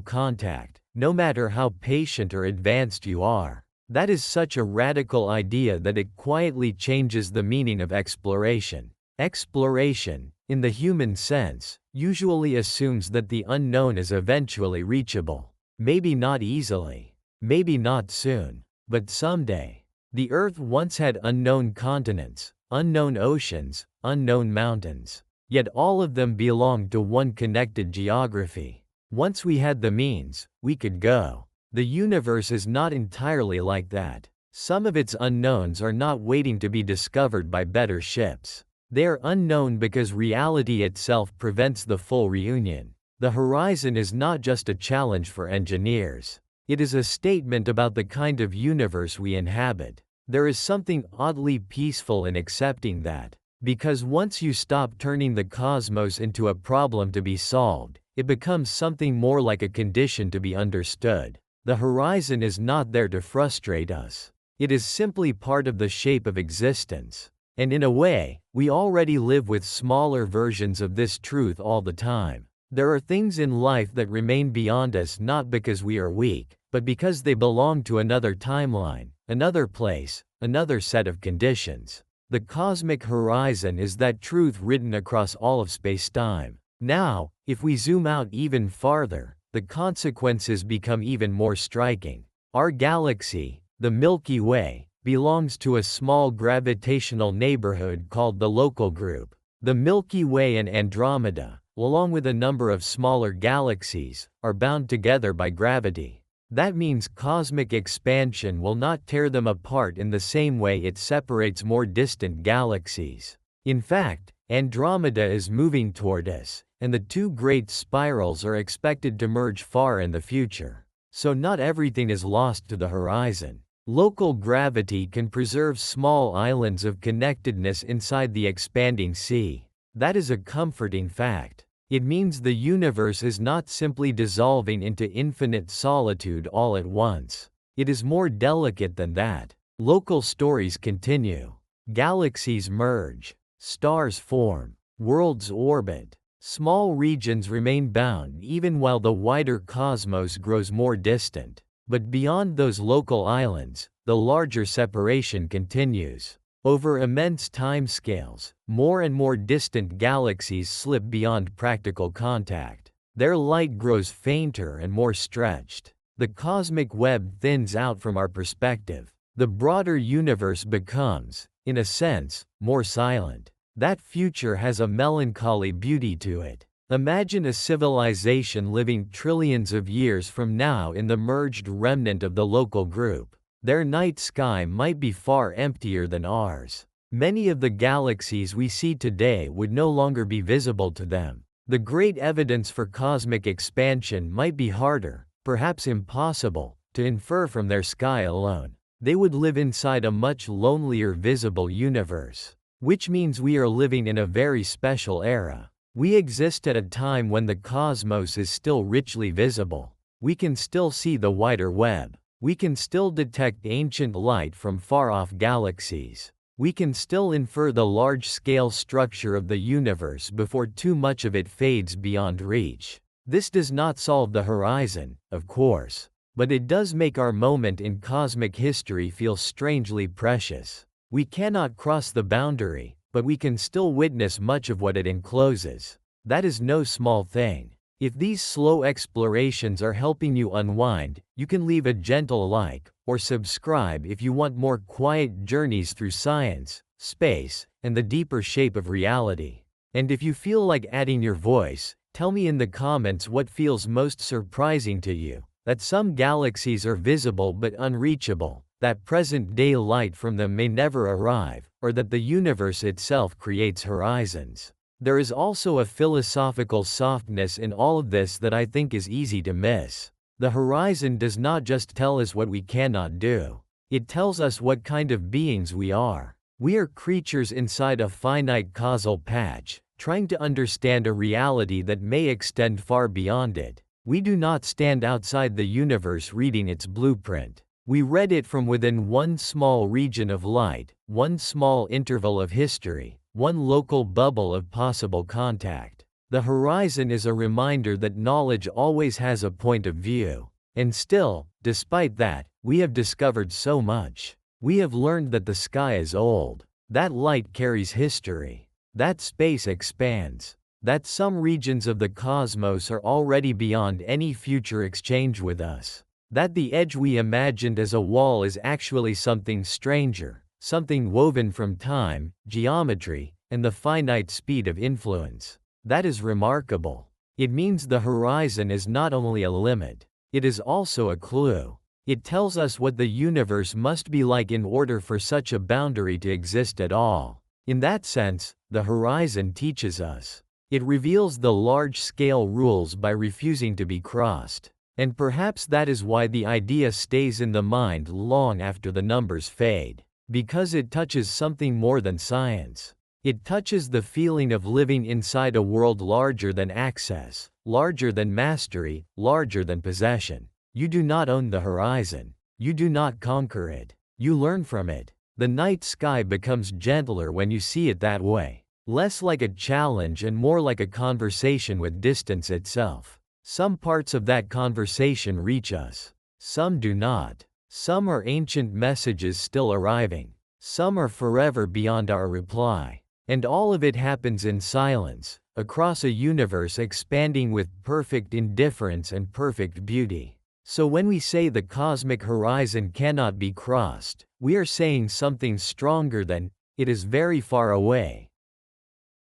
S2: contact, no matter how patient or advanced you are. That is such a radical idea that it quietly changes the meaning of exploration. Exploration, in the human sense, usually assumes that the unknown is eventually reachable. Maybe not easily. Maybe not soon. But someday. The Earth once had unknown continents, unknown oceans, unknown mountains. Yet all of them belonged to one connected geography. Once we had the means, we could go. The universe is not entirely like that. Some of its unknowns are not waiting to be discovered by better ships. They are unknown because reality itself prevents the full reunion. The horizon is not just a challenge for engineers. It is a statement about the kind of universe we inhabit. There is something oddly peaceful in accepting that, because once you stop turning the cosmos into a problem to be solved, it becomes something more like a condition to be understood. The horizon is not there to frustrate us. It is simply part of the shape of existence. And in a way, we already live with smaller versions of this truth all the time. There are things in life that remain beyond us not because we are weak, but because they belong to another timeline, another place, another set of conditions. The cosmic horizon is that truth written across all of spacetime. Now, if we zoom out even farther, the consequences become even more striking. Our galaxy, the Milky Way, belongs to a small gravitational neighborhood called the local group. The Milky Way and Andromeda, along with a number of smaller galaxies, are bound together by gravity. That means cosmic expansion will not tear them apart in the same way it separates more distant galaxies. In fact, Andromeda is moving toward us, and the two great spirals are expected to merge far in the future. So not everything is lost to the horizon. Local gravity can preserve small islands of connectedness inside the expanding sea. That is a comforting fact. It means the universe is not simply dissolving into infinite solitude all at once. It is more delicate than that. Local stories continue. Galaxies merge. Stars form. Worlds orbit. Small regions remain bound even while the wider cosmos grows more distant. But beyond those local islands, the larger separation continues. Over immense timescales, more and more distant galaxies slip beyond practical contact. Their light grows fainter and more stretched. The cosmic web thins out from our perspective. The broader universe becomes, in a sense, more silent. That future has a melancholy beauty to it. Imagine a civilization living trillions of years from now in the merged remnant of the local group. Their night sky might be far emptier than ours. Many of the galaxies we see today would no longer be visible to them. The great evidence for cosmic expansion might be harder, perhaps impossible, to infer from their sky alone. They would live inside a much lonelier visible universe. Which means we are living in a very special era. We exist at a time when the cosmos is still richly visible. We can still see the wider web. We can still detect ancient light from far-off galaxies. We can still infer the large-scale structure of the universe before too much of it fades beyond reach. This does not solve the horizon, of course, but it does make our moment in cosmic history feel strangely precious. We cannot cross the boundary, but we can still witness much of what it encloses. That is no small thing. If these slow explorations are helping you unwind, you can leave a gentle like, or subscribe if you want more quiet journeys through science, space, and the deeper shape of reality. And if you feel like adding your voice, tell me in the comments what feels most surprising to you. That some galaxies are visible but unreachable, that present-day light from them may never arrive, or that the universe itself creates horizons. There is also a philosophical softness in all of this that I think is easy to miss. The horizon does not just tell us what we cannot do. It tells us what kind of beings we are. We are creatures inside a finite causal patch, trying to understand a reality that may extend far beyond it. We do not stand outside the universe reading its blueprint. We read it from within one small region of light, one small interval of history, one local bubble of possible contact. The horizon is a reminder that knowledge always has a point of view. And still, despite that, we have discovered so much. We have learned that the sky is old, that light carries history, that space expands, that some regions of the cosmos are already beyond any future exchange with us, that the edge we imagined as a wall is actually something stranger, something woven from time, geometry, and the finite speed of influence. That is remarkable. It means the horizon is not only a limit, it is also a clue. It tells us what the universe must be like in order for such a boundary to exist at all. In that sense, the horizon teaches us. It reveals the large-scale rules by refusing to be crossed. And perhaps that is why the idea stays in the mind long after the numbers fade. Because it touches something more than science. It touches the feeling of living inside a world larger than access, larger than mastery, larger than possession. You do not own the horizon. You do not conquer it. You learn from it. The night sky becomes gentler when you see it that way. Less like a challenge and more like a conversation with distance itself. Some parts of that conversation reach us. Some do not. Some are ancient messages still arriving. Some are forever beyond our reply. And all of it happens in silence, across a universe expanding with perfect indifference and perfect beauty. So when we say the cosmic horizon cannot be crossed, we are saying something stronger than, it is very far away.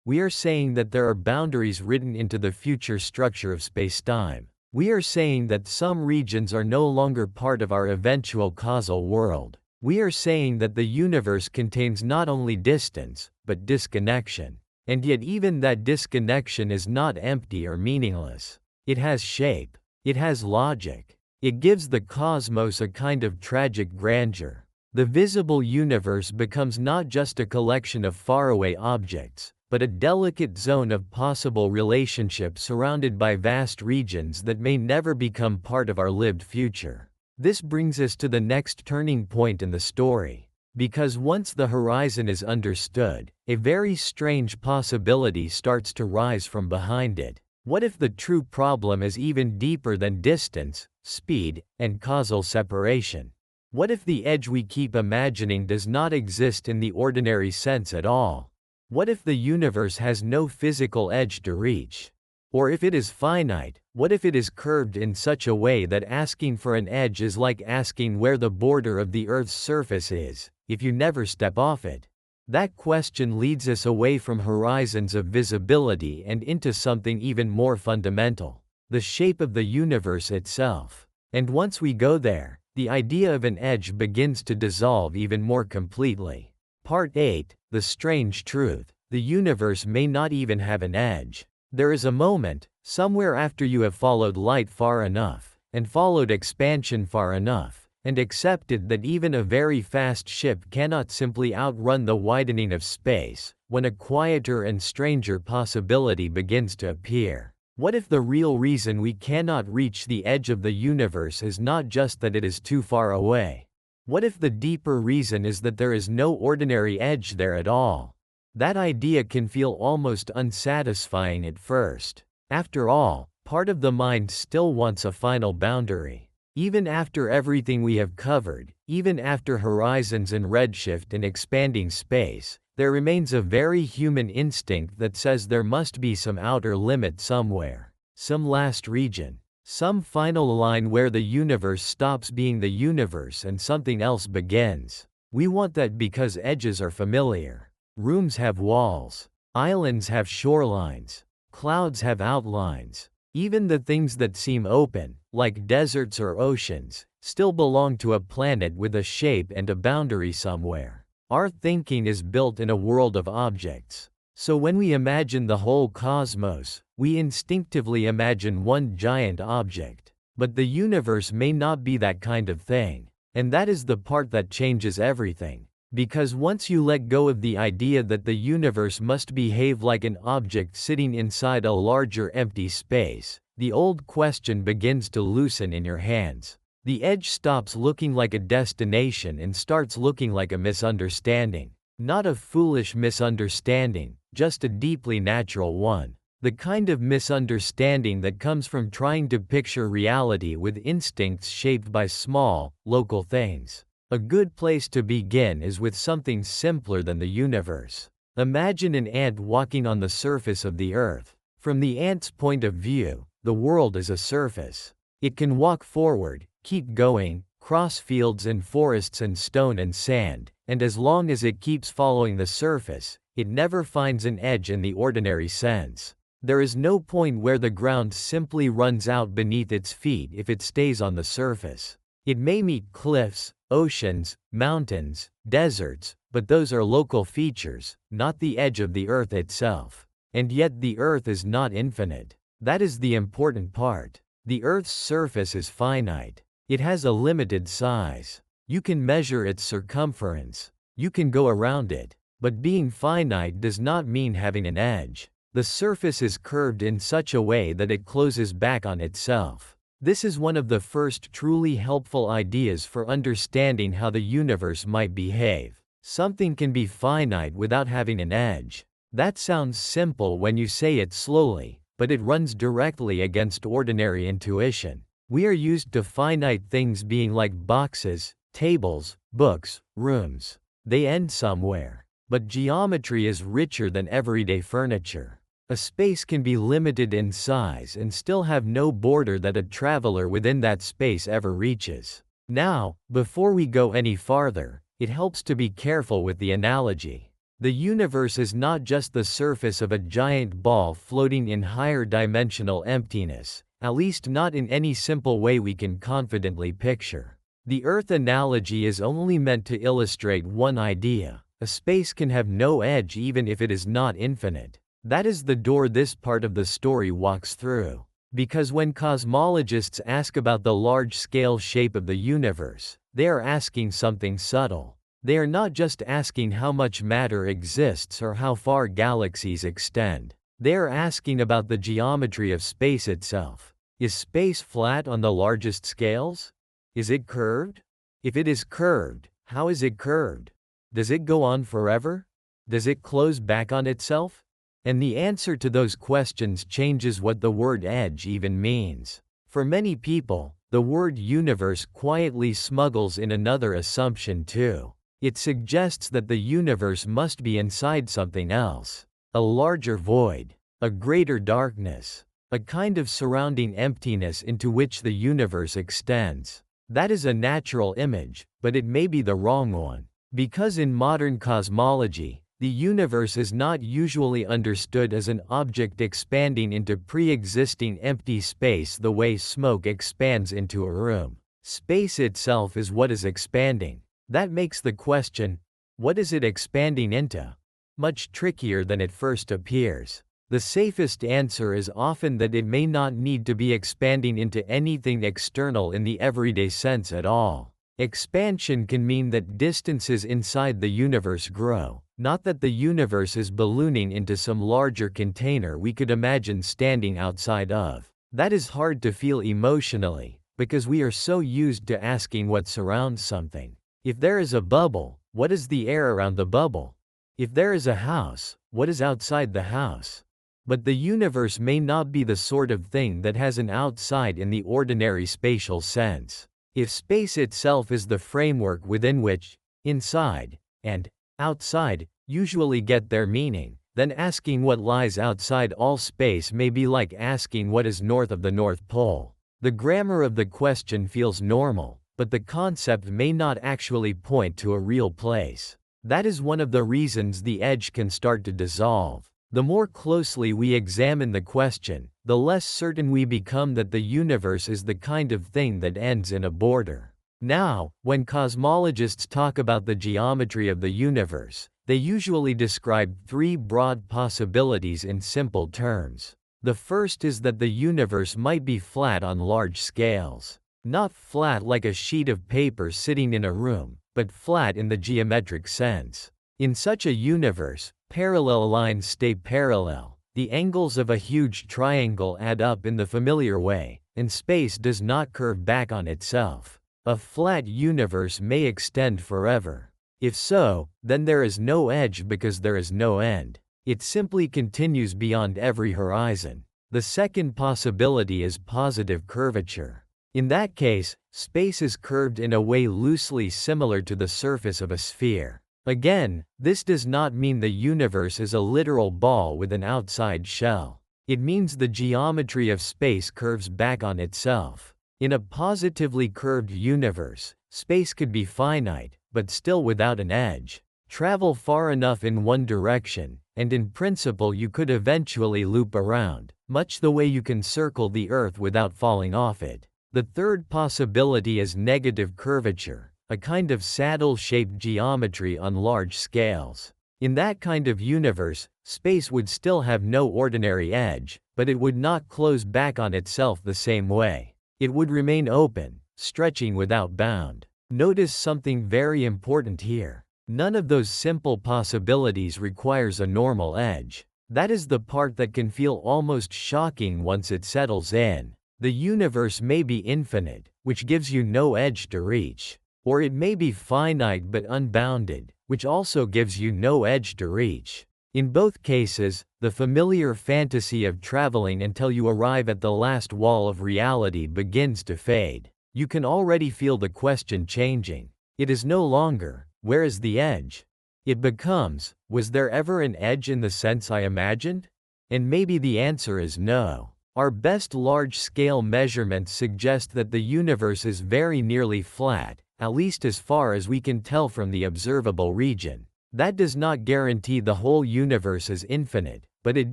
S2: We are saying that there are boundaries written into the future structure of spacetime. We are saying that some regions are no longer part of our eventual causal world. We are saying that the universe contains not only distance, but disconnection. And yet even that disconnection is not empty or meaningless. It has shape. It has logic. It gives the cosmos a kind of tragic grandeur. The visible universe becomes not just a collection of faraway objects, but a delicate zone of possible relationship surrounded by vast regions that may never become part of our lived future. This brings us to the next turning point in the story. Because once the horizon is understood, a very strange possibility starts to rise from behind it. What if the true problem is even deeper than distance, speed, and causal separation? What if the edge we keep imagining does not exist in the ordinary sense at all? What if the universe has no physical edge to reach? Or if it is finite, what if it is curved in such a way that asking for an edge is like asking where the border of the Earth's surface is, if you never step off it? That question leads us away from horizons of visibility and into something even more fundamental: the shape of the universe itself. And once we go there, the idea of an edge begins to dissolve even more completely. Part 8, The Strange Truth. The universe may not even have an edge. There is a moment, somewhere after you have followed light far enough, and followed expansion far enough, and accepted that even a very fast ship cannot simply outrun the widening of space, when a quieter and stranger possibility begins to appear. What if the real reason we cannot reach the edge of the universe is not just that it is too far away? What if the deeper reason is that there is no ordinary edge there at all? That idea can feel almost unsatisfying at first. After all, part of the mind still wants a final boundary. Even after everything we have covered, even after horizons and redshift and expanding space, there remains a very human instinct that says there must be some outer limit somewhere, some last region, some final line where the universe stops being the universe and something else begins. We want that because edges are familiar. Rooms have walls. Islands have shorelines. Clouds have outlines. Even the things that seem open, like deserts or oceans, still belong to a planet with a shape and a boundary somewhere. Our thinking is built in a world of objects. So when we imagine the whole cosmos, we instinctively imagine one giant object. But the universe may not be that kind of thing. And that is the part that changes everything. Because once you let go of the idea that the universe must behave like an object sitting inside a larger empty space, the old question begins to loosen in your hands. The edge stops looking like a destination and starts looking like a misunderstanding. Not a foolish misunderstanding, just a deeply natural one. The kind of misunderstanding that comes from trying to picture reality with instincts shaped by small, local things. A good place to begin is with something simpler than the universe. Imagine an ant walking on the surface of the Earth. From the ant's point of view, the world is a surface. It can walk forward, keep going, cross fields and forests and stone and sand, and as long as it keeps following the surface, it never finds an edge in the ordinary sense. There is no point where the ground simply runs out beneath its feet if it stays on the surface. It may meet cliffs, oceans, mountains, deserts, but those are local features, not the edge of the Earth itself. And yet the Earth is not infinite. That is the important part. The Earth's surface is finite. It has a limited size. You can measure its circumference. You can go around it. But being finite does not mean having an edge. The surface is curved in such a way that it closes back on itself. This is one of the first truly helpful ideas for understanding how the universe might behave. Something can be finite without having an edge. That sounds simple when you say it slowly, but it runs directly against ordinary intuition. We are used to finite things being like boxes, tables, books, rooms. They end somewhere. But geometry is richer than everyday furniture. A space can be limited in size and still have no border that a traveler within that space ever reaches. Now, before we go any farther, it helps to be careful with the analogy. The universe is not just the surface of a giant ball floating in higher dimensional emptiness, at least not in any simple way we can confidently picture. The Earth analogy is only meant to illustrate one idea. A space can have no edge even if it is not infinite. That is the door this part of the story walks through. Because when cosmologists ask about the large-scale shape of the universe, they are asking something subtle. They are not just asking how much matter exists or how far galaxies extend. They are asking about the geometry of space itself. Is space flat on the largest scales? Is it curved? If it is curved, how is it curved? Does it go on forever? Does it close back on itself? And the answer to those questions changes what the word edge even means. For many people, the word universe quietly smuggles in another assumption too. It suggests that the universe must be inside something else. A larger void. A greater darkness. A kind of surrounding emptiness into which the universe extends. That is a natural image, but it may be the wrong one. Because in modern cosmology, the universe is not usually understood as an object expanding into pre-existing empty space the way smoke expands into a room. Space itself is what is expanding. That makes the question, what is it expanding into? Much trickier than it first appears. The safest answer is often that it may not need to be expanding into anything external in the everyday sense at all. Expansion can mean that distances inside the universe grow, not that the universe is ballooning into some larger container we could imagine standing outside of. That is hard to feel emotionally, because we are so used to asking what surrounds something. If there is a bubble, what is the air around the bubble? If there is a house, what is outside the house? But the universe may not be the sort of thing that has an outside in the ordinary spatial sense. If space itself is the framework within which inside and outside usually get their meaning, then asking what lies outside all space may be like asking what is north of the North Pole. The grammar of the question feels normal, but the concept may not actually point to a real place. That is one of the reasons the edge can start to dissolve. The more closely we examine the question, the less certain we become that the universe is the kind of thing that ends in a border. Now, when cosmologists talk about the geometry of the universe, they usually describe three broad possibilities in simple terms. The first is that the universe might be flat on large scales. Not flat like a sheet of paper sitting in a room, but flat in the geometric sense. In such a universe, parallel lines stay parallel, the angles of a huge triangle add up in the familiar way, and space does not curve back on itself. A flat universe may extend forever. If so, then there is no edge because there is no end. It simply continues beyond every horizon. The second possibility is positive curvature. In that case, space is curved in a way loosely similar to the surface of a sphere. Again, this does not mean the universe is a literal ball with an outside shell. It means the geometry of space curves back on itself. In a positively curved universe, space could be finite, but still without an edge. Travel far enough in one direction, and in principle you could eventually loop around, much the way you can circle the Earth without falling off it. The third possibility is negative curvature, a kind of saddle-shaped geometry on large scales. In that kind of universe, space would still have no ordinary edge, but it would not close back on itself the same way. It would remain open, stretching without bound. Notice something very important here. None of those simple possibilities requires a normal edge. That is the part that can feel almost shocking once it settles in. The universe may be infinite, which gives you no edge to reach. Or it may be finite but unbounded, which also gives you no edge to reach. In both cases, the familiar fantasy of traveling until you arrive at the last wall of reality begins to fade. You can already feel the question changing. It is no longer, where is the edge? It becomes, was there ever an edge in the sense I imagined? And maybe the answer is no. Our best large-scale measurements suggest that the universe is very nearly flat, at least as far as we can tell from the observable region. That does not guarantee the whole universe is infinite, but it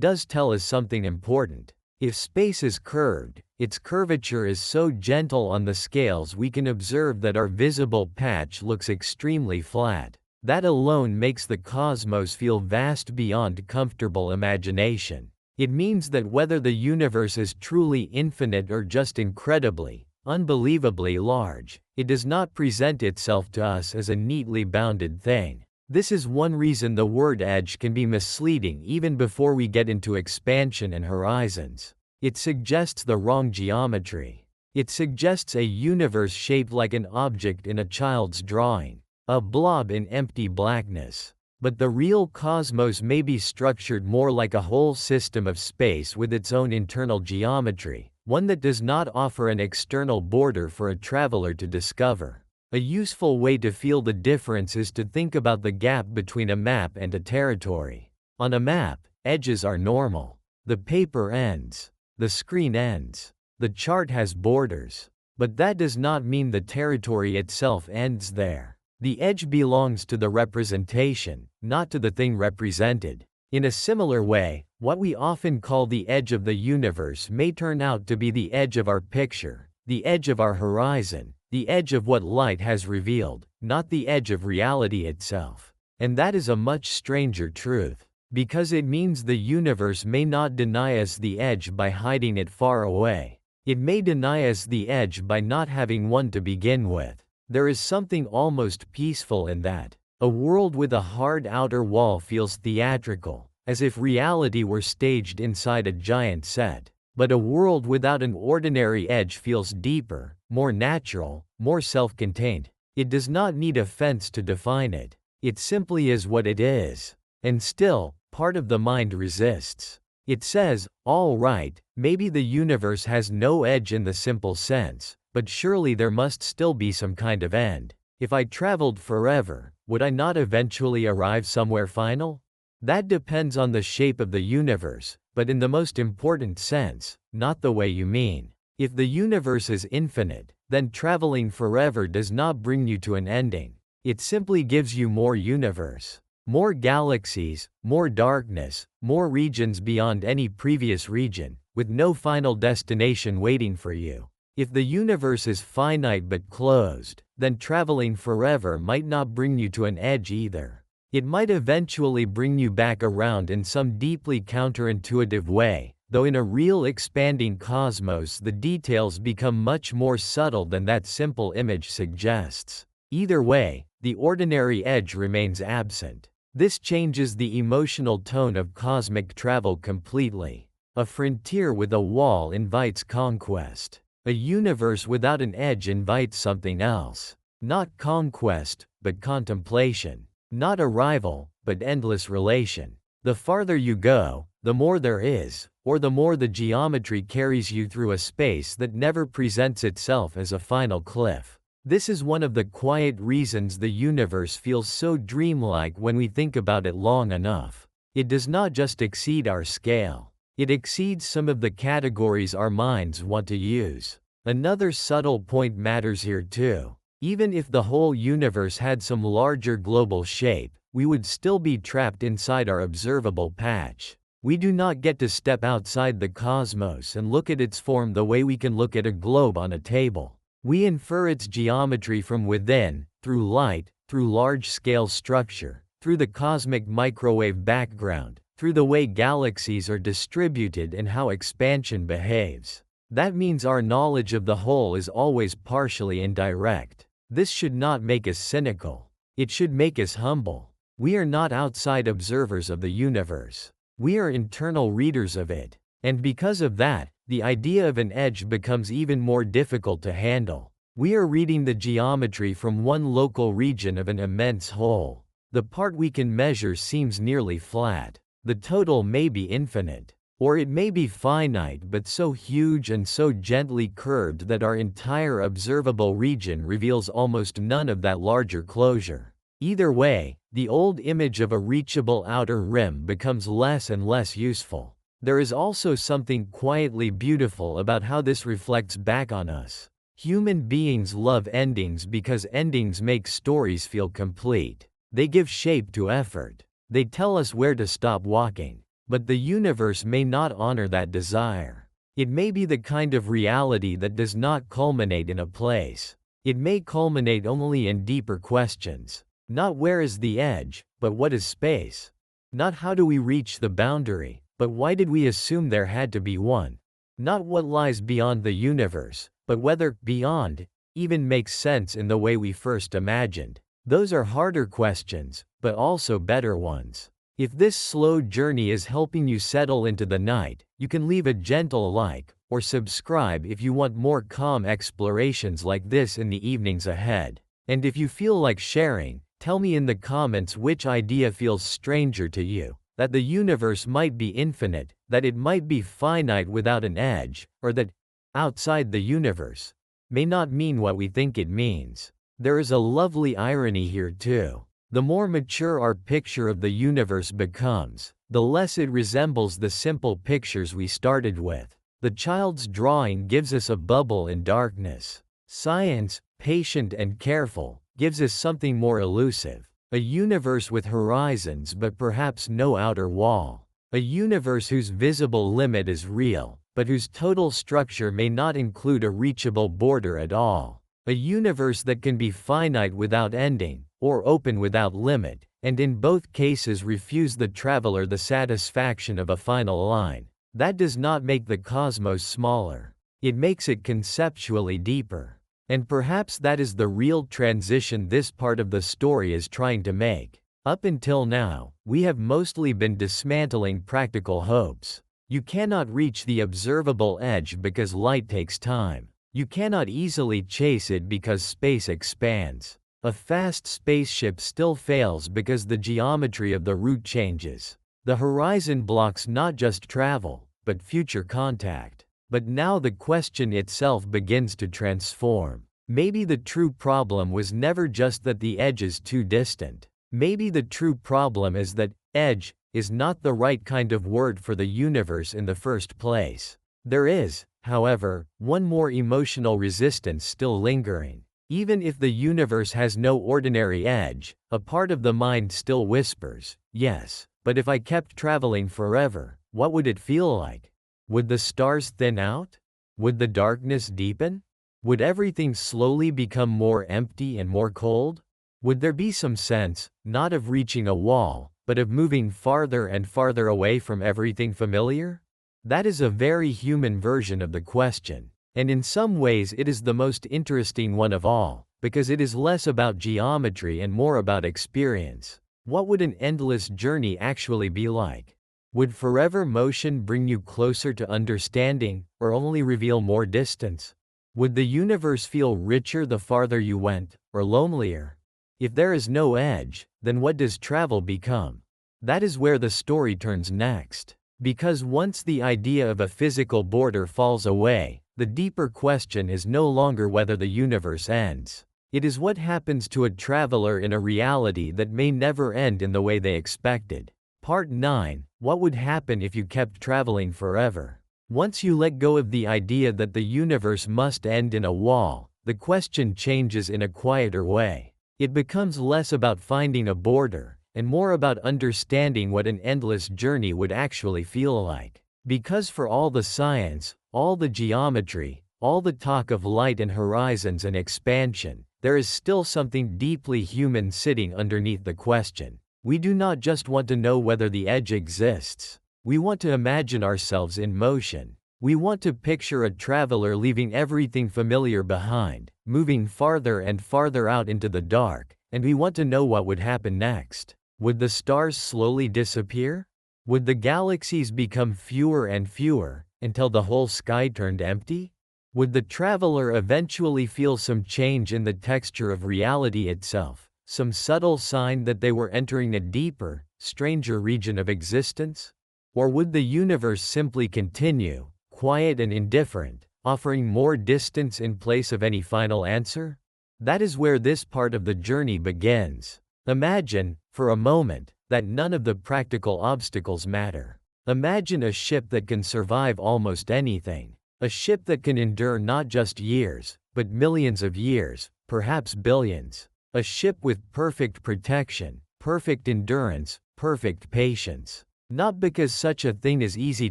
S2: does tell us something important. If space is curved, its curvature is so gentle on the scales we can observe that our visible patch looks extremely flat. That alone makes the cosmos feel vast beyond comfortable imagination. It means that whether the universe is truly infinite or just incredibly, unbelievably large, it does not present itself to us as a neatly bounded thing. This is one reason the word edge can be misleading even before we get into expansion and horizons. It suggests the wrong geometry. It suggests a universe shaped like an object in a child's drawing, a blob in empty blackness. But the real cosmos may be structured more like a whole system of space with its own internal geometry, one that does not offer an external border for a traveler to discover. A useful way to feel the difference is to think about the gap between a map and a territory. On a map, edges are normal. The paper ends. The screen ends. The chart has borders. But that does not mean the territory itself ends there. The edge belongs to the representation, not to the thing represented. In a similar way, what we often call the edge of the universe may turn out to be the edge of our picture, the edge of our horizon, the edge of what light has revealed, not the edge of reality itself. And that is a much stranger truth, because it means the universe may not deny us the edge by hiding it far away. It may deny us the edge by not having one to begin with. There is something almost peaceful in that. A world with a hard outer wall feels theatrical, as if reality were staged inside a giant set. But a world without an ordinary edge feels deeper, more natural, more self-contained. It does not need a fence to define it. It simply is what it is. And still, part of the mind resists. It says, all right, maybe the universe has no edge in the simple sense, but surely there must still be some kind of end. If I traveled forever, would I not eventually arrive somewhere final? That depends on the shape of the universe, but in the most important sense, not the way you mean. If the universe is infinite, then traveling forever does not bring you to an ending. It simply gives you more universe. More galaxies, more darkness, more regions beyond any previous region, with no final destination waiting for you. If the universe is finite but closed, then traveling forever might not bring you to an edge either. It might eventually bring you back around in some deeply counterintuitive way, though in a real expanding cosmos the details become much more subtle than that simple image suggests. Either way, the ordinary edge remains absent. This changes the emotional tone of cosmic travel completely. A frontier with a wall invites conquest. A universe without an edge invites something else. Not conquest, but contemplation. Not arrival, but endless relation. The farther you go, the more there is, or the more the geometry carries you through a space that never presents itself as a final cliff. This is one of the quiet reasons the universe feels so dreamlike when we think about it long enough. It does not just exceed our scale. It exceeds some of the categories our minds want to use. Another subtle point matters here too. Even if the whole universe had some larger global shape, we would still be trapped inside our observable patch. We do not get to step outside the cosmos and look at its form the way we can look at a globe on a table. We infer its geometry from within, through light, through large-scale structure, through the cosmic microwave background, through the way galaxies are distributed and how expansion behaves. That means our knowledge of the whole is always partially indirect. This should not make us cynical. It should make us humble. We are not outside observers of the universe. We are internal readers of it. And because of that, the idea of an edge becomes even more difficult to handle. We are reading the geometry from one local region of an immense whole. The part we can measure seems nearly flat. The total may be infinite. Or it may be finite but so huge and so gently curved that our entire observable region reveals almost none of that larger closure. Either way, the old image of a reachable outer rim becomes less and less useful. There is also something quietly beautiful about how this reflects back on us. Human beings love endings because endings make stories feel complete. They give shape to effort. They tell us where to stop walking. But the universe may not honor that desire. It may be the kind of reality that does not culminate in a place. It may culminate only in deeper questions. Not where is the edge, but what is space? Not how do we reach the boundary, but why did we assume there had to be one? Not what lies beyond the universe, but whether beyond even makes sense in the way we first imagined. Those are harder questions, but also better ones. If this slow journey is helping you settle into the night, you can leave a gentle like, or subscribe if you want more calm explorations like this in the evenings ahead. And if you feel like sharing, tell me in the comments which idea feels stranger to you, that the universe might be infinite, that it might be finite without an edge, or that outside the universe may not mean what we think it means. There is a lovely irony here too. The more mature our picture of the universe becomes, the less it resembles the simple pictures we started with. The child's drawing gives us a bubble in darkness. Science, patient and careful, gives us something more elusive. A universe with horizons but perhaps no outer wall. A universe whose visible limit is real, but whose total structure may not include a reachable border at all. A universe that can be finite without ending, or open without limit, and in both cases refuse the traveler the satisfaction of a final line. That does not make the cosmos smaller. It makes it conceptually deeper. And perhaps that is the real transition this part of the story is trying to make. Up until now, we have mostly been dismantling practical hopes. You cannot reach the observable edge because light takes time. You cannot easily chase it because space expands. A fast spaceship still fails because the geometry of the route changes. The horizon blocks not just travel, but future contact. But now the question itself begins to transform. Maybe the true problem was never just that the edge is too distant. Maybe the true problem is that edge is not the right kind of word for the universe in the first place. There is, however, one more emotional resistance still lingering. Even if the universe has no ordinary edge, a part of the mind still whispers, yes, but if I kept traveling forever, what would it feel like? Would the stars thin out? Would the darkness deepen? Would everything slowly become more empty and more cold? Would there be some sense, not of reaching a wall, but of moving farther and farther away from everything familiar? That is a very human version of the question. And in some ways it is the most interesting one of all, because it is less about geometry and more about experience. What would an endless journey actually be like? Would forever motion bring you closer to understanding, or only reveal more distance? Would the universe feel richer the farther you went, or lonelier? If there is no edge, then what does travel become? That is where the story turns next. Because once the idea of a physical border falls away, the deeper question is no longer whether the universe ends. It is what happens to a traveler in a reality that may never end in the way they expected. Part 9. What would happen if you kept traveling forever? Once you let go of the idea that the universe must end in a wall, the question changes in a quieter way. It becomes less about finding a border, and more about understanding what an endless journey would actually feel like. Because for all the science, all the geometry, all the talk of light and horizons and expansion, there is still something deeply human sitting underneath the question. We do not just want to know whether the edge exists. We want to imagine ourselves in motion. We want to picture a traveler leaving everything familiar behind, moving farther and farther out into the dark, and we want to know what would happen next. Would the stars slowly disappear? Would the galaxies become fewer and fewer, until the whole sky turned empty? Would the traveler eventually feel some change in the texture of reality itself, some subtle sign that they were entering a deeper, stranger region of existence? Or would the universe simply continue, quiet and indifferent, offering more distance in place of any final answer? That is where this part of the journey begins. Imagine, for a moment, that none of the practical obstacles matter. Imagine a ship that can survive almost anything. A ship that can endure not just years, but millions of years, perhaps billions. A ship with perfect protection, perfect endurance, perfect patience. Not because such a thing is easy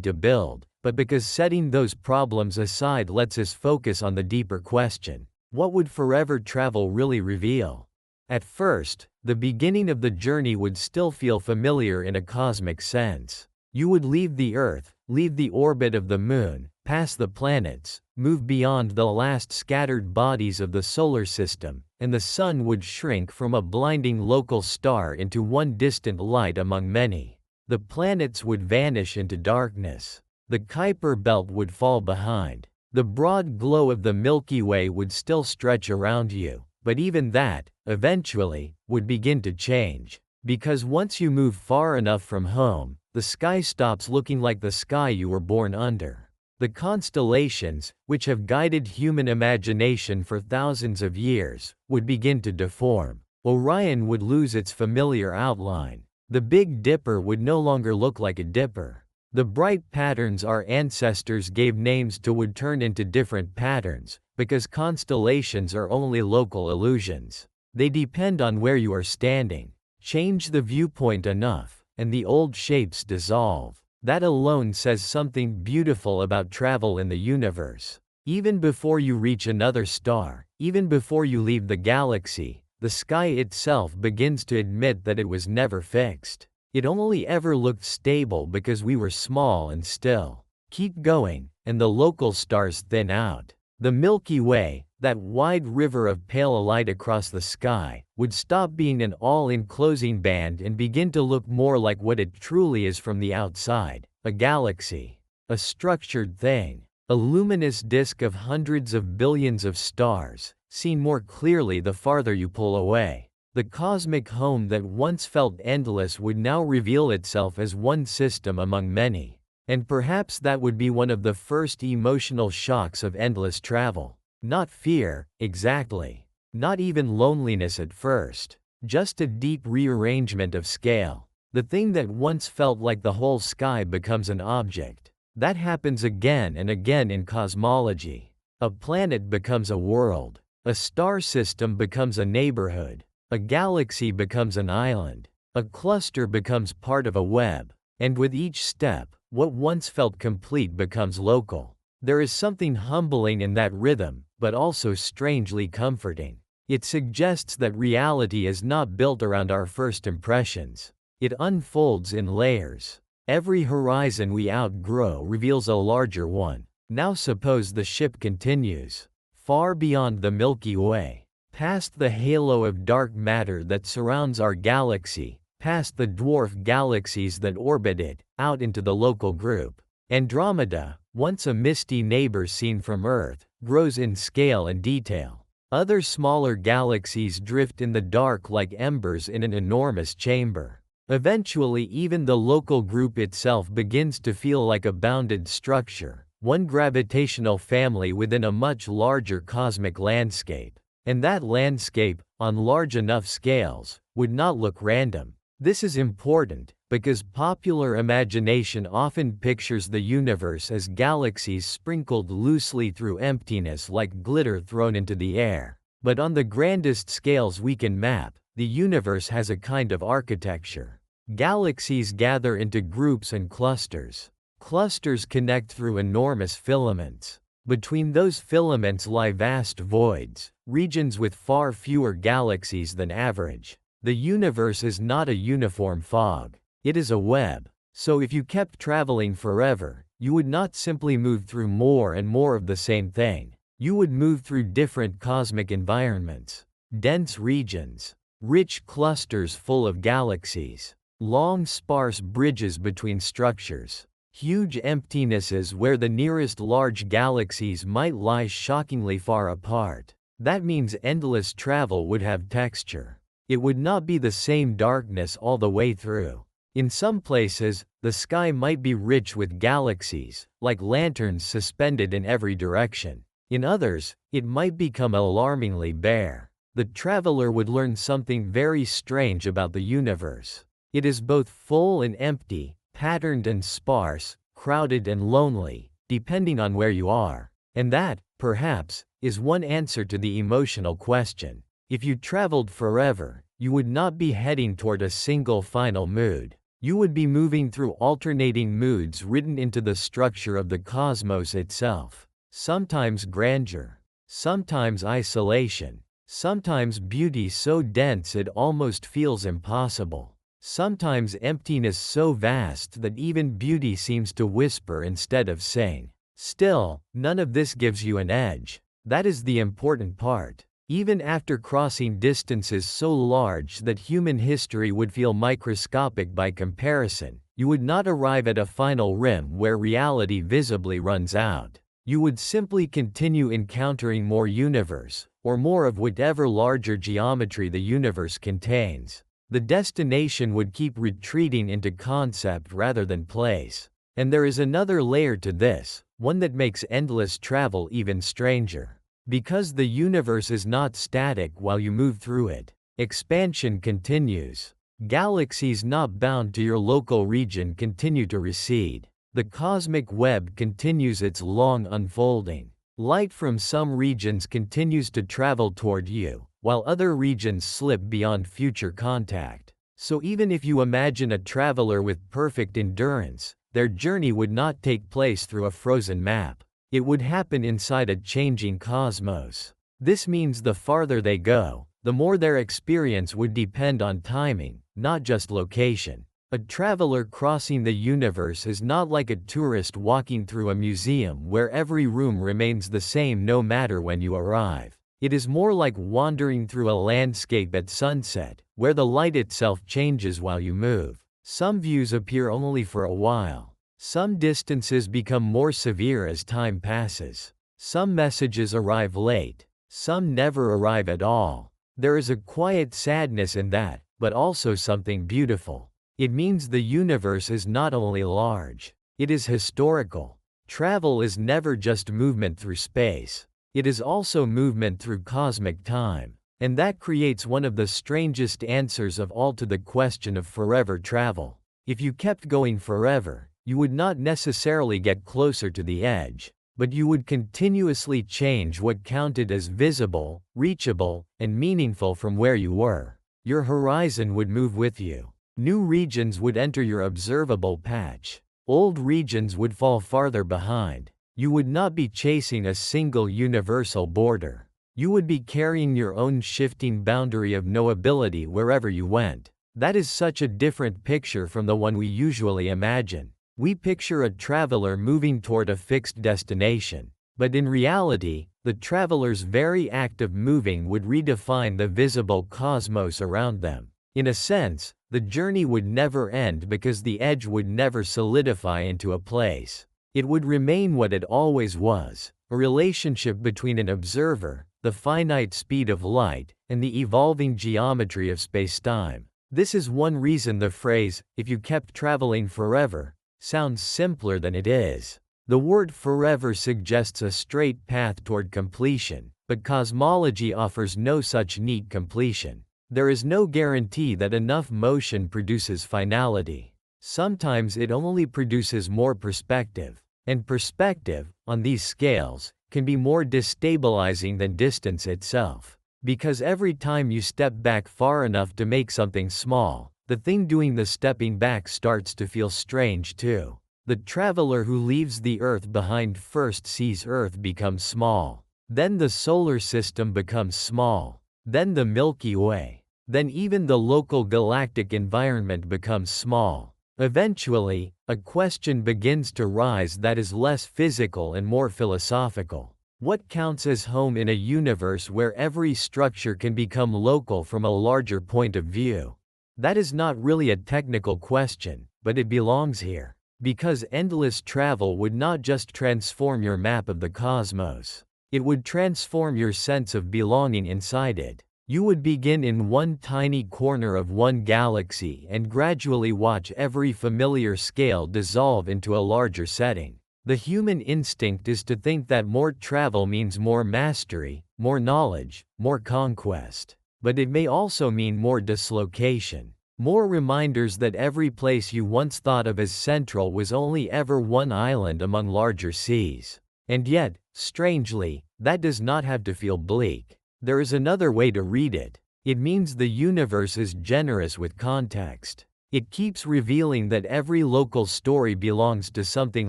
S2: to build, but because setting those problems aside lets us focus on the deeper question. What would forever travel really reveal? At first, the beginning of the journey would still feel familiar in a cosmic sense. You would leave the Earth, leave the orbit of the Moon, pass the planets, move beyond the last scattered bodies of the solar system, and the Sun would shrink from a blinding local star into one distant light among many. The planets would vanish into darkness. The Kuiper belt would fall behind. The broad glow of the Milky Way would still stretch around you, but even that, eventually, would begin to change. Because once you move far enough from home, the sky stops looking like the sky you were born under. The constellations, which have guided human imagination for thousands of years, would begin to deform. Orion would lose its familiar outline. The Big Dipper would no longer look like a dipper. The bright patterns our ancestors gave names to would turn into different patterns, because constellations are only local illusions. They depend on where you are standing. Change the viewpoint enough, and the old shapes dissolve. That alone says something beautiful about travel in the universe. Even before you reach another star, even before you leave the galaxy, the sky itself begins to admit that it was never fixed. It only ever looked stable because we were small and still. Keep going, and the local stars thin out. The Milky Way, that wide river of pale light across the sky, would stop being an all-enclosing band and begin to look more like what it truly is from the outside, a galaxy. A structured thing. A luminous disk of hundreds of billions of stars, seen more clearly the farther you pull away. The cosmic home that once felt endless would now reveal itself as one system among many. And perhaps that would be one of the first emotional shocks of endless travel. Not fear, exactly. Not even loneliness at first. Just a deep rearrangement of scale. The thing that once felt like the whole sky becomes an object. That happens again and again in cosmology. A planet becomes a world. A star system becomes a neighborhood. A galaxy becomes an island. A cluster becomes part of a web. And with each step, what once felt complete becomes local. There is something humbling in that rhythm, but also strangely comforting. It suggests that reality is not built around our first impressions. It unfolds in layers. Every horizon we outgrow reveals a larger one. Now suppose the ship continues. Far beyond the Milky Way. Past the halo of dark matter that surrounds our galaxy. Past the dwarf galaxies that orbit it, out into the local group. Andromeda, once a misty neighbor seen from Earth, grows in scale and detail. Other smaller galaxies drift in the dark like embers in an enormous chamber. Eventually even the local group itself begins to feel like a bounded structure, one gravitational family within a much larger cosmic landscape. And that landscape, on large enough scales, would not look random. This is important, because popular imagination often pictures the universe as galaxies sprinkled loosely through emptiness like glitter thrown into the air. But on the grandest scales we can map, the universe has a kind of architecture. Galaxies gather into groups and clusters. Clusters connect through enormous filaments. Between those filaments lie vast voids, regions with far fewer galaxies than average. The universe is not a uniform fog. It is a web. So if you kept traveling forever, you would not simply move through more and more of the same thing. You would move through different cosmic environments, dense regions, rich clusters full of galaxies, long sparse bridges between structures, huge emptinesses where the nearest large galaxies might lie shockingly far apart. That means endless travel would have texture. It would not be the same darkness all the way through. In some places, the sky might be rich with galaxies, like lanterns suspended in every direction. In others, it might become alarmingly bare. The traveler would learn something very strange about the universe. It is both full and empty, patterned and sparse, crowded and lonely, depending on where you are. And that, perhaps, is one answer to the emotional question. If you traveled forever, you would not be heading toward a single final mood. You would be moving through alternating moods written into the structure of the cosmos itself. Sometimes grandeur, sometimes isolation, sometimes beauty so dense it almost feels impossible, sometimes emptiness so vast that even beauty seems to whisper instead of sing. Still, none of this gives you an edge. That is the important part. Even after crossing distances so large that human history would feel microscopic by comparison, you would not arrive at a final rim where reality visibly runs out. You would simply continue encountering more universe, or more of whatever larger geometry the universe contains. The destination would keep retreating into concept rather than place. And there is another layer to this, one that makes endless travel even stranger. Because the universe is not static while you move through it, expansion continues. Galaxies not bound to your local region continue to recede. The cosmic web continues its long unfolding. Light from some regions continues to travel toward you, while other regions slip beyond future contact. So even if you imagine a traveler with perfect endurance, their journey would not take place through a frozen map. It would happen inside a changing cosmos. This means the farther they go, the more their experience would depend on timing, not just location. A traveler crossing the universe is not like a tourist walking through a museum where every room remains the same no matter when you arrive. It is more like wandering through a landscape at sunset, where the light itself changes while you move. Some views appear only for a while. Some distances become more severe as time passes. Some messages arrive late. Some never arrive at all. There is a quiet sadness in that, but also something beautiful. It means the universe is not only large, it is historical. Travel is never just movement through space. It is also movement through cosmic time. And that creates one of the strangest answers of all to the question of forever travel. If you kept going forever, you would not necessarily get closer to the edge, but you would continuously change what counted as visible, reachable, and meaningful from where you were. Your horizon would move with you. New regions would enter your observable patch. Old regions would fall farther behind. You would not be chasing a single universal border. You would be carrying your own shifting boundary of knowability wherever you went. That is such a different picture from the one we usually imagine. We picture a traveler moving toward a fixed destination, but in reality, the traveler's very act of moving would redefine the visible cosmos around them. In a sense, the journey would never end because the edge would never solidify into a place. It would remain what it always was, a relationship between an observer, the finite speed of light, and the evolving geometry of spacetime. This is one reason the phrase, "if you kept traveling forever," sounds simpler than it is. The word forever suggests a straight path toward completion, but cosmology offers no such neat completion. There is no guarantee that enough motion produces finality. Sometimes it only produces more perspective, and perspective, on these scales, can be more destabilizing than distance itself. Because every time you step back far enough to make something small, the thing doing the stepping back starts to feel strange too. The traveler who leaves the Earth behind first sees Earth become small. Then the solar system becomes small. Then the Milky Way. then even the local galactic environment becomes small. Eventually, a question begins to rise that is less physical and more philosophical. What counts as home in a universe where every structure can become local from a larger point of view? That is not really a technical question, but it belongs here. Because endless travel would not just transform your map of the cosmos. It would transform your sense of belonging inside it. You would begin in one tiny corner of one galaxy and gradually watch every familiar scale dissolve into a larger setting. The human instinct is to think that more travel means more mastery, more knowledge, more conquest. But it may also mean more dislocation. More reminders that every place you once thought of as central was only ever one island among larger seas. And yet, strangely, that does not have to feel bleak. There is another way to read it. It means the universe is generous with context. It keeps revealing that every local story belongs to something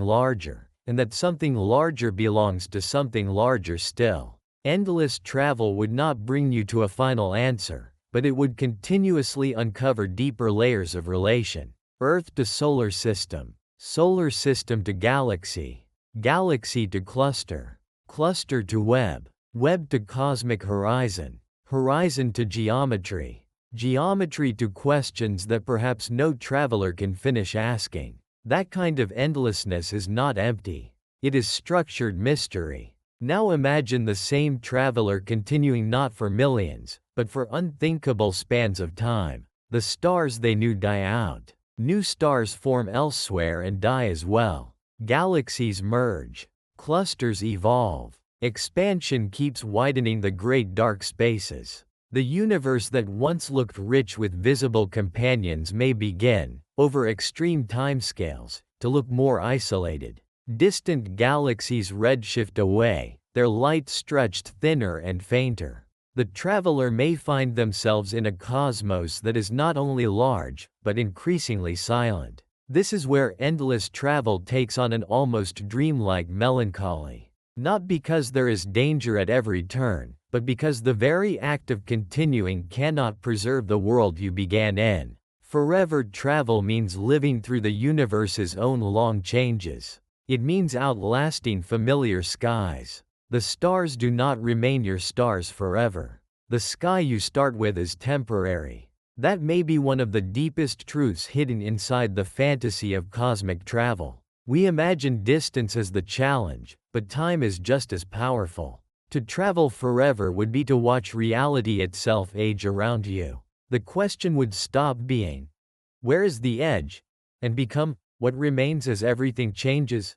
S2: larger, and that something larger belongs to something larger still. Endless travel would not bring you to a final answer, but it would continuously uncover deeper layers of relation. Earth to solar system to galaxy, galaxy to cluster, cluster to web, web to cosmic horizon, horizon to geometry, geometry to questions that perhaps no traveler can finish asking. That kind of endlessness is not empty. It is structured mystery. Now imagine the same traveler continuing not for millions, but for unthinkable spans of time. The stars they knew die out. New stars form elsewhere and die as well. Galaxies merge. Clusters evolve. Expansion keeps widening the great dark spaces. The universe that once looked rich with visible companions may begin, over extreme timescales, to look more isolated. Distant galaxies redshift away, their light stretched thinner and fainter. The traveler may find themselves in a cosmos that is not only large, but increasingly silent. This is where endless travel takes on an almost dreamlike melancholy. Not because there is danger at every turn, but because the very act of continuing cannot preserve the world you began in. Forever travel means living through the universe's own long changes. It means outlasting familiar skies. The stars do not remain your stars forever. The sky you start with is temporary. That may be one of the deepest truths hidden inside the fantasy of cosmic travel. We imagine distance as the challenge, but time is just as powerful. To travel forever would be to watch reality itself age around you. The question would stop being, where is the edge? And become, what remains as everything changes?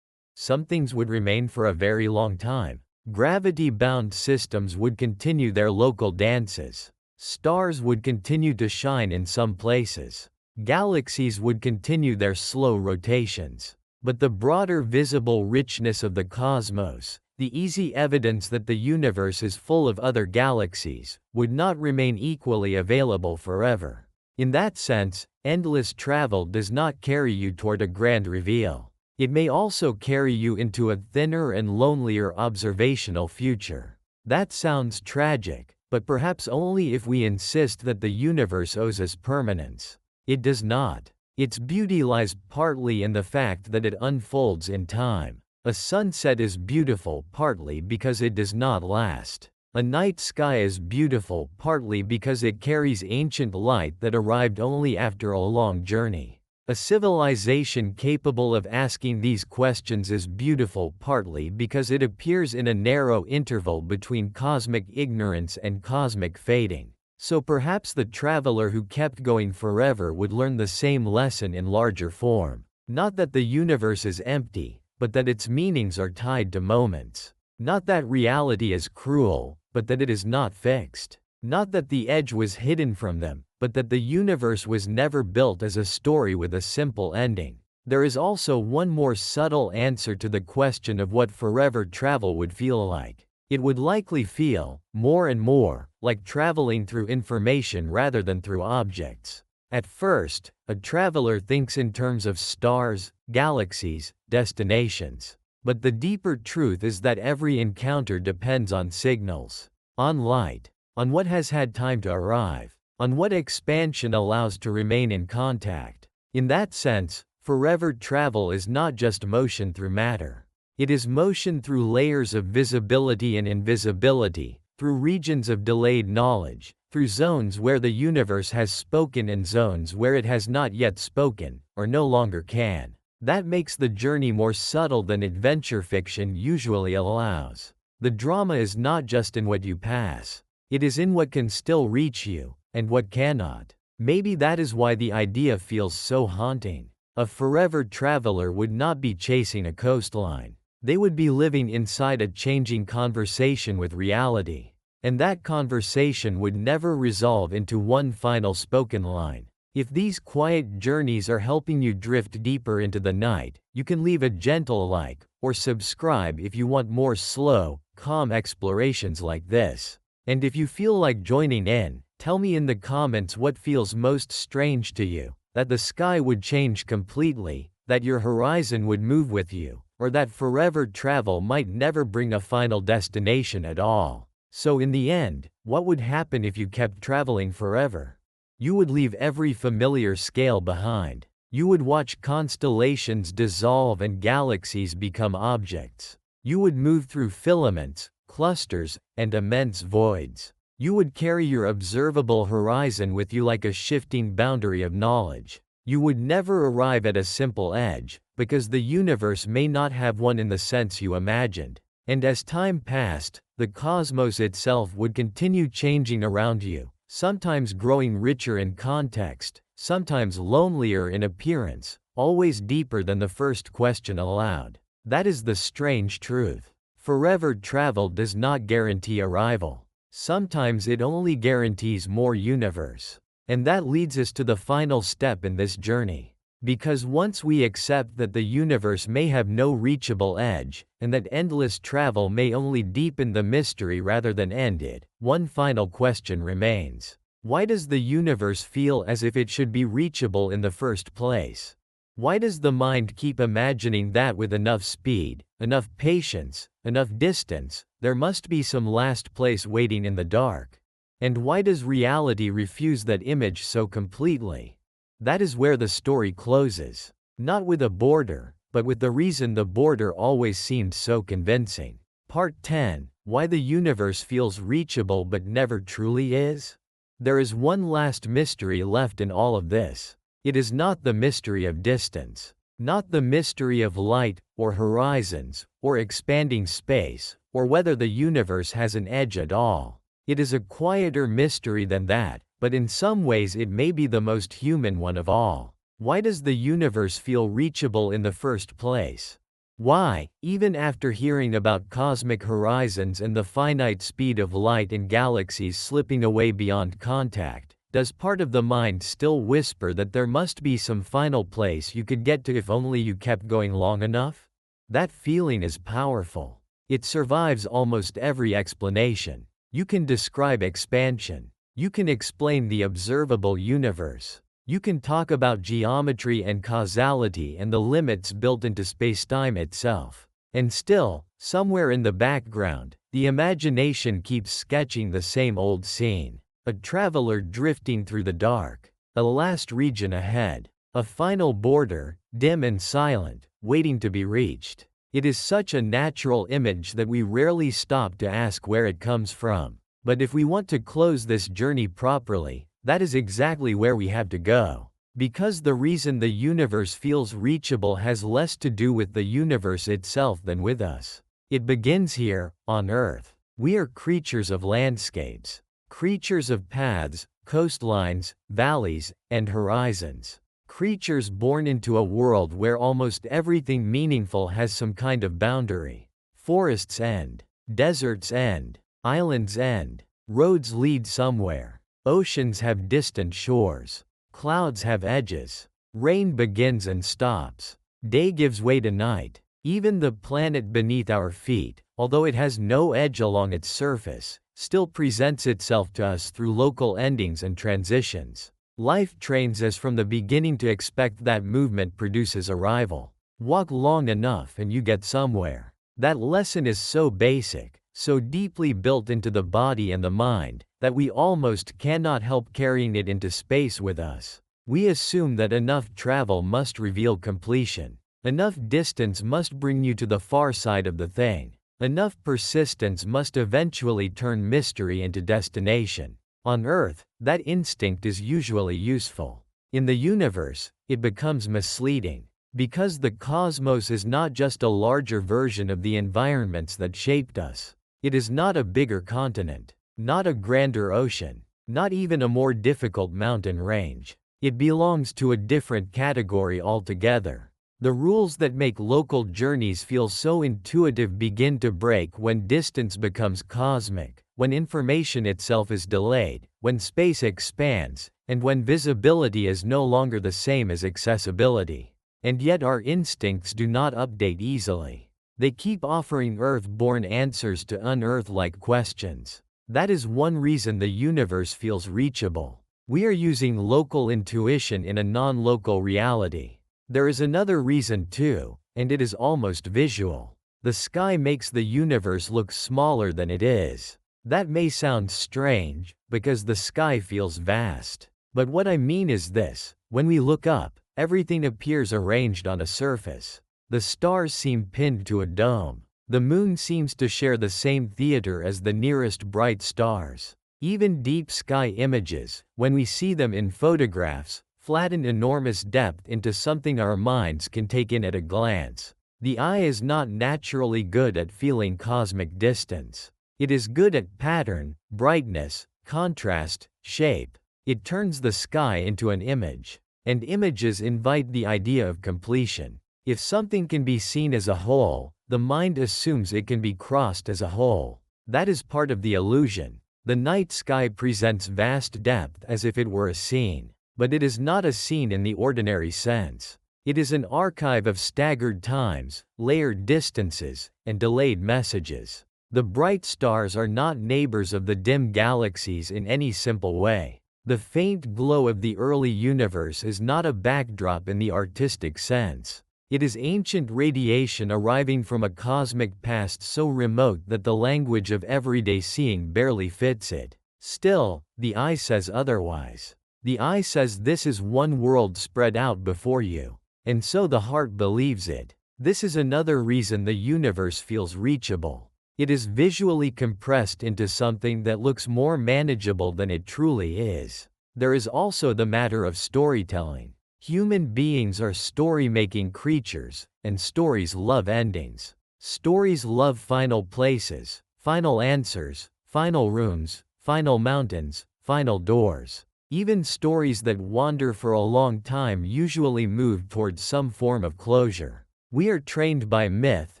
S2: Some things would remain for a very long time. Gravity-bound systems would continue their local dances. Stars would continue to shine in some places. Galaxies would continue their slow rotations. But the broader visible richness of the cosmos, the easy evidence that the universe is full of other galaxies, would not remain equally available forever. In that sense, endless travel does not carry you toward a grand reveal. It may also carry you into a thinner and lonelier observational future. That sounds tragic, but perhaps only if we insist that the universe owes us permanence. It does not. Its beauty lies partly in the fact that it unfolds in time. A sunset is beautiful partly because it does not last. A night sky is beautiful partly because it carries ancient light that arrived only after a long journey. A civilization capable of asking these questions is beautiful partly because it appears in a narrow interval between cosmic ignorance and cosmic fading. So perhaps the traveler who kept going forever would learn the same lesson in larger form. Not that the universe is empty, but that its meanings are tied to moments. Not that reality is cruel, but that it is not fixed. Not that the edge was hidden from them, but that the universe was never built as a story with a simple ending. There is also one more subtle answer to the question of what forever travel would feel like. It would likely feel, more and more, like traveling through information rather than through objects. At first, a traveler thinks in terms of stars, galaxies, destinations. But the deeper truth is that every encounter depends on signals. On light. on what has had time to arrive, on what expansion allows to remain in contact. In that sense, forever travel is not just motion through matter. It is motion through layers of visibility and invisibility, through regions of delayed knowledge, through zones where the universe has spoken and zones where it has not yet spoken, or no longer can. That makes the journey more subtle than adventure fiction usually allows. The drama is not just in what you pass. It is in what can still reach you, and what cannot. Maybe that is why the idea feels so haunting. A forever traveler would not be chasing a coastline. They would be living inside a changing conversation with reality. And that conversation would never resolve into one final spoken line. If these quiet journeys are helping you drift deeper into the night, you can leave a gentle like, or subscribe if you want more slow, calm explorations like this. And if you feel like joining in, tell me in the comments what feels most strange to you, that the sky would change completely, that your horizon would move with you, or that forever travel might never bring a final destination at all. So in the end, what would happen if you kept traveling forever? You would leave every familiar scale behind. You would watch constellations dissolve and galaxies become objects. You would move through filaments, clusters, and immense voids. You would carry your observable horizon with you like a shifting boundary of knowledge. You would never arrive at a simple edge, because the universe may not have one in the sense you imagined. And as time passed, the cosmos itself would continue changing around you, sometimes growing richer in context, sometimes lonelier in appearance, always deeper than the first question aloud. That is the strange truth. Forever travel does not guarantee arrival. Sometimes it only guarantees more universe. And that leads us to the final step in this journey. Because once we accept that the universe may have no reachable edge, and that endless travel may only deepen the mystery rather than end it, one final question remains. Why does the universe feel as if it should be reachable in the first place? Why does the mind keep imagining that with enough speed, enough patience, enough distance, there must be some last place waiting in the dark? And why does reality refuse that image so completely? That is where the story closes. Not with a border, but with the reason the border always seemed so convincing. Part 10. Why the universe feels reachable but never truly is? There is one last mystery left in all of this. It is not the mystery of distance. Not the mystery of light, or horizons, or expanding space, or whether the universe has an edge at all. It is a quieter mystery than that, but in some ways it may be the most human one of all. Why does the universe feel reachable in the first place? Why, even after hearing about cosmic horizons and the finite speed of light and galaxies slipping away beyond contact, does part of the mind still whisper that there must be some final place you could get to if only you kept going long enough? That feeling is powerful. It survives almost every explanation. You can describe expansion. You can explain the observable universe. You can talk about geometry and causality and the limits built into spacetime itself. And still, somewhere in the background, the imagination keeps sketching the same old scene. A traveler drifting through the dark. A last region ahead. A final border, dim and silent, waiting to be reached. It is such a natural image that we rarely stop to ask where it comes from. But if we want to close this journey properly, that is exactly where we have to go. Because the reason the universe feels reachable has less to do with the universe itself than with us. It begins here, on Earth. We are creatures of landscapes. Creatures of paths, coastlines, valleys, and horizons. Creatures born into a world where almost everything meaningful has some kind of boundary. Forests end. Deserts end. Islands end. Roads lead somewhere. Oceans have distant shores. Clouds have edges. Rain begins and stops. Day gives way to night. Even the planet beneath our feet, although it has no edge along its surface, still presents itself to us through local endings and transitions. Life trains us from the beginning to expect that movement produces arrival. Walk long enough and you get somewhere. That lesson is so basic, so deeply built into the body and the mind, that we almost cannot help carrying it into space with us. We assume that enough travel must reveal completion. Enough distance must bring you to the far side of the thing. Enough persistence must eventually turn mystery into destination. On Earth, that instinct is usually useful. In the universe, it becomes misleading. Because the cosmos is not just a larger version of the environments that shaped us. It is not a bigger continent, not a grander ocean, not even a more difficult mountain range. It belongs to a different category altogether. The rules that make local journeys feel so intuitive begin to break when distance becomes cosmic, when information itself is delayed, when space expands, and when visibility is no longer the same as accessibility. And yet our instincts do not update easily. They keep offering Earth-born answers to un-Earth-like questions. That is one reason the universe feels reachable. We are using local intuition in a non-local reality. There is another reason too, and it is almost visual. The sky makes the universe look smaller than it is. That may sound strange, because the sky feels vast. But what I mean is this: when we look up, everything appears arranged on a surface. The stars seem pinned to a dome. The moon seems to share the same theater as the nearest bright stars. Even deep sky images, when we see them in photographs, flatten enormous depth into something our minds can take in at a glance. The eye is not naturally good at feeling cosmic distance. It is good at pattern, brightness, contrast, shape. It turns the sky into an image. And images invite the idea of completion. If something can be seen as a whole, the mind assumes it can be crossed as a whole. That is part of the illusion. The night sky presents vast depth as if it were a scene. But it is not a scene in the ordinary sense. It is an archive of staggered times, layered distances, and delayed messages. The bright stars are not neighbors of the dim galaxies in any simple way. The faint glow of the early universe is not a backdrop in the artistic sense. It is ancient radiation arriving from a cosmic past so remote that the language of everyday seeing barely fits it. Still, the eye says otherwise. The eye says this is one world spread out before you. And so the heart believes it. This is another reason the universe feels reachable. It is visually compressed into something that looks more manageable than it truly is. There is also the matter of storytelling. Human beings are story-making creatures, and stories love endings. Stories love final places, final answers, final rooms, final mountains, final doors. Even stories that wander for a long time usually move towards some form of closure. We are trained by myth,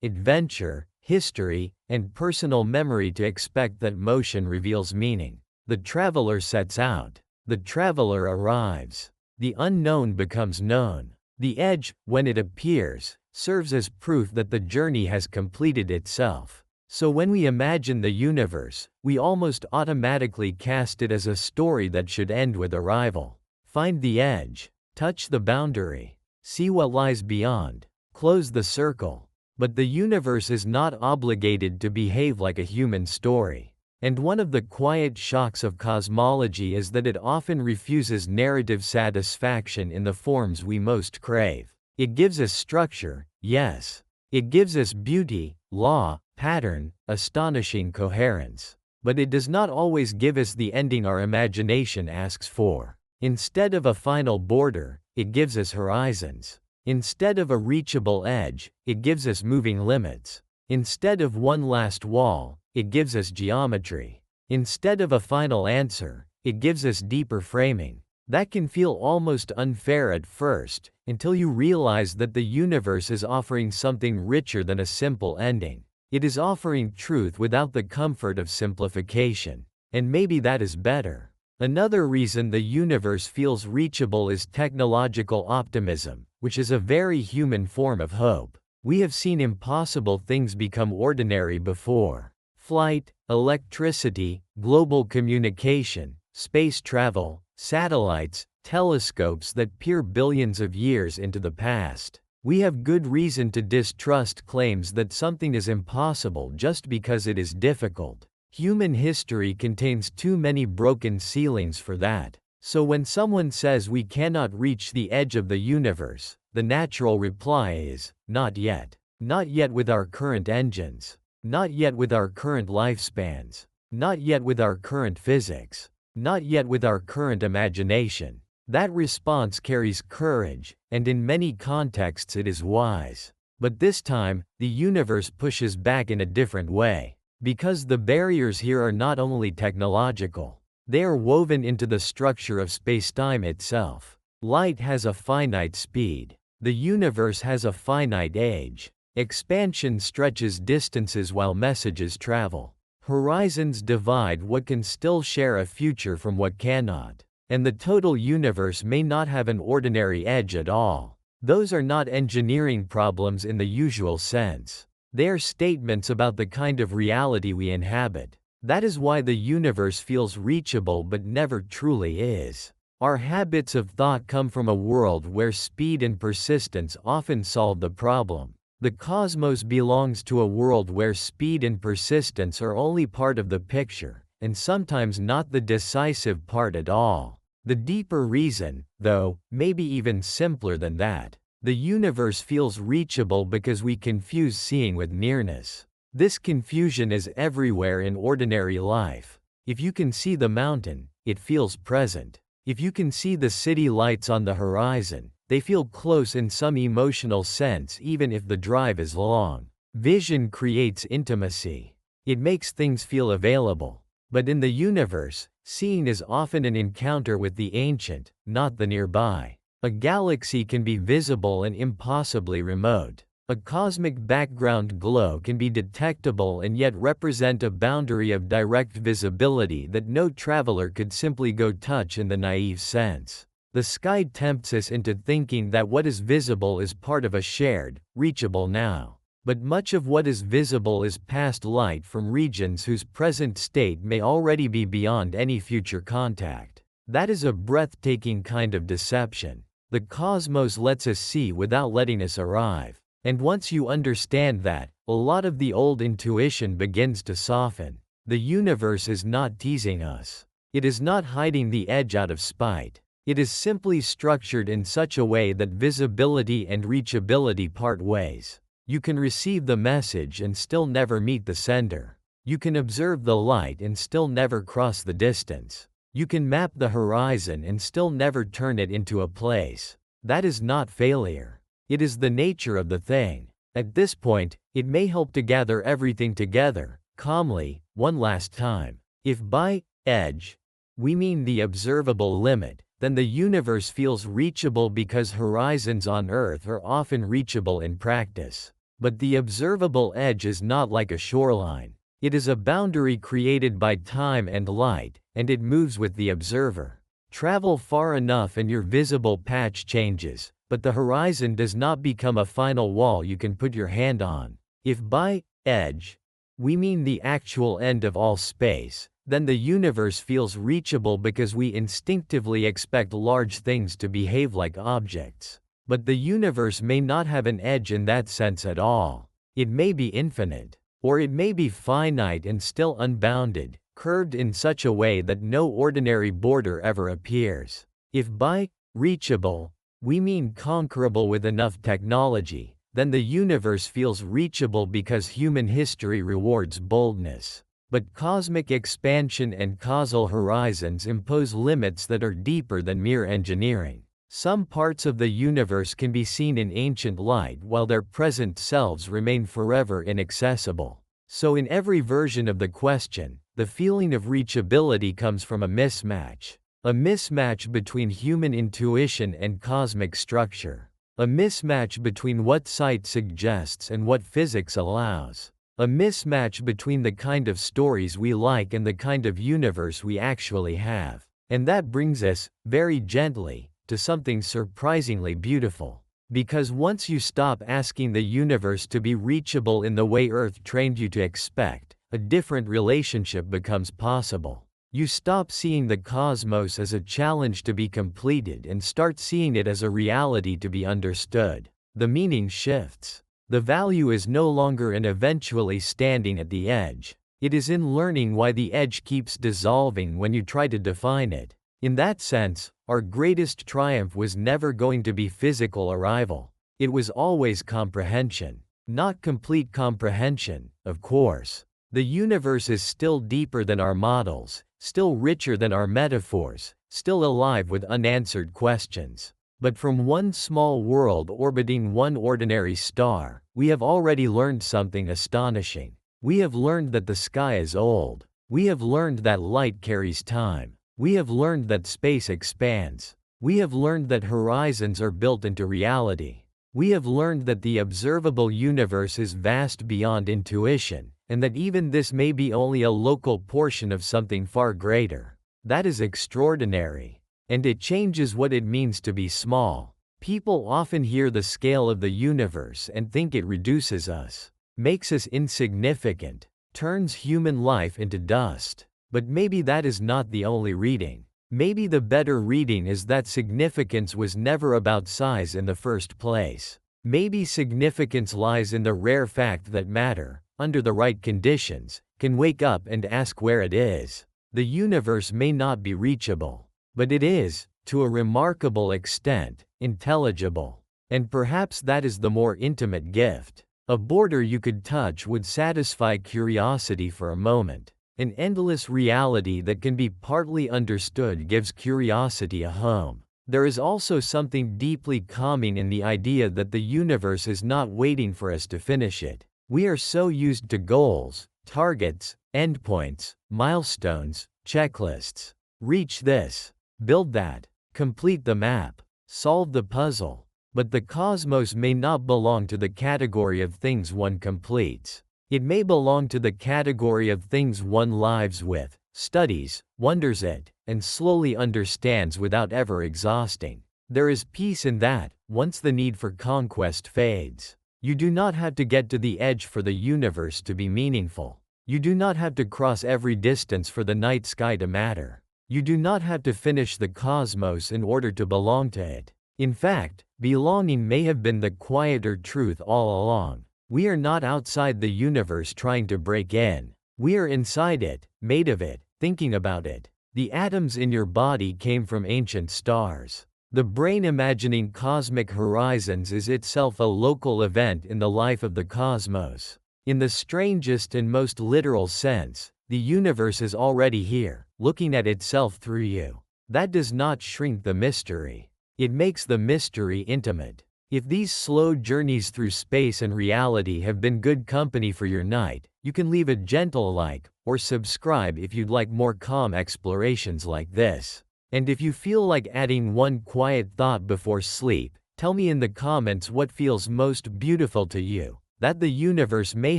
S2: adventure, history, and personal memory to expect that motion reveals meaning. The traveler sets out. The traveler arrives. The unknown becomes known. The edge, when it appears, serves as proof that the journey has completed itself. So when we imagine the universe, we almost automatically cast it as a story that should end with arrival. Find the edge. Touch the boundary. See what lies beyond. Close the circle. But the universe is not obligated to behave like a human story. And one of the quiet shocks of cosmology is that it often refuses narrative satisfaction in the forms we most crave. It gives us structure, yes. It gives us beauty, law, pattern, astonishing coherence. But it does not always give us the ending our imagination asks for. Instead of a final border, it gives us horizons. Instead of a reachable edge, it gives us moving limits. Instead of one last wall, it gives us geometry. Instead of a final answer, it gives us deeper framing. That can feel almost unfair at first, until you realize that the universe is offering something richer than a simple ending. It is offering truth without the comfort of simplification. And maybe that is better. Another reason the universe feels reachable is technological optimism, which is a very human form of hope. We have seen impossible things become ordinary before. Flight, electricity, global communication, space travel, satellites, telescopes that peer billions of years into the past. We have good reason to distrust claims that something is impossible just because it is difficult. Human history contains too many broken ceilings for that. So when someone says we cannot reach the edge of the universe, the natural reply is, not yet. Not yet with our current engines. Not yet with our current lifespans. Not yet with our current physics. Not yet with our current imagination. That response carries courage, and in many contexts it is wise. But this time, the universe pushes back in a different way. Because the barriers here are not only technological. They are woven into the structure of spacetime itself. Light has a finite speed. The universe has a finite age. Expansion stretches distances while messages travel. Horizons divide what can still share a future from what cannot. And the total universe may not have an ordinary edge at all. Those are not engineering problems in the usual sense. They are statements about the kind of reality we inhabit. That is why the universe feels reachable but never truly is. Our habits of thought come from a world where speed and persistence often solve the problem. The cosmos belongs to a world where speed and persistence are only part of the picture, and sometimes not the decisive part at all. The deeper reason, though, may be even simpler than that. The universe feels reachable because we confuse seeing with nearness. This confusion is everywhere in ordinary life. If you can see the mountain, it feels present. If you can see the city lights on the horizon, they feel close in some emotional sense even if the drive is long. Vision creates intimacy. It makes things feel available. But in the universe, seeing is often an encounter with the ancient, not the nearby. A galaxy can be visible and impossibly remote. A cosmic background glow can be detectable and yet represent a boundary of direct visibility that no traveler could simply go touch in the naive sense. The sky tempts us into thinking that what is visible is part of a shared, reachable now. But much of what is visible is past light from regions whose present state may already be beyond any future contact. That is a breathtaking kind of deception. The cosmos lets us see without letting us arrive. And once you understand that, a lot of the old intuition begins to soften. The universe is not teasing us. It is not hiding the edge out of spite. It is simply structured in such a way that visibility and reachability part ways. You can receive the message and still never meet the sender. You can observe the light and still never cross the distance. You can map the horizon and still never turn it into a place. That is not failure. It is the nature of the thing. At this point, it may help to gather everything together, calmly, one last time. If by edge we mean the observable limit, then the universe feels reachable because horizons on Earth are often reachable in practice. But the observable edge is not like a shoreline. It is a boundary created by time and light, and it moves with the observer. Travel far enough and your visible patch changes, but the horizon does not become a final wall you can put your hand on. If by edge we mean the actual end of all space, then the universe feels reachable because we instinctively expect large things to behave like objects. But the universe may not have an edge in that sense at all. It may be infinite. Or it may be finite and still unbounded, curved in such a way that no ordinary border ever appears. If by reachable we mean conquerable with enough technology, then the universe feels reachable because human history rewards boldness. But cosmic expansion and causal horizons impose limits that are deeper than mere engineering. Some parts of the universe can be seen in ancient light while their present selves remain forever inaccessible. So in every version of the question, the feeling of reachability comes from a mismatch. A mismatch between human intuition and cosmic structure. A mismatch between what sight suggests and what physics allows. A mismatch between the kind of stories we like and the kind of universe we actually have. And that brings us, very gently, to something surprisingly beautiful. Because once you stop asking the universe to be reachable in the way Earth trained you to expect, a different relationship becomes possible. You stop seeing the cosmos as a challenge to be completed and start seeing it as a reality to be understood. the meaning shifts. The value is no longer in eventually standing at the edge. It is in learning why the edge keeps dissolving when you try to define it. In that sense, our greatest triumph was never going to be physical arrival. It was always comprehension. Not complete comprehension, of course. The universe is still deeper than our models, still richer than our metaphors, still alive with unanswered questions. But from one small world orbiting one ordinary star, we have already learned something astonishing. We have learned that the sky is old. We have learned that light carries time. We have learned that space expands. We have learned that horizons are built into reality. We have learned that the observable universe is vast beyond intuition, and that even this may be only a local portion of something far greater. That is extraordinary. And it changes what it means to be small. People often hear the scale of the universe and think it reduces us, makes us insignificant, turns human life into dust. But maybe that is not the only reading. Maybe the better reading is that significance was never about size in the first place. Maybe significance lies in the rare fact that matter, under the right conditions, can wake up and ask where it is. The universe may not be reachable, but it is, to a remarkable extent, intelligible. And perhaps that is the more intimate gift. A border you could touch would satisfy curiosity for a moment. An endless reality that can be partly understood gives curiosity a home. There is also something deeply calming in the idea that the universe is not waiting for us to finish it. We are so used to goals, targets, endpoints, milestones, checklists. Reach this, build that, complete the map, solve the puzzle. But the cosmos may not belong to the category of things one completes. It may belong to the category of things one lives with, studies, wonders at, and slowly understands without ever exhausting. There is peace in that, once the need for conquest fades. You do not have to get to the edge for the universe to be meaningful. You do not have to cross every distance for the night sky to matter. You do not have to finish the cosmos in order to belong to it. In fact, belonging may have been the quieter truth all along. We are not outside the universe trying to break in. We are inside it, made of it, thinking about it. The atoms in your body came from ancient stars. The brain imagining cosmic horizons is itself a local event in the life of the cosmos. In the strangest and most literal sense, the universe is already here, looking at itself through you. That does not shrink the mystery. It makes the mystery intimate. If these slow journeys through space and reality have been good company for your night, you can leave a gentle like, or subscribe if you'd like more calm explorations like this. And if you feel like adding one quiet thought before sleep, tell me in the comments what feels most beautiful to you. That the universe may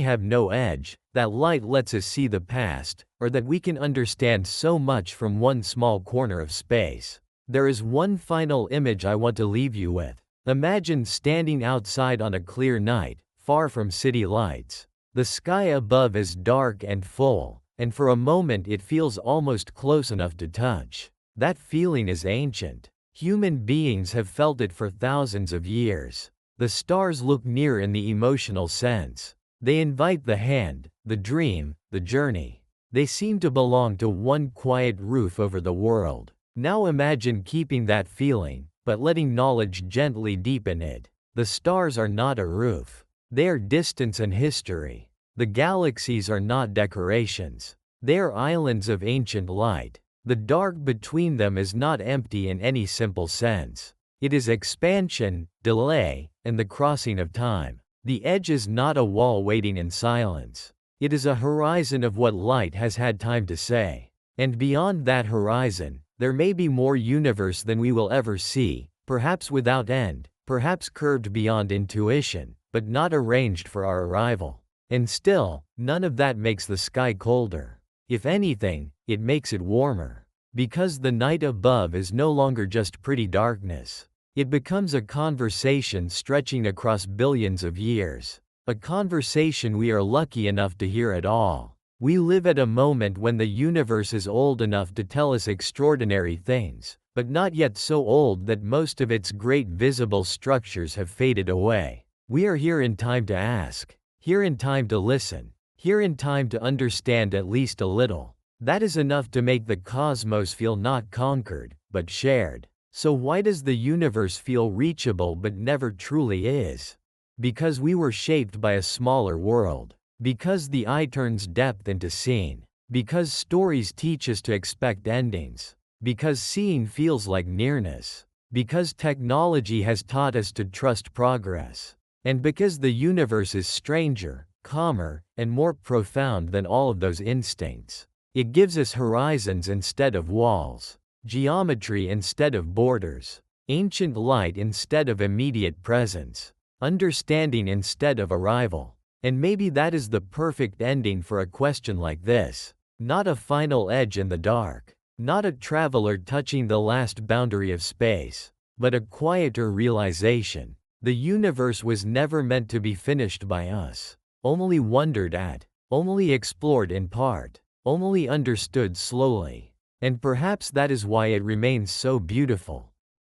S2: have no edge, that light lets us see the past, or that we can understand so much from one small corner of space. There is one final image I want to leave you with. Imagine standing outside on a clear night, far from city lights. The sky above is dark and full, and for a moment it feels almost close enough to touch. That feeling is ancient. Human beings have felt it for thousands of years. The stars look near in the emotional sense. They invite the hand, the dream, the journey. They seem to belong to one quiet roof over the world. Now imagine keeping that feeling, but letting knowledge gently deepen it. The stars are not a roof. They are distance and history. The galaxies are not decorations. They are islands of ancient light. The dark between them is not empty in any simple sense. It is expansion, delay, and the crossing of time. The edge is not a wall waiting in silence. It is a horizon of what light has had time to say. And beyond that horizon, there may be more universe than we will ever see, perhaps without end, perhaps curved beyond intuition, but not arranged for our arrival. And still, none of that makes the sky colder. If anything, it makes it warmer. Because the night above is no longer just pretty darkness. It becomes a conversation stretching across billions of years. A conversation we are lucky enough to hear at all. We live at a moment when the universe is old enough to tell us extraordinary things, but not yet so old that most of its great visible structures have faded away. We are here in time to ask, here in time to listen, here in time to understand at least a little. That is enough to make the cosmos feel not conquered, but shared. So why does the universe feel reachable but never truly is? Because we were shaped by a smaller world. Because the eye turns depth into seeing. Because stories teach us to expect endings. Because seeing feels like nearness. Because technology has taught us to trust progress. And because the universe is stranger, calmer, and more profound than all of those instincts. It gives us horizons instead of walls, geometry instead of borders, ancient light instead of immediate presence, understanding instead of arrival. And maybe that is the perfect ending for a question like this. Not a final edge in the dark, not a traveler touching the last boundary of space, but a quieter realization. The universe was never meant to be finished by us, only wondered at, only explored in part, only understood slowly. And perhaps that is why it remains so beautiful.